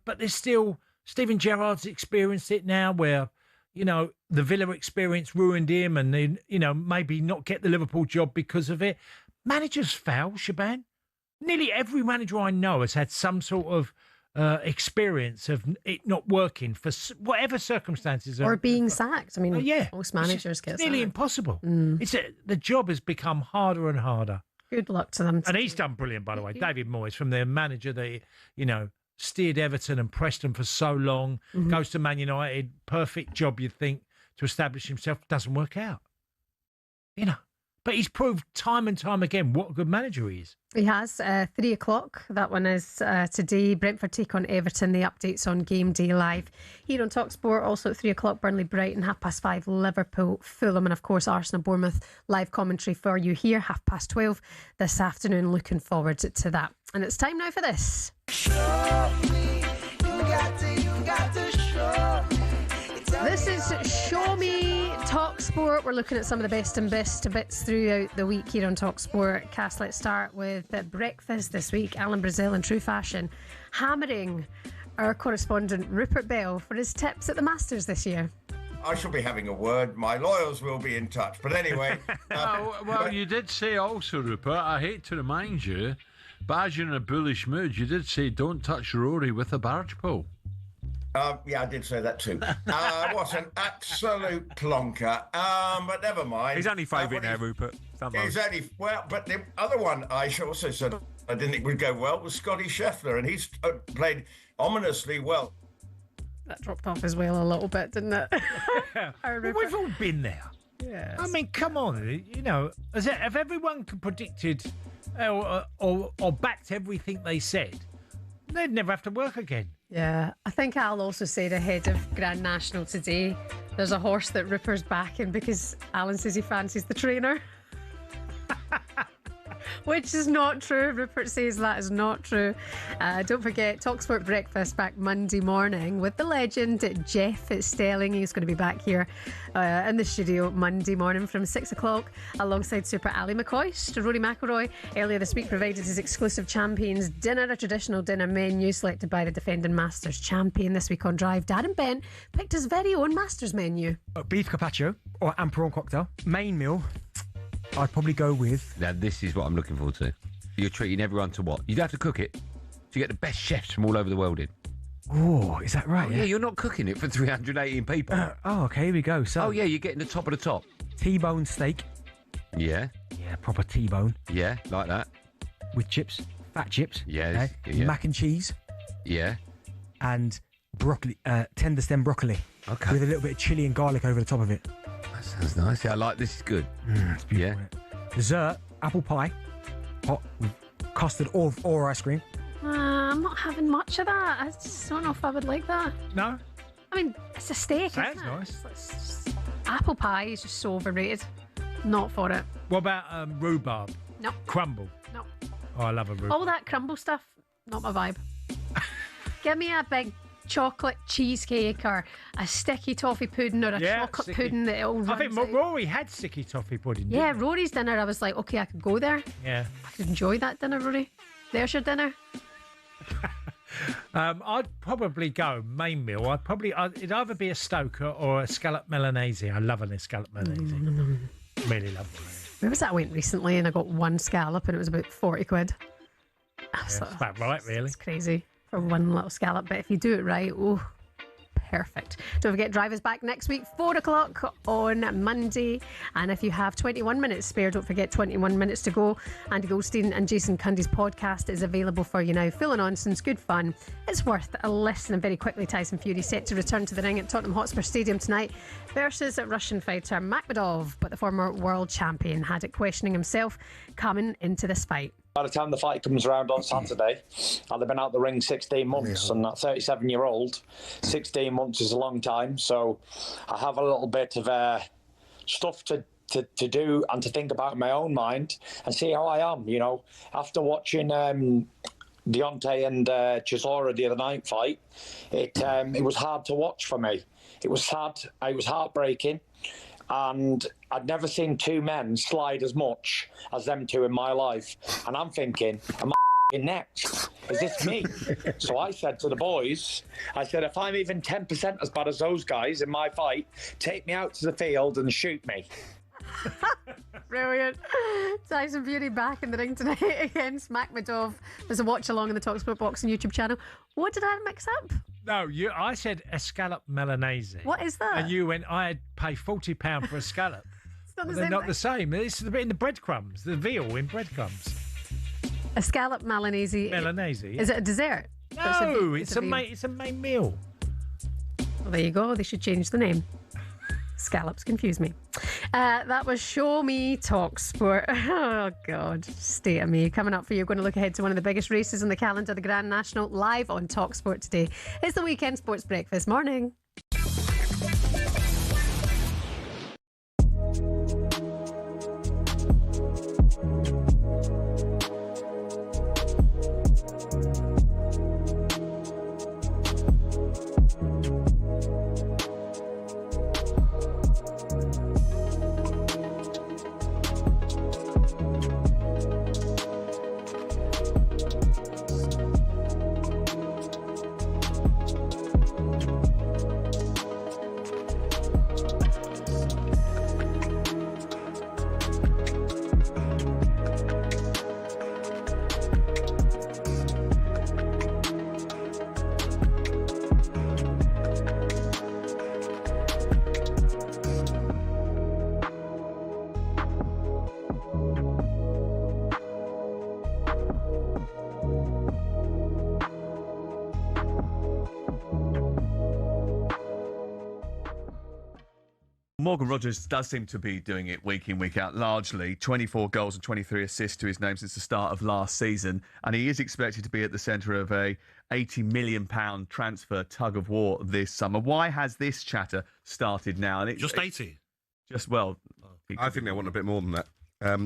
but there's still Steven Gerrard's experienced it now where, the Villa experience ruined him and then, maybe not get the Liverpool job because of it. Managers fail, Shebahn. Nearly every manager I know has had some sort of experience of it not working for whatever circumstances. Or being sacked. I mean, yeah, most managers get it's nearly sacked. impossible. The job has become harder and harder. Good luck to them. And he's done brilliant, by the way. David Moyes, from the manager that, steered Everton and Preston for so long, goes to Man United, perfect job, you'd think, to establish himself, doesn't work out. But he's proved time and time again what a good manager he is. He has. 3 o'clock. That one is today. Brentford take on Everton. The updates on GameDay Live here on talkSPORT. Also at 3 o'clock, Burnley Brighton. 5:30, Liverpool Fulham. And of course, Arsenal Bournemouth. Live commentary for you here. 12:30 this afternoon. Looking forward to that. And it's time now for this. This is Show Me talkSPORT. We're looking at some of the best and best bits throughout the week here on talkSPORT. Cass, let's start with breakfast this week. Alan Brazil, in true fashion, hammering our correspondent Rupert Bell for his tips at the Masters this year. I shall be having a word. My lawyers will be in touch. But anyway... well, you did say also, Rupert, I hate to remind you, but as you're in a bullish mood, you did say don't touch Rory with a barge pole. Yeah, I did say that too. What an absolute plonker. But never mind. He's only favourite now, Rupert. He's only... Well, but the other one I also said I didn't think would go well was Scotty Scheffler, and he's played ominously well. That dropped off as well a little bit, didn't it? Well, we've all been there. Yeah. I mean, come on. Have everyone predicted or backed everything they said, they'd never have to work again. Yeah, I think Al also said ahead of Grand National today, there's a horse that Rupert's backing because Alan says he fancies the trainer. Which is not true. Rupert says that is not true. Don't forget, talkSPORT Breakfast back Monday morning with the legend Jeff Stelling. He's going to be back here in the studio Monday morning from 6 o'clock alongside Super Ali McCoist. Rory McIlroy earlier this week provided his exclusive Champions Dinner, a traditional dinner menu selected by the defending Masters champion. This week on Drive, Darren Bent picked his very own Masters menu. Beef carpaccio or and prawn cocktail. Main meal, I'd probably go with... Now, this is what I'm looking forward to. You're treating everyone to what? You'd have to cook it. So you get the best chefs from all over the world in. Oh, is that right? Oh, yeah, you're not cooking it for 318 people. Okay, here we go. So, oh, yeah, you're getting the top of the top. T-bone steak. Yeah. Yeah, proper T-bone. Yeah, like that. With chips. Fat chips. Yes. Okay. Yeah. Mac and cheese. Yeah. And broccoli, tender stem broccoli. Okay. With a little bit of chilli and garlic over the top of it. That sounds nice. Yeah, I like this. Is good. It's beautiful. Yeah. Dessert, apple pie, hot with custard or ice cream. I'm not having much of that. I just don't know if I would like that. No? I mean, it's a steak, Sounds isn't it? nice. It's apple pie is just so overrated. Not for it. What about rhubarb? No. Crumble? No. Oh, I love a rhubarb. All that crumble stuff, not my vibe. Give me a big chocolate cheesecake or a sticky toffee pudding or a chocolate sticky. pudding that all runs I think out. Rory had sticky toffee pudding. Yeah, didn't he? Rory's dinner, I was like, okay, I could go there. Yeah. I could enjoy that dinner, Rory. There's your dinner. I'd probably go main meal. It'd either be a Stoker or a scallop Milanese. I love an scallop Milanese. Really love it. Where was that? I went recently and I got one scallop and it was about 40 quid. That's about right, really. It's crazy for one little scallop, but if you do it right, oh, perfect. Don't forget, Drive is back next week, 4 o'clock on Monday. And if you have 21 minutes spare, don't forget 21 minutes to go. Andy Goldstein and Jason Cundy's podcast is available for you now. Full of nonsense, good fun. It's worth a listen. And very quickly, Tyson Fury set to return to the ring at Tottenham Hotspur Stadium tonight versus Russian fighter Makhmudov. But the former world champion had it questioning himself coming into this fight. By the time the fight comes around on Saturday, I've been out the ring 16 months, and at 37-year-old, 16 months is a long time. So I have a little bit of stuff to do and to think about in my own mind and see how I am. You know, after watching Deontay and Chisora the other night fight, it was hard to watch for me. It was sad. It was heartbreaking. And I'd never seen two men slide as much as them two in my life. And I'm thinking, am I next? Is this me? So I said to the boys, I said, if I'm even 10% as bad as those guys in my fight, take me out to the field and shoot me. Brilliant. Tyson Fury back in the ring tonight against Makhmedov. There's a watch along in the talkSPORT Boxing YouTube channel. What did I mix up? No, I said escallop Milanese. What is that? And you went, I'd pay £40 for a scallop. It's not the They're same not thing. the same. It's the bit in the breadcrumbs, the veal in breadcrumbs. A scallop Milanese. Milanese, yeah. Is it a dessert? No, it's a main meal. Well, there you go. They should change the name. Scallops confuse me. That was Show Me talkSPORT. Oh, God. State of me. Coming up for you, going to look ahead to one of the biggest races on the calendar, the Grand National, live on talkSPORT today. It's the Weekend Sports Breakfast. Morning. Morgan Rogers does seem to be doing it week in, week out, largely. 24 goals and 23 assists to his name since the start of last season. And he is expected to be at the centre of a £80 million transfer tug-of-war this summer. Why has this chatter started now? And Just 80? I think they want a bit more than that.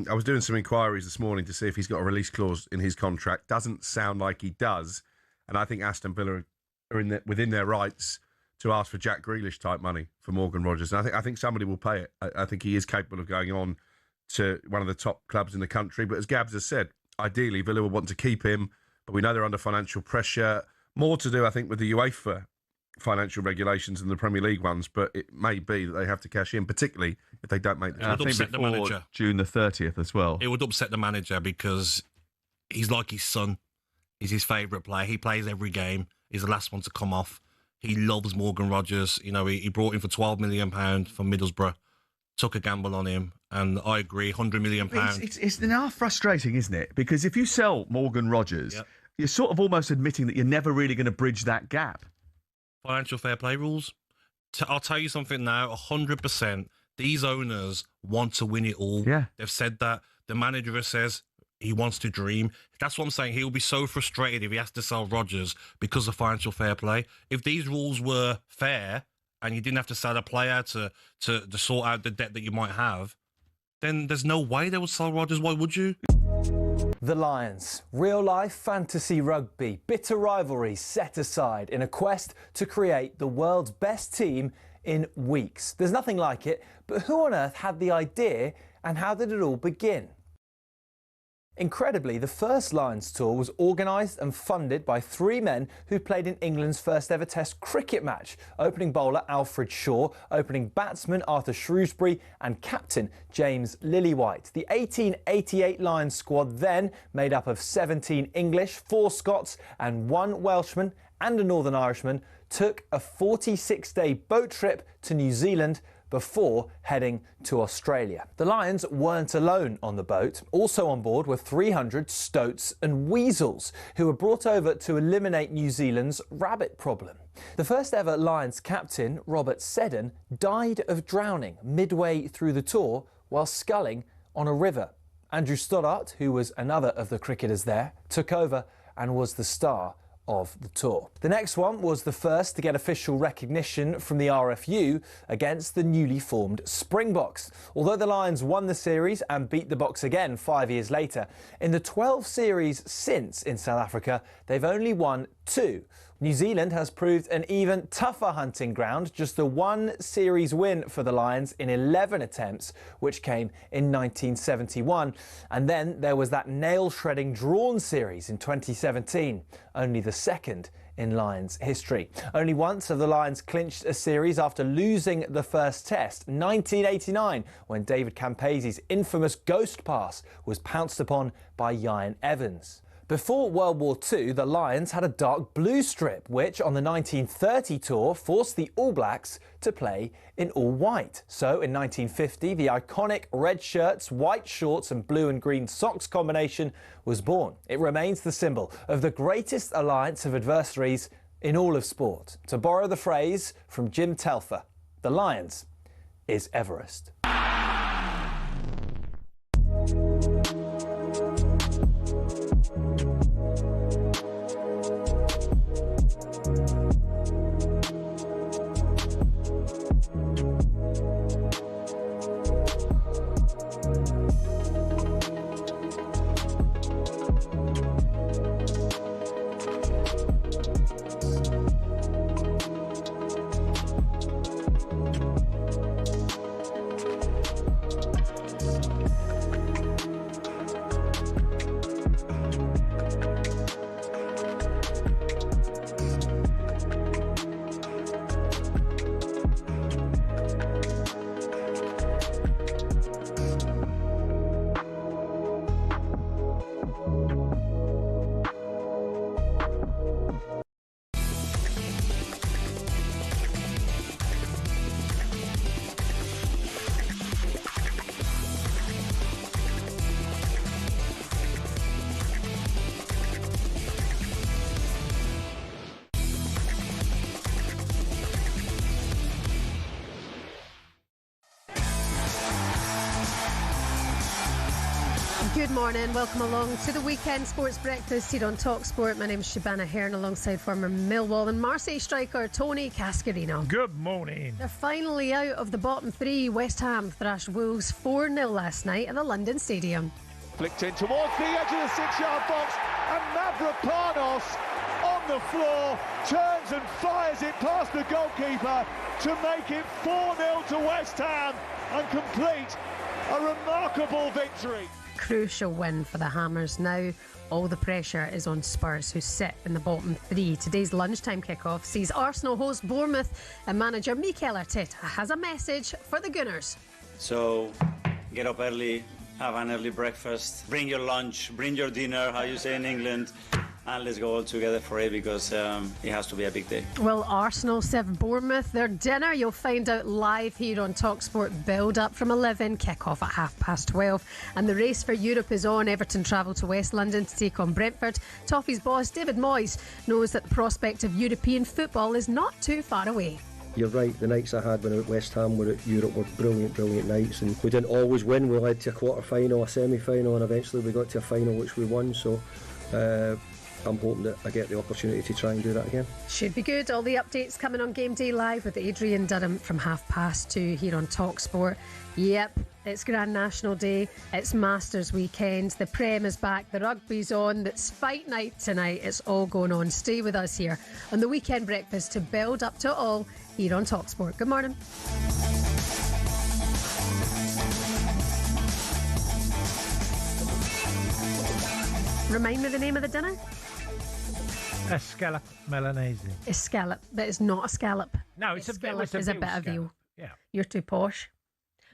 I was doing some inquiries this morning to see if he's got a release clause in his contract. Doesn't sound like he does. And I think Aston Villa are within their rights to ask for Jack Grealish type money for Morgan Rogers. And I think somebody will pay it. I think he is capable of going on to one of the top clubs in the country. But as Gabs has said, ideally Villa will want to keep him, but we know they're under financial pressure. More to do, I think, with the UEFA financial regulations than the Premier League ones, but it may be that they have to cash in, particularly if they don't make the It would upset the manager. June the 30th as well. It would upset the manager because he's like his son. He's his favourite player. He plays every game. He's the last one to come off. He loves Morgan Rogers. You know, he brought him for £12 million from Middlesbrough, took a gamble on him, and I agree, £100 million. It's now frustrating, isn't it? Because if you sell Morgan Rogers, you're sort of almost admitting that you're never really going to bridge that gap. Financial fair play rules. I'll tell you something now, 100%. These owners want to win it all. Yeah. They've said that. The manager says he wants to dream. That's what I'm saying. He'll be so frustrated if he has to sell Rodgers because of financial fair play. If these rules were fair and you didn't have to sell a player to sort out the debt that you might have, then there's no way they would sell Rodgers. Why would you? The Lions. Real-life fantasy rugby. Bitter rivalries set aside in a quest to create the world's best team in weeks. There's nothing like it, but who on earth had the idea and how did it all begin? Incredibly, the first Lions tour was organised and funded by three men who played in England's first ever Test cricket match. Opening bowler Alfred Shaw, opening batsman Arthur Shrewsbury and captain James Lillywhite. The 1888 Lions squad then, made up of 17 English, 4 Scots and 1 Welshman and a Northern Irishman, took a 46-day boat trip to New Zealand before heading to Australia. The Lions weren't alone on the boat. Also on board were 300 stoats and weasels who were brought over to eliminate New Zealand's rabbit problem. The first ever Lions captain, Robert Seddon, died of drowning midway through the tour while sculling on a river. Andrew Stoddart, who was another of the cricketers there, took over and was the star of the tour. The next one was the first to get official recognition from the RFU against the newly formed Springboks. Although the Lions won the series and beat the Boks again 5 years later, in the 12 series since in South Africa, they've only won 2. New Zealand has proved an even tougher hunting ground, just the one series win for the Lions in 11 attempts, which came in 1971. And then there was that nail-shredding drawn series in 2017, only the second in Lions history. Only once have the Lions clinched a series after losing the first test, 1989, when David Campese's infamous ghost pass was pounced upon by Ian Evans. Before World War II, the Lions had a dark blue strip, which on the 1930 tour forced the All Blacks to play in all white. So in 1950, the iconic red shirts, white shorts and blue and green socks combination was born. It remains the symbol of the greatest alliance of adversaries in all of sport. To borrow the phrase from Jim Telfer, the Lions is Everest. Good morning, welcome along to the Weekend Sports Breakfast here on talkSPORT. My name is Shebahn Aherne alongside former Millwall and Marseille striker Tony Cascarino. Good morning. They're finally out of the bottom three. West Ham thrashed Wolves 4-0 last night at the London Stadium. Flicked in towards the edge of the 6-yard box, and Mavropanos on the floor turns and fires it past the goalkeeper to make it 4-0 to West Ham and complete a remarkable victory. Crucial win for the Hammers. Now all the pressure is on Spurs, who sit in the bottom three. Today's lunchtime kickoff sees Arsenal host Bournemouth, and manager Mikel Arteta has a message for the Gunners. So get up early, have an early breakfast, bring your lunch, bring your dinner, how you say in England, and let's go all together for it, because it has to be a big day. Well, Arsenal serve Bournemouth their dinner. You'll find out live here on talkSPORT. Build up from 11, kick off at 12:30. And the race for Europe is on. Everton travel to West London to take on Brentford. Toffee's boss David Moyes knows that the prospect of European football is not too far away. You're right, the nights I had when I was at West Ham were at Europe were brilliant nights, and we didn't always win. We led to a quarter-final, a semi-final, and eventually we got to a final which we won. So I'm hoping that I get the opportunity to try and do that again. Should be good. All the updates coming on GameDay Live with Adrian Durham from 2:30 here on talkSPORT. Yep, it's Grand National Day, it's Masters weekend, the Prem is back, the rugby's on, it's fight night tonight, it's all going on. Stay with us here on the Weekend Breakfast to build up to it all here on talkSPORT. Good morning. Remind me the name of the dinner? Escallop Milanese. A scallop, but it's not a scallop. No, it's a bit of veal. Yeah. You're too posh.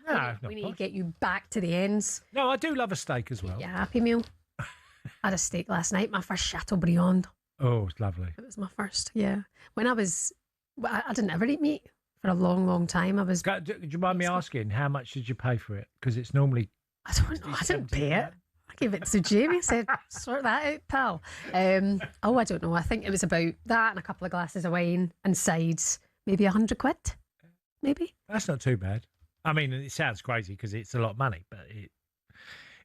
No, we need to get you back to the ends. No, I do love a steak as well. Yeah, happy meal. I had a steak last night, my first Chateaubriand. Oh, it's lovely. It was my first, yeah. When I didn't ever eat meat for a long time. Do you mind me asking, how much did you pay for it? Because it's normally... I don't know, I didn't pay it. I gave it to Jamie, said, sort that out, pal. I don't know. I think it was about that and a couple of glasses of wine and sides. Maybe 100 quid, maybe. That's not too bad. I mean, it sounds crazy because it's a lot of money, but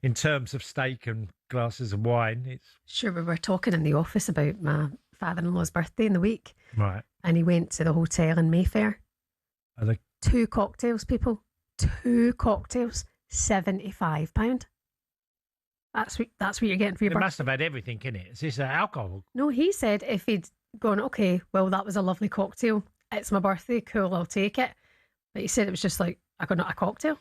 in terms of steak and glasses of wine, it's... Sure, we were talking in the office about my father-in-law's birthday in the week. Right. And he went to the hotel in Mayfair. Are they... 2 cocktails, people. 2 cocktails, £75. That's what you're getting for your birthday. It must have had everything in it. Is this alcohol? No, he said if he'd going, okay, well, that was a lovely cocktail. It's my birthday, cool, I'll take it. But you said it was just like, I got a cocktail.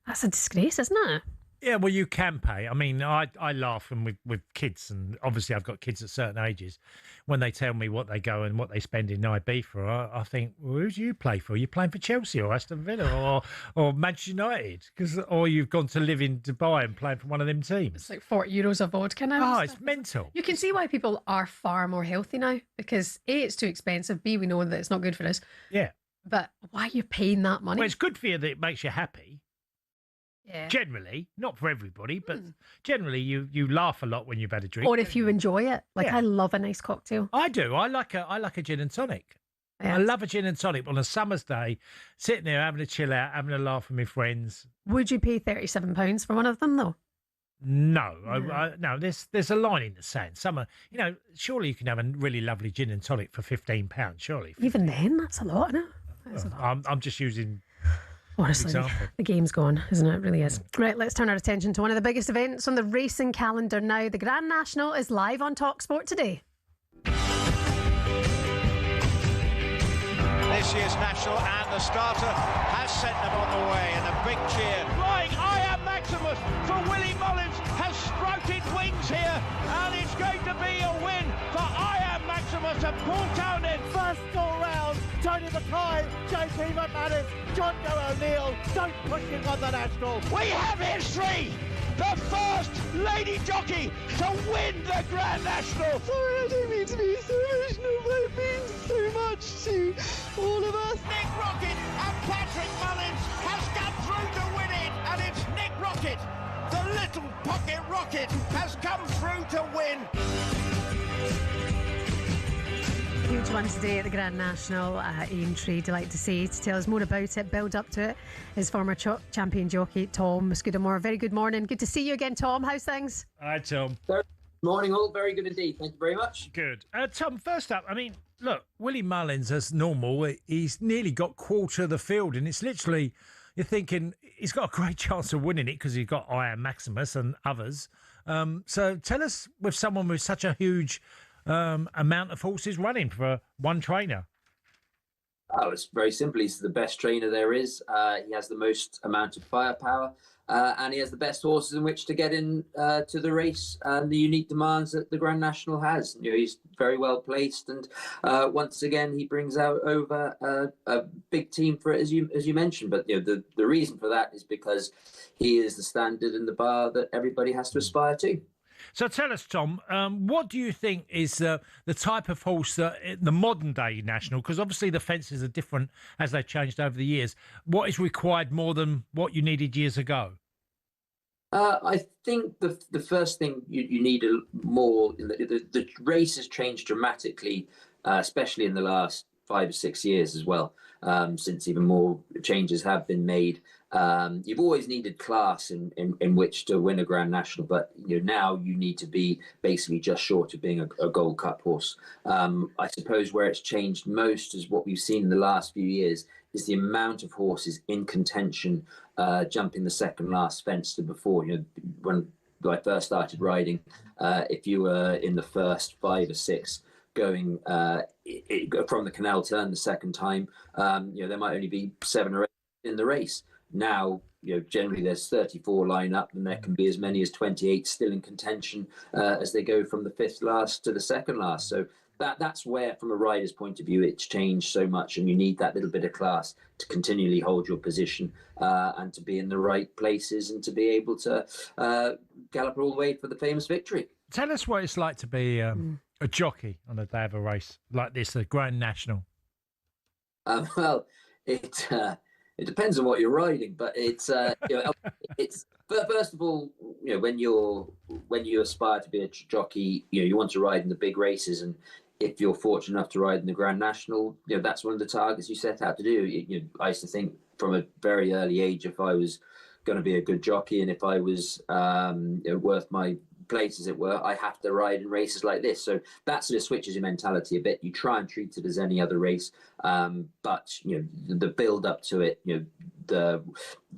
That's a disgrace, isn't it? Yeah, well, you can pay. I mean, I laugh and with kids, and obviously I've got kids at certain ages. When they tell me what they go and what they spend in IB for, I think, well, who do you play for? You're playing for Chelsea or Aston Villa or Manchester United, or you've gone to live in Dubai and playing for one of them teams. It's like €40 of vodka now. Oh, it's mental. You can see why people are far more healthy now, because A, it's too expensive, B, we know that it's not good for us. Yeah. But why are you paying that money? Well, it's good for you that it makes you happy. Yeah. Generally, not for everybody, but generally you laugh a lot when you've had a drink. Or if you enjoy it. Like, Yeah. I love a nice cocktail. I do. I like a gin and tonic. Yeah. I love a gin and tonic on a summer's day, sitting there having a chill out, having a laugh with my friends. Would you pay £37 for one of them, though? No, no. There's a line in the sand. Surely you can have a really lovely gin and tonic for £15. Surely. Even then, that's a lot, isn't it? That's a lot. I'm just using. Honestly, example. the game's gone, isn't it? It really is. Right, let's turn our attention to one of the biggest events on the racing calendar now. The Grand National is live on talkSPORT today. This year's National, and the starter has sent them on the way, and a big cheer. Flying I Am Maximus for Willie Mullins has sprouted wings here, and it's going to be a win for I Am Maximus and Paul Townend. First all round, Tony Mackay, JP McManus, John Joe O'Neill, don't push him on the National. We have history! The first lady jockey to win the Grand National. Sorry, I don't mean to be so emotional, but it means so much to all of us. Nick Rocket and Patrick Mullins has come through to win it, and it's Nick Rocket, the little pocket rocket, has come through to win. Huge one today at the Grand National. Aintree, delight to see. To tell us more about it, build up to it, is former champion jockey Tom Scudamore. Very good morning. Good to see you again, Tom. How's things? Hi, Tom. Morning, all. Very good indeed. Thank you very much. Good. Tom, first up, I mean, look, Willie Mullins, as normal, he's nearly got quarter of the field, and it's literally, you're thinking, he's got a great chance of winning it because he's got I Am Maximus and others. So tell us, with someone with such a huge amount of horses running for one trainer. Oh, it's very simple. He's the best trainer there is. He has the most amount of firepower, and he has the best horses in which to get in to the race and the unique demands that the Grand National has. You know, he's very well placed, and once again, he brings out over a big team for it, as you mentioned. But you know, the reason for that is because he is the standard and the bar that everybody has to aspire to. So tell us, Tom, what do you think is the type of horse that the modern day National, because obviously the fences are different as they've changed over the years, what is required more than what you needed years ago? I think the first thing you need more, the race has changed dramatically, especially in the last 5 or 6 years as well, since even more changes have been made. You've always needed class in which to win a Grand National, but you know, now you need to be basically just short of being a Gold Cup horse. I suppose where it's changed most is what we've seen in the last few years is the amount of horses in contention jumping the second last fence to before. You know, when I first started riding, if you were in the first 5 or 6 going from the canal turn the second time, you know, there might only be 7 or 8 in the race. Now, you know, generally there's 34 line up, and there can be as many as 28 still in contention as they go from the 5th last to the 2nd last. So that's where, from a rider's point of view, it's changed so much, and you need that little bit of class to continually hold your position and to be in the right places and to be able to gallop all the way for the famous victory. Tell us what it's like to be a jockey on the day of a race like this, the Grand National. Well, it depends on what you're riding, but it's you know, it's first of all, you know, when you aspire to be a jockey, you know, you want to ride in the big races, and if you're fortunate enough to ride in the Grand National, you know, that's one of the targets you set out to do. You know, I used to think from a very early age, if I was going to be a good jockey and if I was you know, worth my place, as it were, I have to ride in races like this. So that sort of switches your mentality a bit. You try and treat it as any other race, but the build up to it,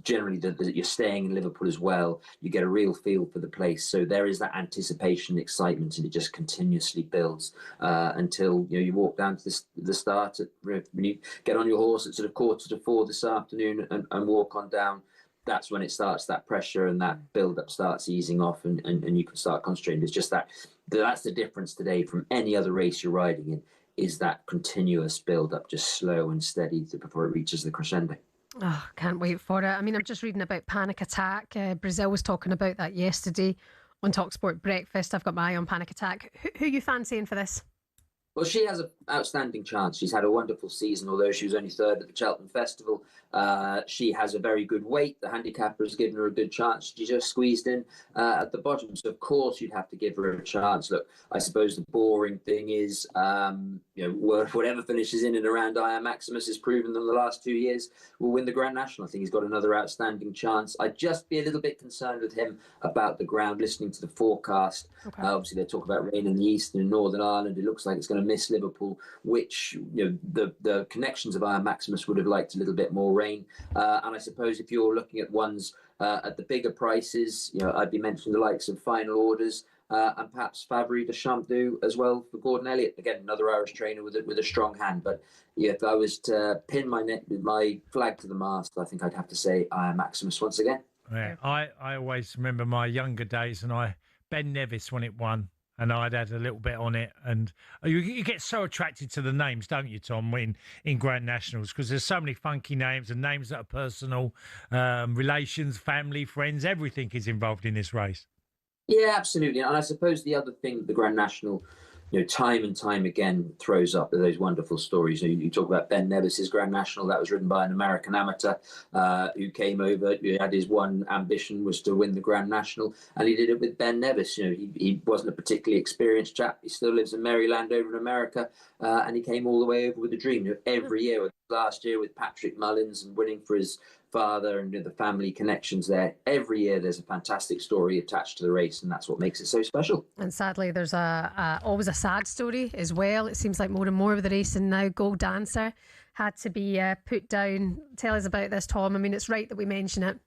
generally you're staying in Liverpool as well. You get a real feel for the place. So there is that anticipation, excitement, and it just continuously builds until you walk down to the start when you get on your horse at sort of 3:45 this afternoon and walk on down. That's when it starts, that pressure and that build-up starts easing off, and you can start concentrating. It's just that's the difference today from any other race you're riding in, is that continuous build-up, just slow and steady before it reaches the crescendo. Oh, can't wait for it. I mean, I'm just reading about Panic Attack. Brazil was talking about that yesterday on talkSPORT Breakfast. I've got my eye on Panic Attack. Who are you fancying for this? Well, she has an outstanding chance. She's had a wonderful season, although she was only third at the Cheltenham Festival. She has a very good weight. The handicapper has given her a good chance. She just squeezed in at the bottom. So, of course, you'd have to give her a chance. Look, I suppose the boring thing is, whatever finishes in and around I.R. Maximus has proven them the last 2 years will win the Grand National. I think he's got another outstanding chance. I'd just be a little bit concerned with him about the ground, listening to the forecast. Okay. Obviously, they talk about rain in the east and in Northern Ireland. It looks like it's going to miss Liverpool, which the connections of I.R. Maximus would have liked a little bit more rain. And I suppose if you're looking at ones at the bigger prices, I'd be mentioning the likes of Final Orders and perhaps Favre de Champdou as well for Gordon Elliott. Again, another Irish trainer with a strong hand. But if I was to pin my flag to the mast, I think I'd have to say I.R. Maximus once again. Yeah, I always remember my younger days, and Ben Nevis when it won, and I'd had a little bit on it. And you get so attracted to the names, don't you, Tom, in Grand Nationals, because there's so many funky names and names that are personal, relations, family, friends, everything is involved in this race. Yeah, absolutely. And I suppose the other thing the Grand National, time and time again throws up those wonderful stories. You talk about Ben Nevis's Grand National, that was ridden by an American amateur who came over. He had his one ambition was to win the Grand National, and he did it with Ben Nevis. He wasn't a particularly experienced chap. He still lives in Maryland over in America, and he came all the way over with a dream. Every year, last year with Patrick Mullins and winning for his father and the family connections there. Every year there's a fantastic story attached to the race, and that's what makes it so special. And sadly, there's always a sad story as well. It seems like more and more of the racing now. Gold Dancer had to be put down. Tell us about this, Tom. I mean, it's right that we mention it.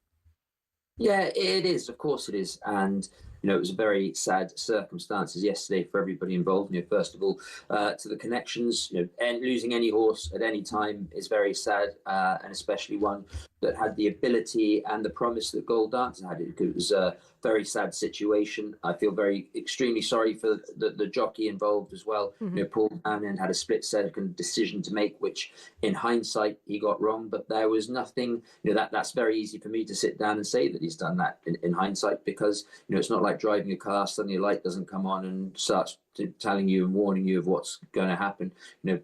Yeah, it is. Of course it is. And it was a very sad circumstances yesterday for everybody involved. First of all, to the connections, and losing any horse at any time is very sad, and especially one that had the ability and the promise that Gold Dancer had. It was a very sad situation. I feel extremely sorry for the jockey involved as well. Mm-hmm. Paul Aherne had a split-second decision to make, which in hindsight he got wrong, but there was nothing, that's very easy for me to sit down and say that he's done that in hindsight, because, it's not like driving a car, suddenly a light doesn't come on and starts telling you and warning you of what's going to happen.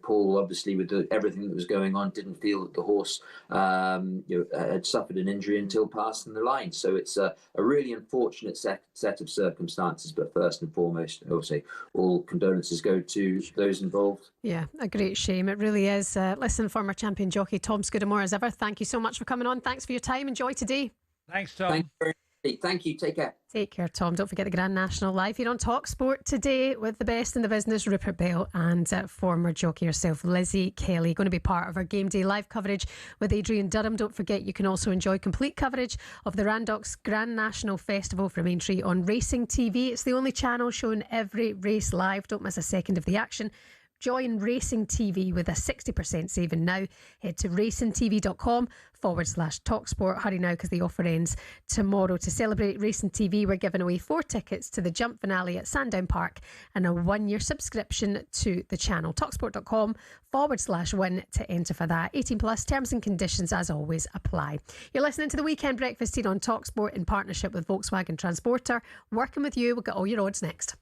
Paul, obviously, with everything that was going on, didn't feel that the horse had suffered an injury until passing the line. So it's a really unfortunate set of circumstances. But first and foremost, I will say all condolences go to those involved. Yeah, a great shame. It really is. Listen, former champion jockey Tom Scudamore, as ever, thank you so much for coming on. Thanks for your time. Enjoy today. Thanks, Tom. Thank you. Take care. Take care, Tom. Don't forget the Grand National live here on talkSPORT today with the best in the business, Rupert Bell, and former jockey herself, Lizzie Kelly, going to be part of our Game Day live coverage with Adrian Durham. Don't forget you can also enjoy complete coverage of the Randox Grand National Festival from Aintree on Racing TV. It's the only channel showing every race live. Don't miss a second of the action. Join Racing TV with a 60% saving now. Head to racingtv.com/talksport. Hurry now because the offer ends tomorrow. To celebrate Racing TV, we're giving away 4 tickets to the Jump finale at Sandown Park and a 1-year subscription to the channel. talksport.com/win to enter for that. 18 plus, terms and conditions as always apply. You're listening to the Weekend Breakfast here on talkSPORT in partnership with Volkswagen Transporter. Working with you, we'll get all your odds next.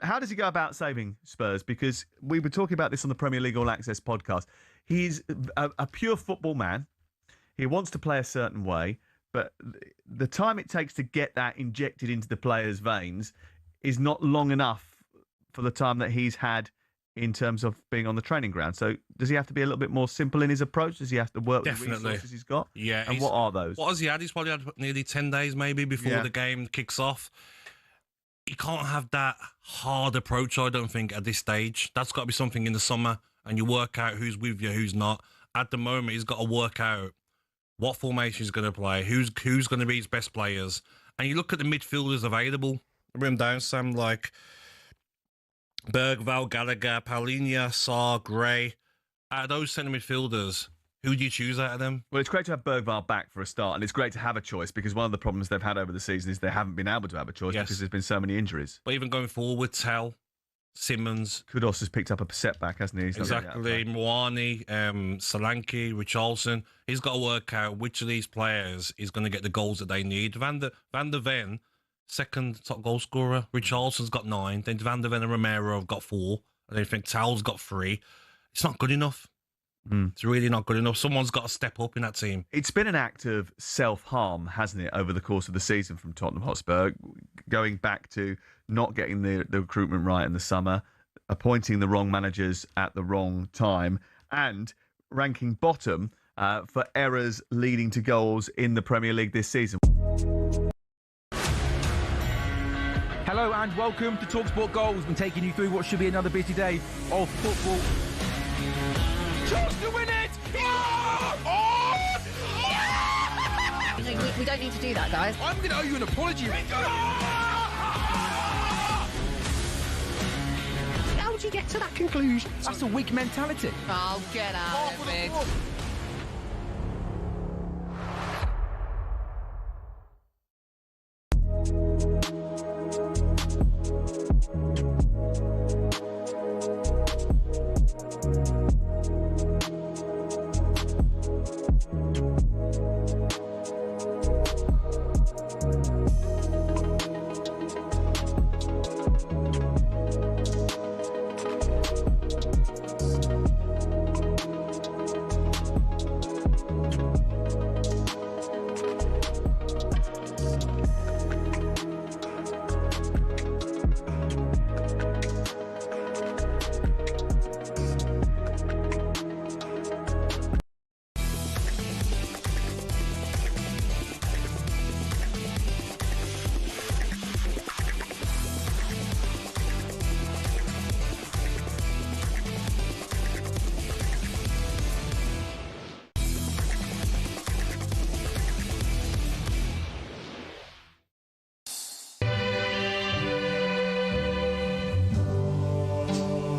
How does he go about saving Spurs? Because we were talking about this on the Premier League All Access podcast. He's a pure football man. He wants to play a certain way, but the time it takes to get that injected into the players' veins is not long enough for the time that he's had in terms of being on the training ground. So does he have to be a little bit more simple in his approach? Does he have to work with the resources he's got? Yeah. And what are those? What has he had? He's probably had nearly 10 days maybe before the game kicks off. You can't have that hard approach, I don't think, at this stage. That's got to be something in the summer, and you work out who's with you, who's not. At the moment, he's got to work out what formation he's going to play, who's going to be his best players. And you look at the midfielders available, bring them down, Sam, like Bergvall, Gallagher, Paulinho, Sarr, Gray. Out of those centre midfielders, who do you choose out of them? Well, it's great to have Bergvall back for a start, and it's great to have a choice, because one of the problems they've had over the season is they haven't been able to have a choice because there's been so many injuries. But even going forward, Tell, Simmons. Kudos has picked up a setback, hasn't he? Exactly. Mwani, Solanke, Richarlison. He's got to work out which of these players is going to get the goals that they need. Van der Ven, second top goal scorer. Richarlison's got 9. Then Van der Ven and Romero have got 4. And then I think Towell's got 3. It's not good enough. It's really not good enough. Someone's got to step up in that team. It's been an act of self-harm, hasn't it, over the course of the season from Tottenham Hotspur, going back to not getting the recruitment right in the summer, appointing the wrong managers at the wrong time, and ranking bottom for errors leading to goals in the Premier League this season. Hello and welcome to talkSPORT Goals. We've been taking you through what should be another busy day of football. Chance to win it! We don't need to do that, guys. I'm going to owe you an apology. How would you get to that conclusion? That's a weak mentality. Oh, get out of it.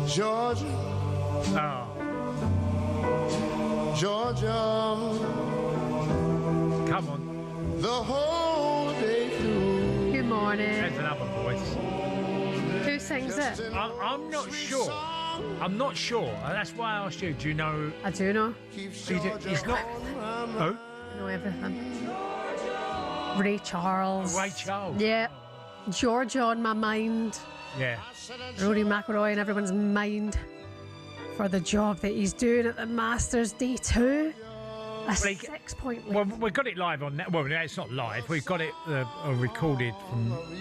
Georgia. Georgia. Come on. The whole day through. Good morning. There's another voice. Who sings it? I'm not sure. I'm not sure. That's why I asked you. Do you know? I do know. He's not. Oh? I know everything. Ray Charles. Ray Charles. Yeah. Georgia on my mind. Yeah. Rory McIlroy in everyone's mind for the job that he's doing at the Masters Day 2. A 6-point lead. Well, we've got it live on that. Well, it's not live. We've got it recorded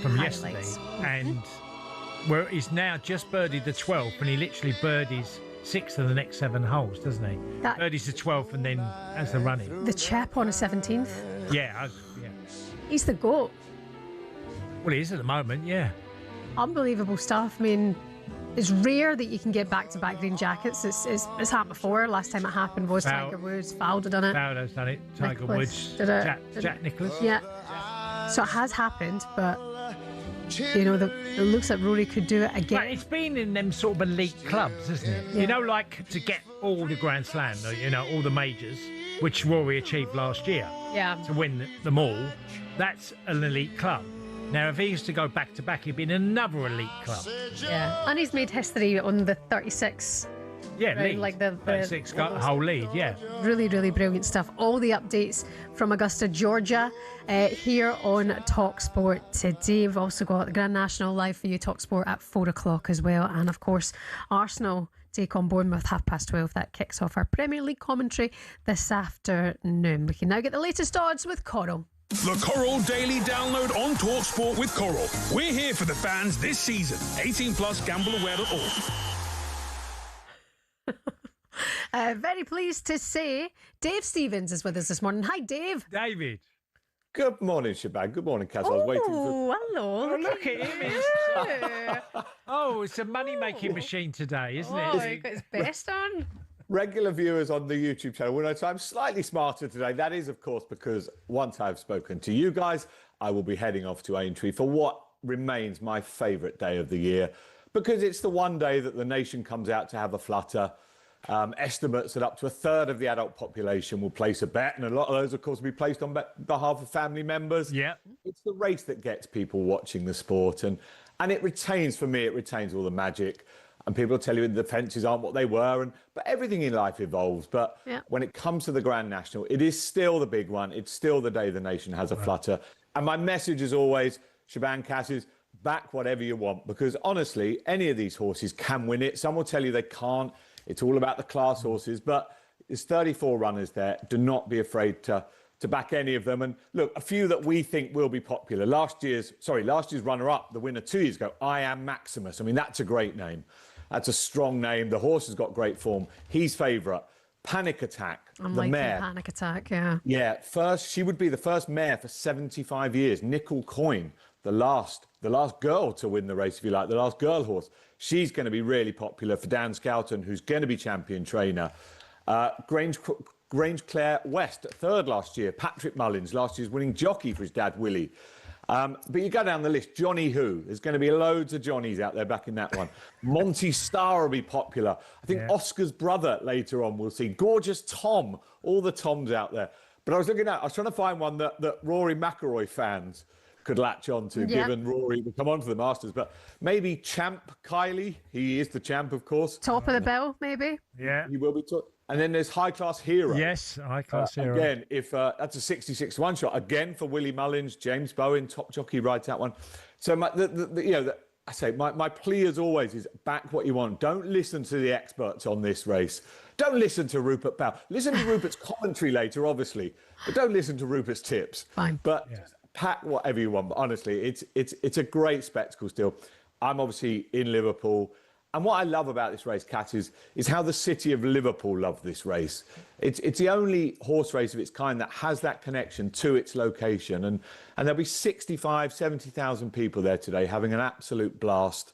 from yesterday. And he's now just birdied the 12th, and he literally birdies 6 of the next 7 holes, doesn't he? Birdies the 12th and then has the running. The chip on a 17th. Yeah. He's the GOAT. Well, he is at the moment, yeah. Unbelievable stuff. I mean, it's rare that you can get back-to-back green jackets. It's happened before. Last time it happened was Tiger Woods. Fowler done it. Fowler's done it. Tiger Woods. Did it. Jack Nicklaus. Yeah. So it has happened, but you know, it looks like Rory could do it again. But it's been in them sort of elite clubs, isn't it? Yeah. You know, like to get all the Grand Slam, you know, all the majors, which Rory achieved last year. Yeah. To win them all, that's an elite club. Now, if he used to go back-to-back, he'd be in another elite club. Yeah, and he's made history on the 36 Yeah, Right, lead. like the 36 got the whole lead, yeah. Really, really brilliant stuff. All the updates from Augusta, Georgia, here on talkSPORT today. We've also got the Grand National live for you, talkSPORT at 4 o'clock as well. And of course, Arsenal take on Bournemouth 12:30. That kicks off our Premier League commentary this afternoon. We can now get the latest odds with Coral. The Coral Daily Download on talkSPORT with Coral. We're here for the fans this season. 18 plus gambleaware.org. Very pleased to say Dave Stevens is with us this morning. Hi, Dave. David. Good morning, Shebahn. Good morning, Kaz. I was waiting for... Oh, hello. Look at him. Oh, it's a money-making machine today, isn't it? Oh, he got his best on. Regular viewers on the YouTube channel will notice I'm slightly smarter today. That is, of course, because once I've spoken to you guys, I will be heading off to Aintree for what remains my favourite day of the year, because it's the one day that the nation comes out to have a flutter. Estimates that up to a third of the adult population will place a bet, and a lot of those, of course, will be placed on behalf of family members. Yeah. It's the race that gets people watching the sport, and it retains, for me, it retains all the magic. And people will tell you the fences aren't what they were, but everything in life evolves. But when it comes to the Grand National, it is still the big one. It's still the day the nation has a flutter. And my message is always, Shebahn Cass, is back whatever you want, because honestly, any of these horses can win it. Some will tell you they can't. It's all about the class horses, but there's 34 runners there. Do not be afraid to back any of them. And look, a few that we think will be popular. Last year's runner-up, the winner 2 years ago, I Am Maximus. I mean, that's a great name. That's a strong name. The horse has got great form. He's favourite. Panic Attack, I'm the liking mare. Panic Attack, yeah. Yeah, she would be the first mare for 75 years. Nickel Coin, the last girl to win the race, if you like, the last girl horse. She's going to be really popular for Dan Skelton, who's going to be champion trainer. Grange Clare West, third last year. Patrick Mullins, last year's winning jockey for his dad, Willie. But you go down the list, Johnny Who. There's going to be loads of Johnnies out there back in that one. Monty Star will be popular. I think Oscar's brother later on we'll see. Gorgeous Tom, all the Toms out there. But I was trying to find one that Rory McIlroy fans could latch on to, given Rory will come on to the Masters. But maybe Champ Kylie. He is the champ, of course. Top of the bill, maybe? Yeah. He will be And then there's High Class Hero. Yes, High Class Hero. Again, if that's a 66-1 shot. Again for Willie Mullins, James Bowen, top jockey, rides that one. So my plea as always is back what you want. Don't listen to the experts on this race. Don't listen to Rupert Powell. Listen to Rupert's commentary later, obviously, but don't listen to Rupert's tips. Fine. But pack whatever you want. But honestly, it's a great spectacle still. I'm obviously in Liverpool. And what I love about this race, Kat, is how the city of Liverpool love this race. It's the only horse race of its kind that has that connection to its location. And there'll be 65, 70,000 people there today having an absolute blast.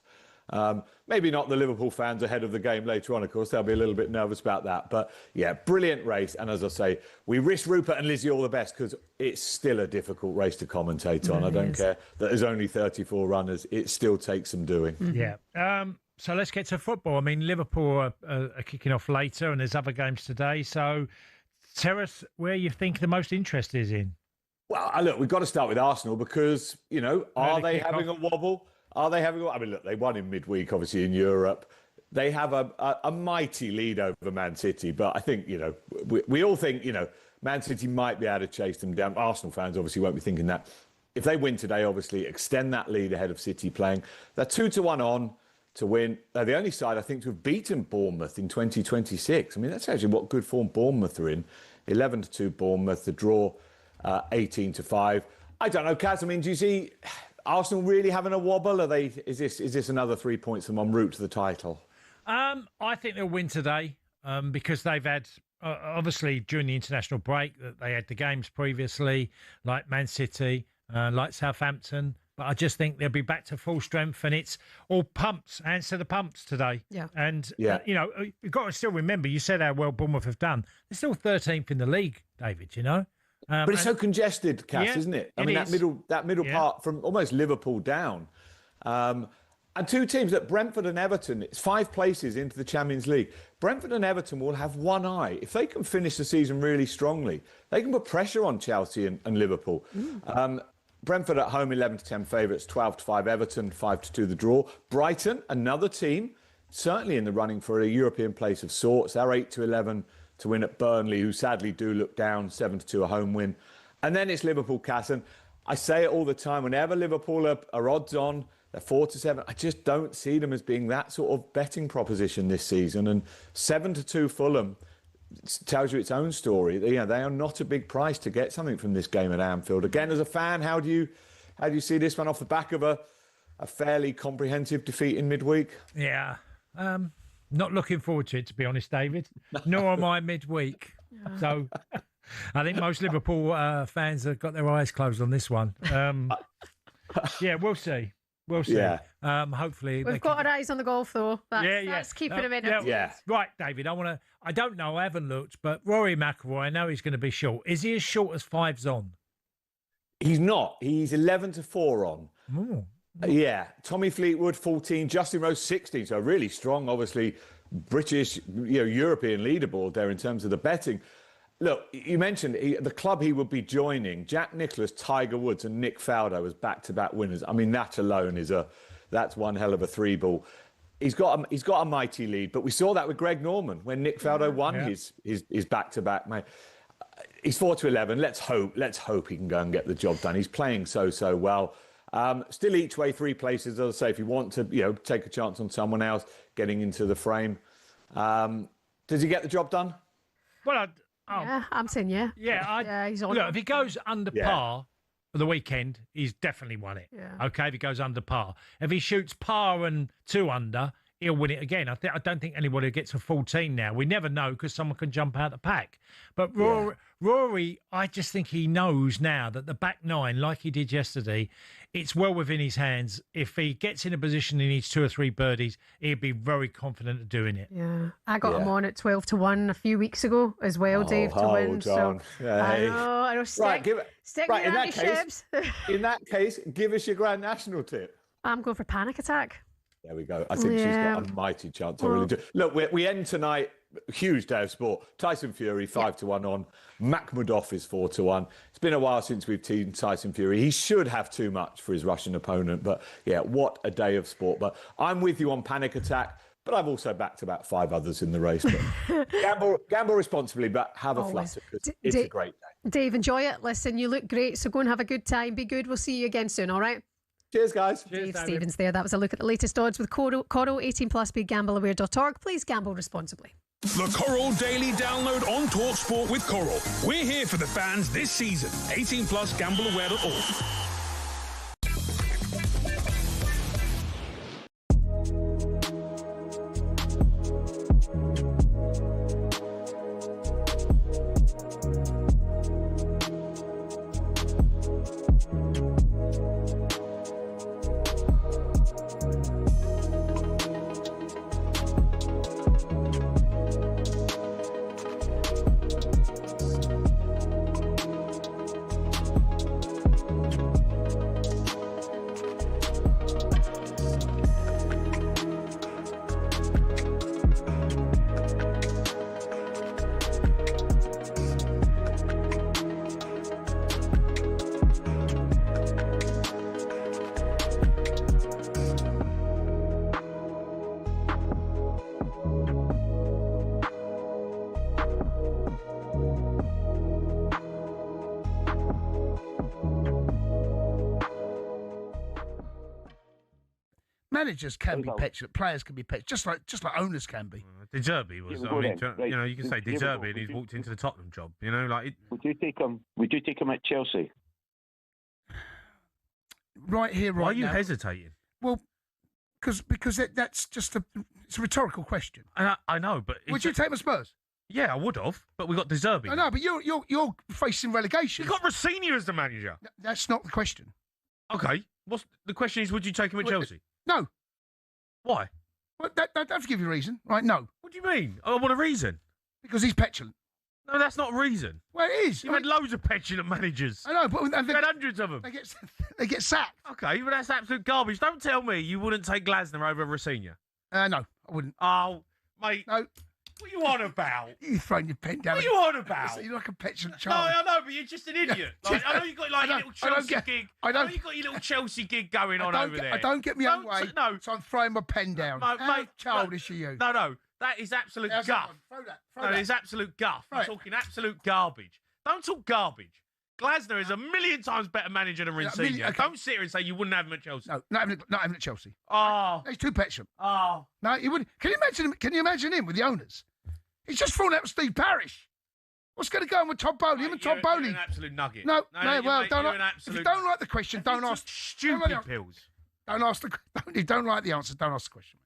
Maybe not the Liverpool fans ahead of the game later on, of course. They'll be a little bit nervous about that. But, yeah, brilliant race. And as I say, we wish Rupert and Lizzie all the best because it's still a difficult race to commentate on. I don't care that there's only 34 runners. It still takes some doing. Yeah. So let's get to football. I mean, Liverpool are kicking off later and there's other games today. So tell us where you think the most interest is in. Well, look, we've got to start with Arsenal because, are they having a wobble? Are they having I mean, look, they won in midweek, obviously, in Europe. They have a mighty lead over Man City. But I think, we all think, Man City might be able to chase them down. Arsenal fans obviously won't be thinking that. If they win today, obviously, extend that lead ahead of City playing. They're 2-1 on to win. They're the only side, I think, to have beaten Bournemouth in 2026. I mean, that's actually what good form Bournemouth are in. 11-2 Bournemouth, the draw 18-5. I don't know, Kaz. I mean, do you see Arsenal really having a wobble? Is this another 3 points from en route to the title? I think they'll win today because they've had, obviously, during the international break, that they had the games previously, like Man City, like Southampton. But I just think they'll be back to full strength and it's all pumps, hands to the pumps today. Yeah. And, you've got to still remember, you said how well Bournemouth have done. They're still 13th in the league, David, But it's so congested, Cass, isn't it? I mean, that middle part from almost Liverpool down. And two teams, that Brentford and Everton, it's 5 places into the Champions League. Brentford and Everton will have one eye. If they can finish the season really strongly, they can put pressure on Chelsea and Liverpool. Brentford at home, 11-10 favourites, 12-5 Everton, 5-2 the draw. Brighton, another team certainly in the running for a European place of sorts. They're 8-11 to win at Burnley, who sadly do look down, 7-2 a home win. And then it's Liverpool, Cass, and I say it all the time, whenever Liverpool are odds on, they're 4-7, I just don't see them as being that sort of betting proposition this season. And 7-2 Fulham tells you its own story. They are not a big price to get something from this game at Anfield. Again, as a fan, how do you see this one off the back of a fairly comprehensive defeat in midweek? Yeah, not looking forward to it, to be honest, David. Nor am I midweek. So I think most Liverpool fans have got their eyes closed on this one. Yeah, we'll see. We'll see. Yeah. Hopefully We've got our eyes on the golf, though. That's keeping him in it. Yeah. Right, David, I don't know, I haven't looked, but Rory McIlroy, I know he's going to be short. Is he as short as 5's on? He's not. He's 11-4 on. Ooh. Yeah. Tommy Fleetwood, 14. Justin Rose, 16. So really strong, obviously, British, European leaderboard there in terms of the betting. Look, you mentioned the club he would be joining, Jack Nicklaus, Tiger Woods and Nick Faldo as back-to-back winners. I mean, that alone that's one hell of a three ball. He's got a mighty lead, but we saw that with Greg Norman when Nick Faldo won his back-to-back, mate. He's 4-11. Let's hope he can go and get the job done. He's playing so well. Still each way 3 places, as I say, if you want to, take a chance on someone else getting into the frame. Does he get the job done? Well, yeah, I'm saying yeah. Yeah, he's on. Look, if he goes under par for the weekend, he's definitely won it. Yeah. Okay, if he goes under par. If he shoots par and 2 under, he'll win it again. I don't think anybody gets a 14 now. We never know because someone can jump out the pack. But Rory, I just think he knows now that the back 9, like he did yesterday, it's well within his hands. If he gets in a position he needs 2 or 3 birdies, he'd be very confident of doing it. Yeah, I got him on at 12-1 a few weeks ago as well, Dave, to win. So I know. Stick in that case, give us your Grand National tip. I'm going for Panic Attack. There we go. I think she's got a mighty chance. I really do. Look, we end tonight. Huge day of sport. Tyson Fury 5-1 on. Makhmudov is 4-1. It's been a while since we've seen Tyson Fury. He should have too much for his Russian opponent, but what a day of sport. But I'm with you on Panic Attack. But I've also backed about 5 others in the race. But gamble responsibly, but have a flutter because it's a great day. Dave, enjoy it. Listen, you look great, so go and have a good time. Be good. We'll see you again soon. All right. Cheers, guys. Dave Stevens there. That was a look at the latest odds with Coral. 18+, begambleaware.org. Please gamble responsibly. The Coral Daily Download on talkSPORT with Coral. We're here for the fans this season. 18+, gambleaware.org. Managers can be petulant, players can be petulant, just like owners can be. De Zerbi was. I mean, you can say De Zerbi, and he's walked into the Tottenham job. Would you take him? Would you take him at Chelsea? Right here, right now. Why are you hesitating? Well, because that's just it's a rhetorical question. I know, but would you take him at Spurs? Yeah, I would have, but we got De Zerbi. I know, but you're facing relegation. You got Rossini as the manager. That's not the question. Okay, the question is? Would you take him at Chelsea? No. Why? Well, that have to give you a reason, right? No. What do you mean? I want a reason. Because he's petulant. No, that's not a reason. Well, it is. You've had loads of petulant managers. I know, but you've had hundreds of them. They get sacked. Okay, but that's absolute garbage. Don't tell me you wouldn't take Glasner over Rossini. No, I wouldn't. Oh, mate. No. What are you on about? You throwing your pen down. What are you on about? You're like a petulant No, child. I know, but you're just an idiot. Like, I know you got like a little Chelsea gig. I know you got your little Chelsea gig going on over there. I don't get me own way. No, so I'm throwing my pen down. How childish are you? No, that is absolute guff. Throw that. No, it's absolute guff. You're talking absolute garbage. Don't talk garbage. Glasner is a million times better manager than Insigne. Okay. Don't sit here and say you wouldn't have him at Chelsea. No, not having at Chelsea. Oh, he's too petulant. Oh, no, he wouldn't. Can you imagine him? Can you imagine him with the owners? He's just thrown out with Steve Parish. What's going to go on with Todd Bowley? Him and Todd Bowley. You're an absolute nugget. No, well, if you don't like the question, don't ask. Stupid pills. Don't ask the. If you don't like the answer, don't ask the question.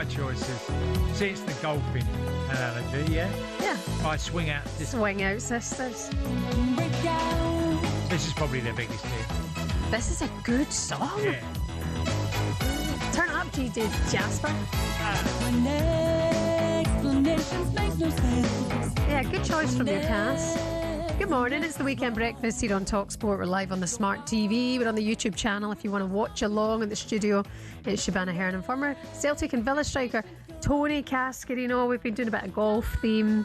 Choices. See, it's the golfing analogy, yeah? Yeah. I swing out. Swing out, sisters. This is probably their biggest hit. This is a good song. Yeah. Turn it up, DJ Jasper. Yeah, good choice from you, Cass. Good morning, it's the Weekend Breakfast here on talkSPORT. We're live on the Smart TV. We're on the YouTube channel if you want to watch along in the studio. It's Shebahn Aherne and former Celtic and Villa striker Tony Cascarino. We've been doing a bit of golf theme,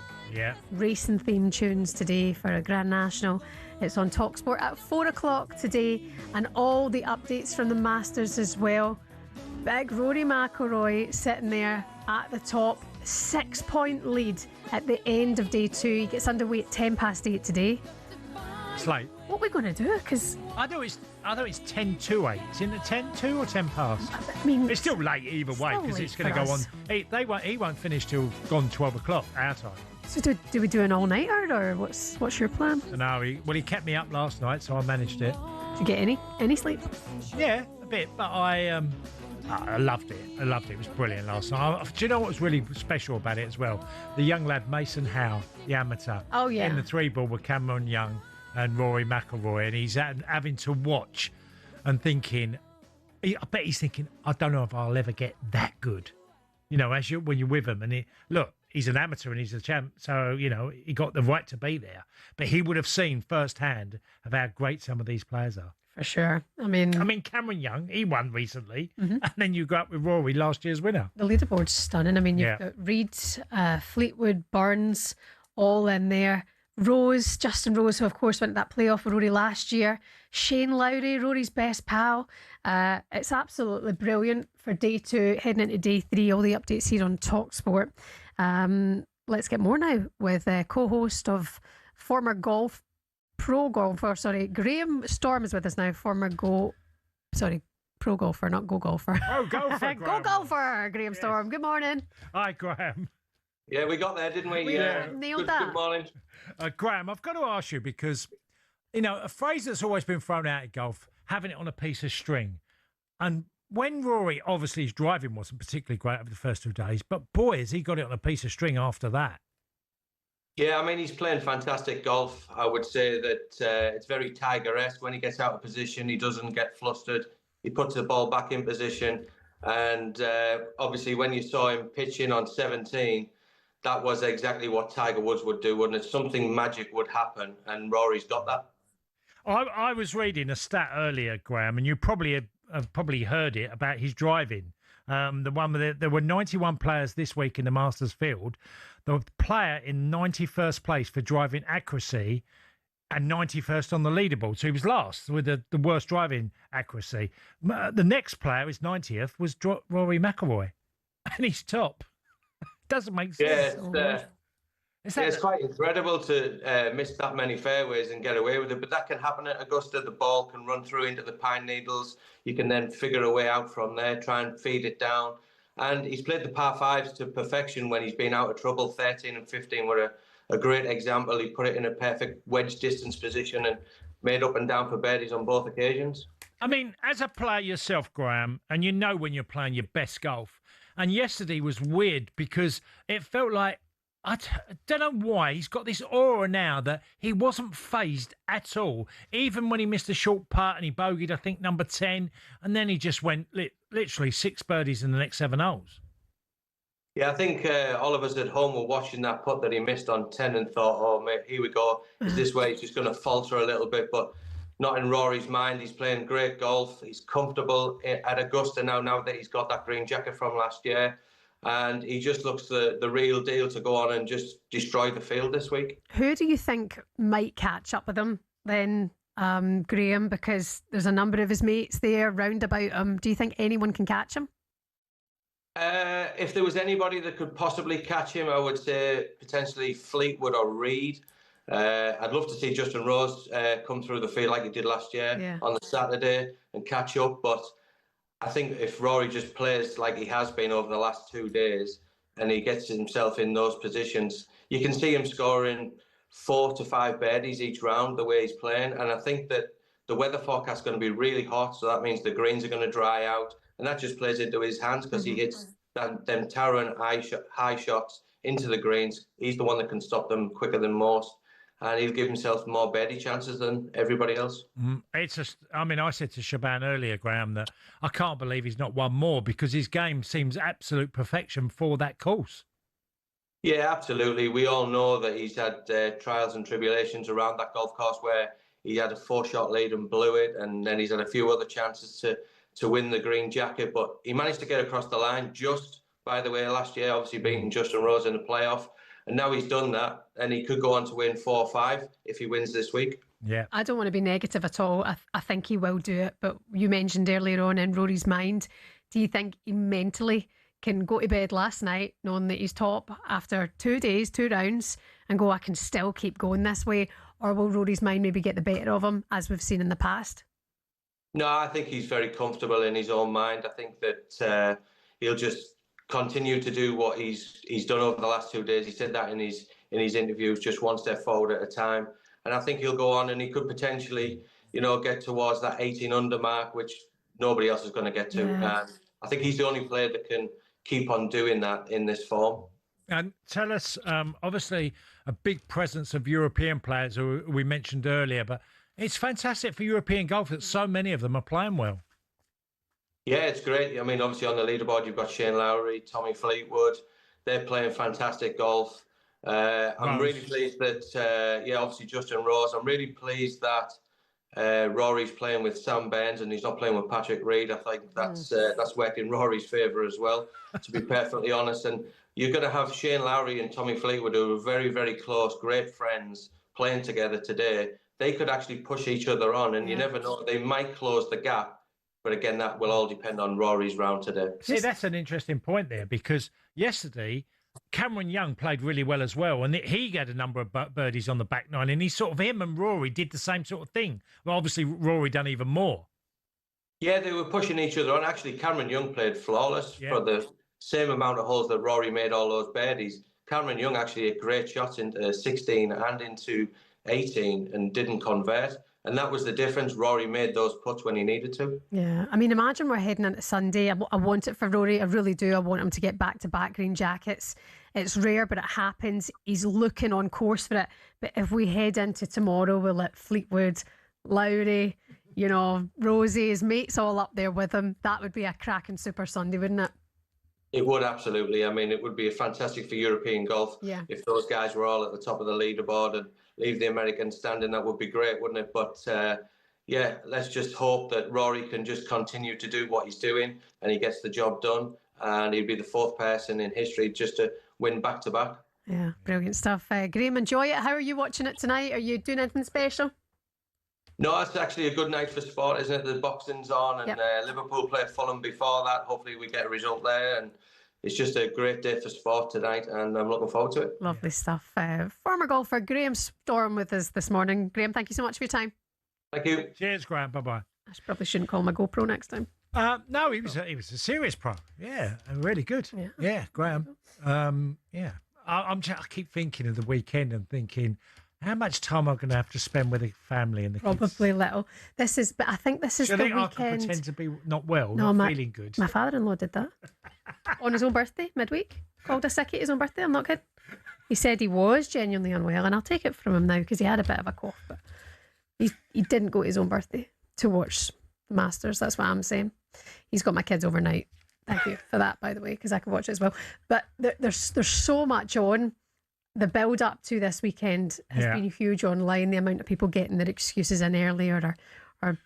racing theme tunes today for a Grand National. It's on talkSPORT at 4 o'clock today, and all the updates from the Masters as well. Big Rory McIlroy sitting there at the top, 6-point lead at the end of day 2. He gets underway at 8:10 today. It's late. What are we going to do? Because I know it's 10 to 8. It's in the 10 to or 10 past. I mean, it's still late either way because it's going to go on. He won't finish till gone 12 o'clock our time. So do we do an all-nighter, or what's your plan? No, he kept me up last night, so I managed it. Did you get any sleep? Yeah, a bit, but I loved it. It was brilliant last night. Do you know what was really special about it as well? The young lad Mason Howe, the amateur. Oh yeah. In the 3-ball with Cameron Young and Rory McIlroy, and he's having to watch and thinking. I bet he's thinking, I don't know if I'll ever get that good. You know, when you're with him, and he's an amateur and he's a champ, so he got the right to be there. But he would have seen firsthand of how great some of these players are. For sure. I mean, Cameron Young, he won recently, Mm-hmm. and then you go up with Rory, last year's winner. the leaderboard's stunning. I mean, you've Yeah. got Reed, Fleetwood, Burns, all in there. Rose, Justin Rose, who of course went to that playoff with Rory last year. Shane Lowry, Rory's best pal. It's absolutely brilliant for day 2, heading into day 3. All the updates here on talkSPORT. Let's get more now with co-host of former pro golfer, Graham Storm is with us now. Pro golfer, not go golfer. Oh, golfer, Go golfer, Graham Storm. Good morning. Hi, Graham. Yeah, we got there, didn't we? We nailed that. Good morning. Graham, I've got to ask you because, a phrase that's always been thrown out at golf, having it on a piece of string. And when Rory, obviously his driving wasn't particularly great over the first 2 days, but boy, has he got it on a piece of string after that. Yeah, I mean, he's playing fantastic golf. I would say that it's very Tiger-esque. When he gets out of position, he doesn't get flustered. He puts the ball back in position. And obviously, when you saw him pitching on 17, that was exactly what Tiger Woods would do, wouldn't it? Something magic would happen, and Rory's got that. I was reading a stat earlier, Graham, and you probably have probably heard it about his driving. The one with there were 91 players this week in the Masters field. The player in 91st place for driving accuracy and 91st on the leaderboard. So he was last with the worst driving accuracy. The next player, his 90th, was Rory McIlroy, and he's top. Doesn't make sense. It's quite incredible to miss that many fairways and get away with it, but that can happen at Augusta. The ball can run through into the pine needles. You can then figure a way out from there, try and feed it down. And he's played the par 5s to perfection when he's been out of trouble. 13 and 15 were a great example. He put it in a perfect wedge distance position and made up and down for birdies on both occasions. I mean, as a player yourself, Graham, and you know when you're playing your best golf, and yesterday was weird because it felt like, I don't know why, he's got this aura now that he wasn't phased at all. Even when he missed a short putt and he bogeyed, I think, number 10, and then he just went literally 6 birdies in the next 7 holes. Yeah, I think all of us at home were watching that putt that he missed on 10 and thought, oh, mate, here we go. Is this where he's just going to falter a little bit? But not in Rory's mind. He's playing great golf. He's comfortable at Augusta now that he's got that green jacket from last year. And he just looks the real deal to go on and just destroy the field this week. Who do you think might catch up with him then, Graham? Because there's a number of his mates there round about him. Do you think anyone can catch him? If there was anybody that could possibly catch him, I would say potentially Fleetwood or Reed. I'd love to see Justin Rose come through the field like he did last year on the Saturday and catch up. But I think if Rory just plays like he has been over the last 2 days and he gets himself in those positions, you can see him scoring 4 to 5 birdies each round the way he's playing. And I think that the weather forecast is going to be really hot, so that means the greens are going to dry out. And that just plays into his hands because he hits them towering high shots into the greens. He's the one that can stop them quicker than most. And he'll give himself more birdie chances than everybody else. It's just, I mean, I said to Shebahn earlier, Graham, that I can't believe he's not won more because his game seems absolute perfection for that course. Yeah, absolutely. We all know that he's had trials and tribulations around that golf course where he had a 4-shot lead and blew it, and then he's had a few other chances to win the green jacket. But he managed to get across the line just, by the way, last year, obviously beating Justin Rose in the playoff. And now he's done that, and he could go on to win 4 or 5 if he wins this week. Yeah, I don't want to be negative at all. I think he will do it. But you mentioned earlier on in Rory's mind, do you think he mentally can go to bed last night knowing that he's top after 2 days, 2 rounds, and go, I can still keep going this way? Or will Rory's mind maybe get the better of him, as we've seen in the past? No, I think he's very comfortable in his own mind. I think that he'll just continue to do what he's done over the last 2 days. He said that in his interviews, just one step forward at a time. And I think he'll go on and he could potentially, get towards that 18 under mark, which nobody else is going to get to. Yeah. I think he's the only player that can keep on doing that in this form. And tell us, obviously, a big presence of European players who we mentioned earlier, but it's fantastic for European golf that so many of them are playing well. Yeah, it's great. I mean, obviously on the leaderboard, you've got Shane Lowry, Tommy Fleetwood. They're playing fantastic golf. I'm really pleased that, obviously Justin Rose. I'm really pleased that Rory's playing with Sam Burns and he's not playing with Patrick Reed. I think that's worked in Rory's favour as well, to be perfectly honest. And you're going to have Shane Lowry and Tommy Fleetwood, who are very, very close, great friends, playing together today. They could actually push each other on, and you never know. They might close the gap. But again, that will all depend on Rory's round today. See, that's an interesting point there, because yesterday Cameron Young played really well as well, and he had a number of birdies on the back nine, and him and Rory did the same sort of thing. Well, obviously Rory done even more. Yeah, they were pushing each other on. Actually, Cameron Young played flawless for the same amount of holes that Rory made all those birdies. Cameron Young actually had great shots into 16 and into 18 and didn't convert. And that was the difference. Rory made those putts when he needed to. Yeah, I mean, imagine we're heading into Sunday. I want it for Rory. I really do. I want him to get back-to-back green jackets. It's rare, but it happens. He's looking on course for it. But if we head into tomorrow, we'll let Fleetwood, Lowry, Rosie, his mates all up there with him. That would be a cracking Super Sunday, wouldn't it? It would, absolutely. I mean, it would be fantastic for European golf if those guys were all at the top of the leaderboard and leave the Americans standing. That would be great, wouldn't it? But let's just hope that Rory can just continue to do what he's doing and he gets the job done. And he'd be the fourth person in history just to win back-to-back. Yeah, brilliant stuff. Graham, enjoy it. How are you watching it tonight? Are you doing anything special? No, it's actually a good night for sport, isn't it? The boxing's on, and Liverpool play Fulham before that. Hopefully we get a result there, and it's just a great day for sport tonight, and I'm looking forward to it. Lovely stuff. Former golfer Graham Storm with us this morning. Graham, thank you so much for your time. Thank you. Cheers, Graham. Bye-bye. I probably shouldn't call my GoPro next time. No, he was a serious pro. Yeah, really good. Yeah, Graham. I keep thinking of the weekend and thinking, how much time am I going to have to spend with the family and the kids? Probably little. But I think this is the weekend. I can pretend to be not well, not feeling good. My father-in-law did that on his own birthday, midweek. Called a sickie at his own birthday. I'm not kidding. He said he was genuinely unwell, and I'll take it from him now because he had a bit of a cough, but he didn't go to his own birthday to watch the Masters. That's what I'm saying. He's got my kids overnight. Thank you for that, by the way, because I could watch it as well. But there's so much on. The build up to this weekend has been huge online. The amount of people getting their excuses in early or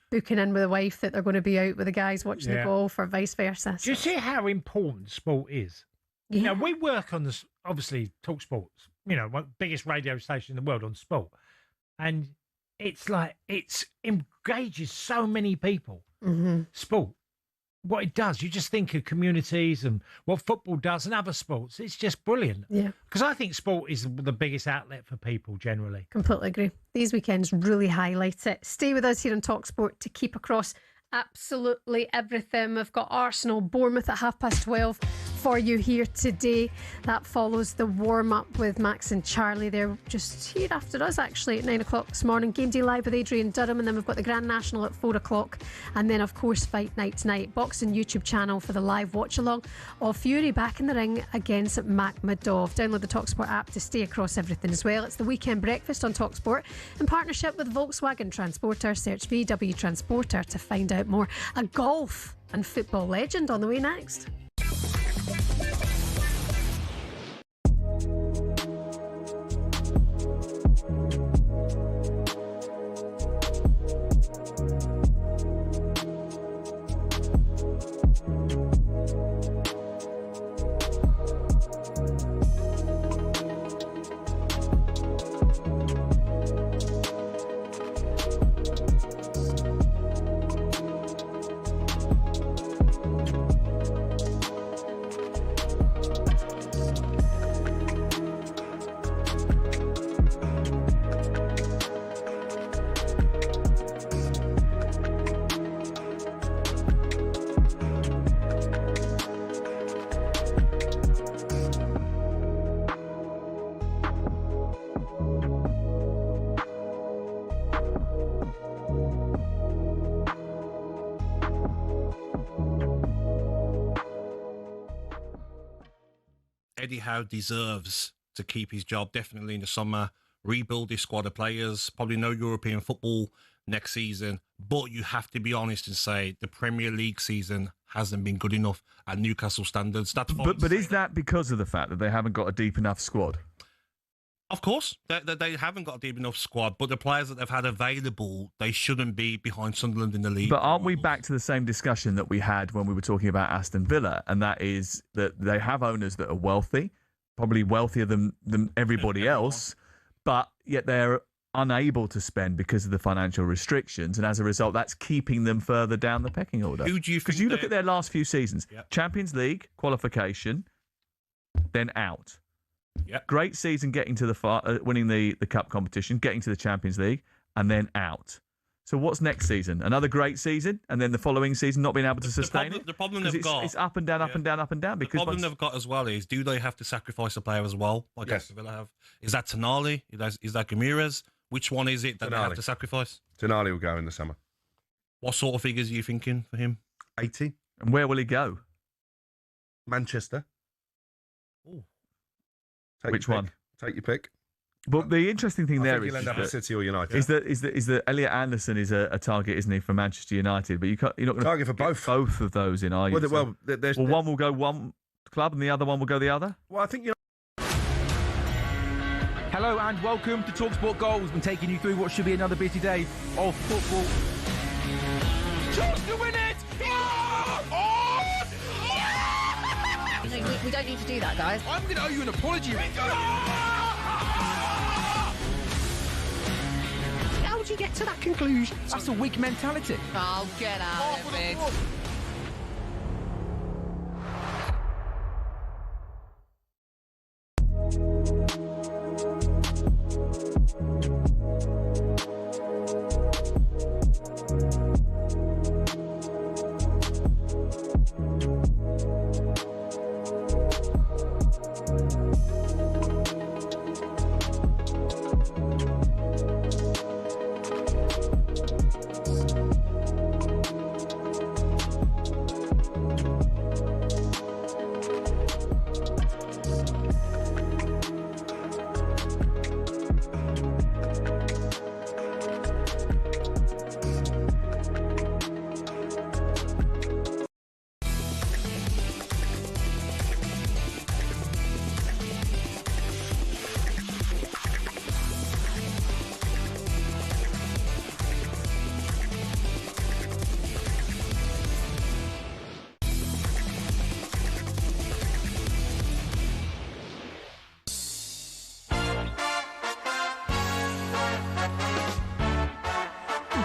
booking in with a wife that they're going to be out with the guys watching the golf or vice versa. Do you see how important sport is? Yeah. We work on this, obviously, talkSPORT, one of the biggest radio station in the world on sport. And it's like, it engages so many people. Mm-hmm. Sport. What it does, you just think of communities and what football does and other sports. It's just brilliant. Yeah. Because I think sport is the biggest outlet for people generally. Completely agree. These weekends really highlight it. Stay with us here on talkSPORT to keep across absolutely everything. We've got Arsenal, Bournemouth at 12:30 for you here today. That follows the warm-up with Max and Charlie. They're just here after us, actually, at 9 o'clock this morning. GameDay Live with Adrian Durham, and then we've got the Grand National at 4 o'clock. And then, of course, Fight Night tonight. Boxing YouTube channel for the live watch-along of Fury back in the ring against Makhmudov. Download the talkSPORT app to stay across everything as well. It's the Weekend Breakfast on talkSPORT in partnership with Volkswagen Transporter. Search VW Transporter to find out more. A golf and football legend on the way next. Eddie Howe deserves to keep his job definitely in the summer, rebuild his squad of players, probably no European football next season, but you have to be honest and say the Premier League season hasn't been good enough at Newcastle standards. That's but is that because of the fact that they haven't got a deep enough squad? Of course, they haven't got a deep enough squad, but the players that they've had available, they shouldn't be behind Sunderland in the league. But aren't we back to the same discussion that we had when we were talking about Aston Villa? And that is that they have owners that are wealthy, probably wealthier than everybody else, but yet they're unable to spend because of the financial restrictions. And as a result, that's keeping them further down the pecking order. Who do you think? Because you look at their last few seasons, Champions League qualification, then out. Yep. Great season getting to the winning the cup competition, getting to the Champions League, and then out. So what's next season? Another great season, and then the following season not being able to sustain it? The problem they've got... It's up and down, up and down, up and down. Because the problem they've got as well is, do they have to sacrifice a player as well, like Aston Villa have? Is that Tonali? Is that Gamires? Which one is it that they have to sacrifice? Tonali will go in the summer. What sort of figures are you thinking for him? 80. And where will he go? Manchester. Ooh. Which one? Take your pick. But the interesting thing there he'll end up at City or United. Is that Elliot Anderson is a target, isn't he, for Manchester United? But you're not going to target for both of those in, are you? Well, one will go one club and the other one will go the other. Well, I think you. Hello and welcome to talkSPORT Goals. We've been taking you through what should be another busy day of football. Chance to win it! We don't need to do that, guys. I'm going to owe you an apology. How would you get to that conclusion? That's a weak mentality. Oh, get out of it.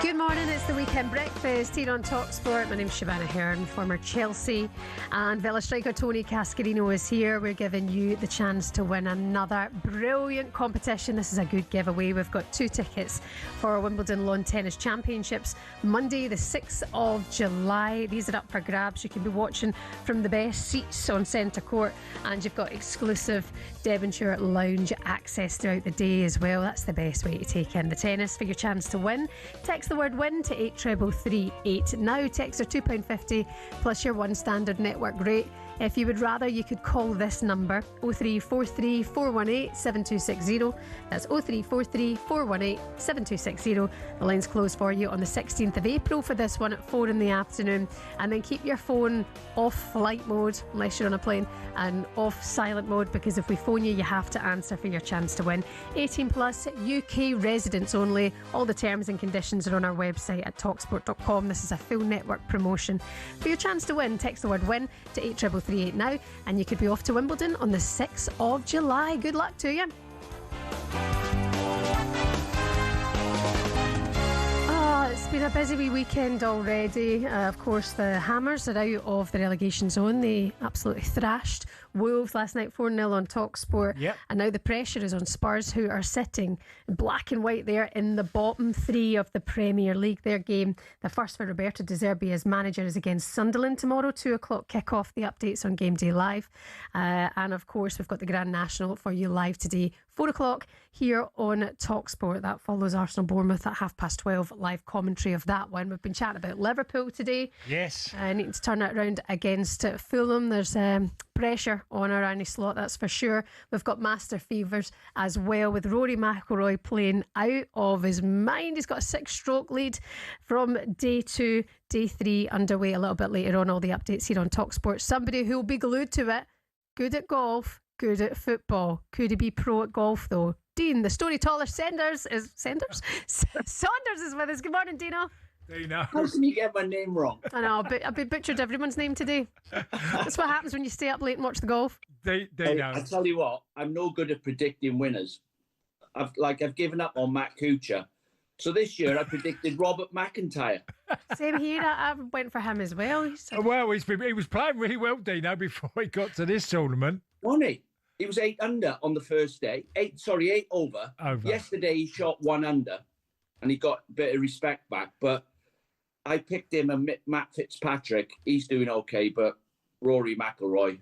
Good morning, it's the Weekend Breakfast here on talkSPORT. My name's Shebahn Aherne, former Chelsea and Villa striker Tony Cascarino is here. We're giving you the chance to win another brilliant competition. This is a good giveaway. We've got 2 tickets for Wimbledon Lawn Tennis Championships, Monday the 6th of July. These are up for grabs. You can be watching from the best seats on centre court, and you've got exclusive Devonshire Lounge access throughout the day as well. That's the best way to take in the tennis. For your chance to win, text the word win to 83338 now. Texts are £2.50 plus your one standard network rate. If you would rather, you could call this number 0343 418 7260. That's 0343 418 7260. The line's closed for you on the 16th of April for this one at 4 in the afternoon. And then keep your phone off flight mode unless you're on a plane, and off silent mode, because if we phone you, you have to answer for your chance to win. 18 plus, UK residents only. All the terms and conditions are on our website at talksport.com. This is a full network promotion. For your chance to win, text the word win to 83338 now, and you could be off to Wimbledon on the 6th of July. Good luck to you. It's been a busy wee weekend already. Of course, the Hammers are out of the relegation zone. They absolutely thrashed Wolves last night, 4-0 on talkSPORT. Yep. And now the pressure is on Spurs, who are sitting black and white there in the bottom 3 of the Premier League. Their game, the first for Roberto De Zerbi as manager, is against Sunderland tomorrow, 2 o'clock kick-off. The updates on GameDay Live. And of course, we've got the Grand National for you live today, 4 o'clock here on talkSPORT. That follows Arsenal Bournemouth at 12:30. Live commentary of that one. We've been chatting about Liverpool today. Yes. Needing to turn it around against Fulham. There's pressure on our Arnie Slot, that's for sure. We've got Master Fevers as well, with Rory McIlroy playing out of his mind. He's got a 6-stroke lead from day 2. Day 3 underway a little bit later on. All the updates here on talkSPORT. Somebody who will be glued to it, good at golf, good at football. Could he be pro at golf, though? Dean, the storyteller Saunders is with us. Good morning, Dino. Dino. How can you get my name wrong? I know, but I've butchered everyone's name today. That's what happens when you stay up late and watch the golf. Hey, I tell you what, I'm no good at predicting winners. I've given up on Matt Kuchar. So this year I predicted Robert McIntyre. Same here. I went for him as well. Well, he was playing really well, Dino, before he got to this tournament. Wasn't he? He was 8 under on the first day. 8 over. Yesterday he shot 1 under, and he got a bit of respect back. But I picked him and Matt Fitzpatrick. He's doing okay, but Rory McIlroy,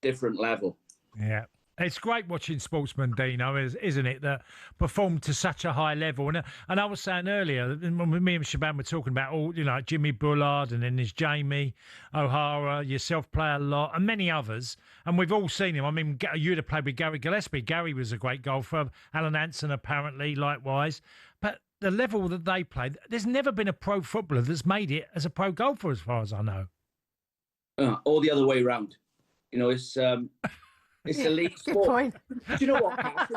different level. Yeah. It's great watching sportsmen, Dino, isn't it, that perform to such a high level. And I was saying earlier, when me and Shebahn were talking about all, Jimmy Bullard, and then there's Jamie O'Hara, yourself play a lot, and many others. And we've all seen him. I mean, you'd have played with Gary Gillespie. Gary was a great golfer. Alan Hansen, apparently, likewise. But the level that they played, there's never been a pro footballer that's made it as a pro golfer, as far as I know. Or the other way around. It's a league sport. Point. Do you know what, Pat?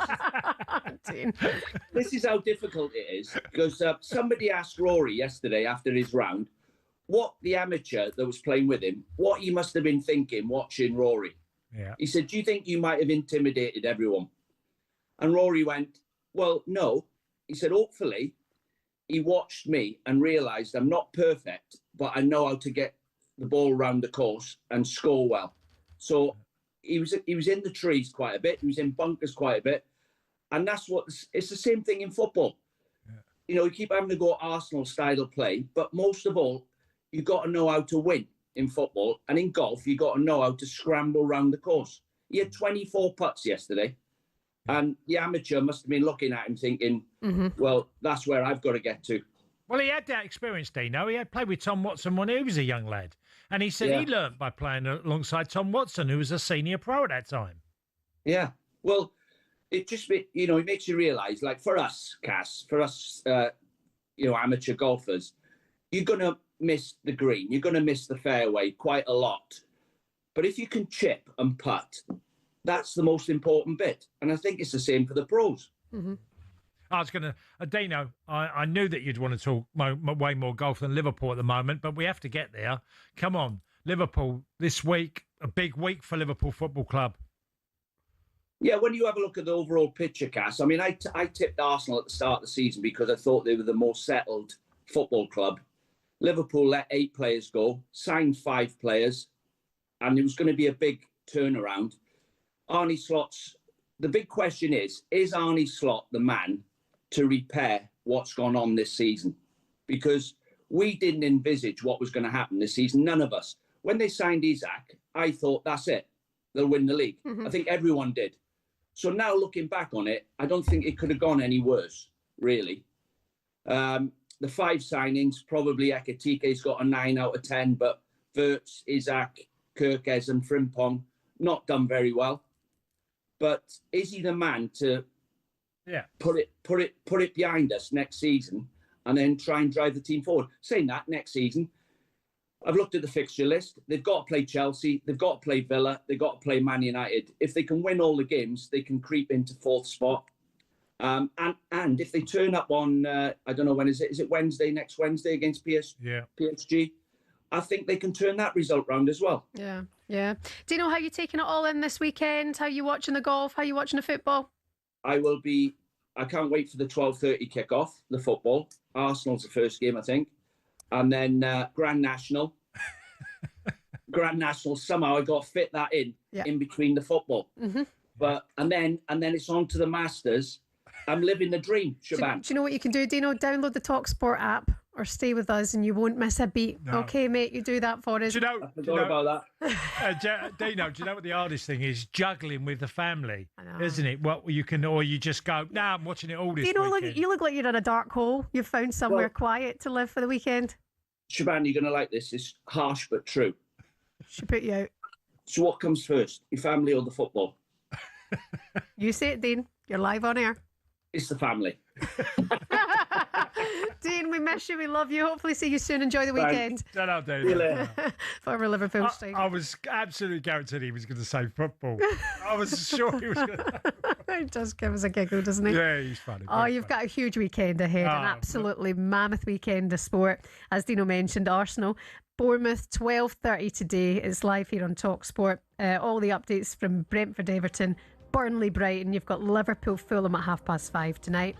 This is how difficult it is, because somebody asked Rory yesterday after his round what the amateur that was playing with him, what he must have been thinking watching Rory. Yeah. He said, do you think you might have intimidated everyone? And Rory went, well, no. He said, hopefully he watched me and realised I'm not perfect, but I know how to get the ball around the course and score well. So he was in the trees quite a bit. He was in bunkers quite a bit. And it's the same thing in football. Yeah. You keep having to go Arsenal style of play, but most of all, you've got to know how to win in football. And in golf, you've got to know how to scramble around the course. He had 24 putts yesterday. And the amateur must have been looking at him thinking, well, that's where I've got to get to. Well, he had that experience, Dino. He had played with Tom Watson when he was a young lad. And he said he learnt by playing alongside Tom Watson, who was a senior pro at that time. Yeah. Well, it just, it makes you realise, like for us, Cass, amateur golfers, you're going to miss the green. You're going to miss the fairway quite a lot. But if you can chip and putt, that's the most important bit. And I think it's the same for the pros. Mm-hmm. I was going to, Dino, I knew that you'd want to talk way more golf than Liverpool at the moment, but we have to get there. Come on, Liverpool this week, a big week for Liverpool Football Club. Yeah, when you have a look at the overall picture, Cass, I mean, I tipped Arsenal at the start of the season because I thought they were the most settled football club. Liverpool let 8 players go, signed 5 players, and it was going to be a big turnaround. Arne Slot's, the big question is Arne Slot the man to repair what's gone on this season? Because we didn't envisage what was going to happen this season, none of us. When they signed Isak, I thought, that's it. They'll win the league. I think everyone did. So now looking back on it, I don't think it could have gone any worse, really. The 5 signings, probably Ekatike's got a 9 out of 10, but Wirtz, Isak, Kirkes and Frimpong, not done very well. But is he the man to put it behind us next season and then try and drive the team forward? Saying that, next season, I've looked at the fixture list. They've got to play Chelsea. They've got to play Villa. They've got to play Man United. If they can win all the games, they can creep into 4th spot. And if they turn up on, I don't know when is it? Is it Wednesday, next Wednesday against PSG? I think they can turn that result round as well. Yeah. Do you know how you're taking it all in this weekend? How you watching the golf? How you watching the football? I can't wait for the 12:30 kickoff, the football. Arsenal's the first game, I think. And then Grand National. Grand National, somehow I got to fit that in between the football. Mm-hmm. But and then it's on to the Masters. I'm living the dream, Shebahn. Do you know what you can do, Dino? Download the talkSPORT app or stay with us and you won't miss a beat. No. Okay, mate, you do that for us. I forgot about that. Dino, do you know what the hardest thing is? Juggling with the family, isn't it? Well, you can, or you just go, I'm watching it all this weekend. You look like you're in a dark hole. You've found somewhere quiet to live for the weekend. Shebahn, you're going to like this. It's harsh but true. Should put you out. So what comes first, your family or the football? You say it, Dean. You're live on air. It's the family. Dean, We miss you. We love you. Hopefully see you soon. Enjoy the weekend. Shut up, David. Former Liverpool striker. I was absolutely guaranteed he was going to say football. I was sure he was going to. He does give us a giggle, doesn't he? Yeah, he's funny. Oh, you've got a huge weekend ahead. An absolutely mammoth weekend of sport. As Dino mentioned, Arsenal, Bournemouth, 12:30 today. It's live here on talkSPORT. All the updates from Brentford, Everton, Burnley, Brighton. You've got Liverpool, Fulham at 5:30 tonight.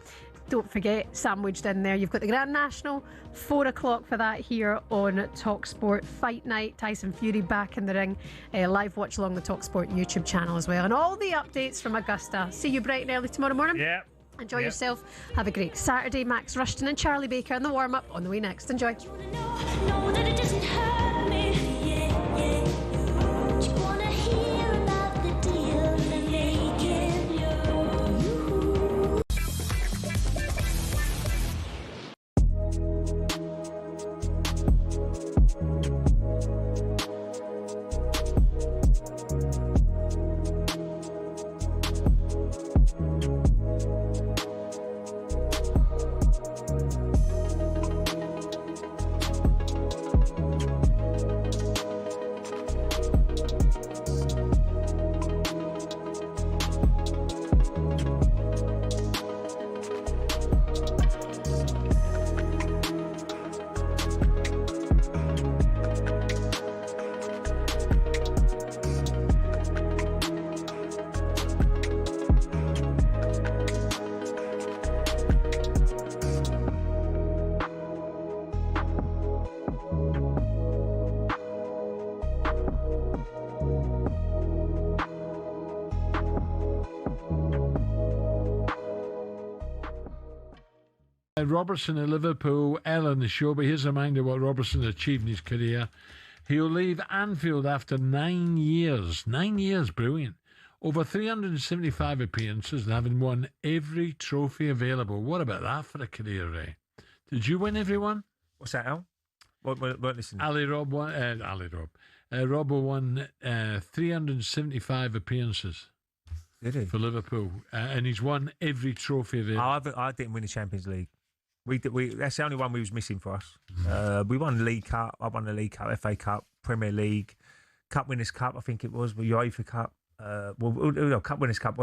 Don't forget, sandwiched in there, you've got the Grand National, 4 o'clock for that here on talkSPORT. Fight night, Tyson Fury back in the ring. Live watch along the talkSPORT YouTube channel as well. And all the updates from Augusta. See you bright and early tomorrow morning. Yeah. Enjoy yourself. Have a great Saturday. Max Rushton and Charlie Baker in the warm-up on the way next. Enjoy. Know that it doesn't hurt me. Do you wanna hear about the deal they're making? Robertson at Liverpool, Ella in the show, but here's a reminder what Robertson achieved in his career. He'll leave Anfield after 9 years. 9 years, brilliant. Over 375 appearances and having won every trophy available. What about that for a career, Ray? Did you win everyone? What's that, Al? What listening? Robbo won 375 appearances. Did he? For Liverpool. And he's won every trophy available. I didn't win the Champions League. That's the only one we was missing for us. We won the League Cup. I won the League Cup, FA Cup, Premier League, Cup Winners' Cup, I think it was, UEFA Cup. Cup Winners' Cup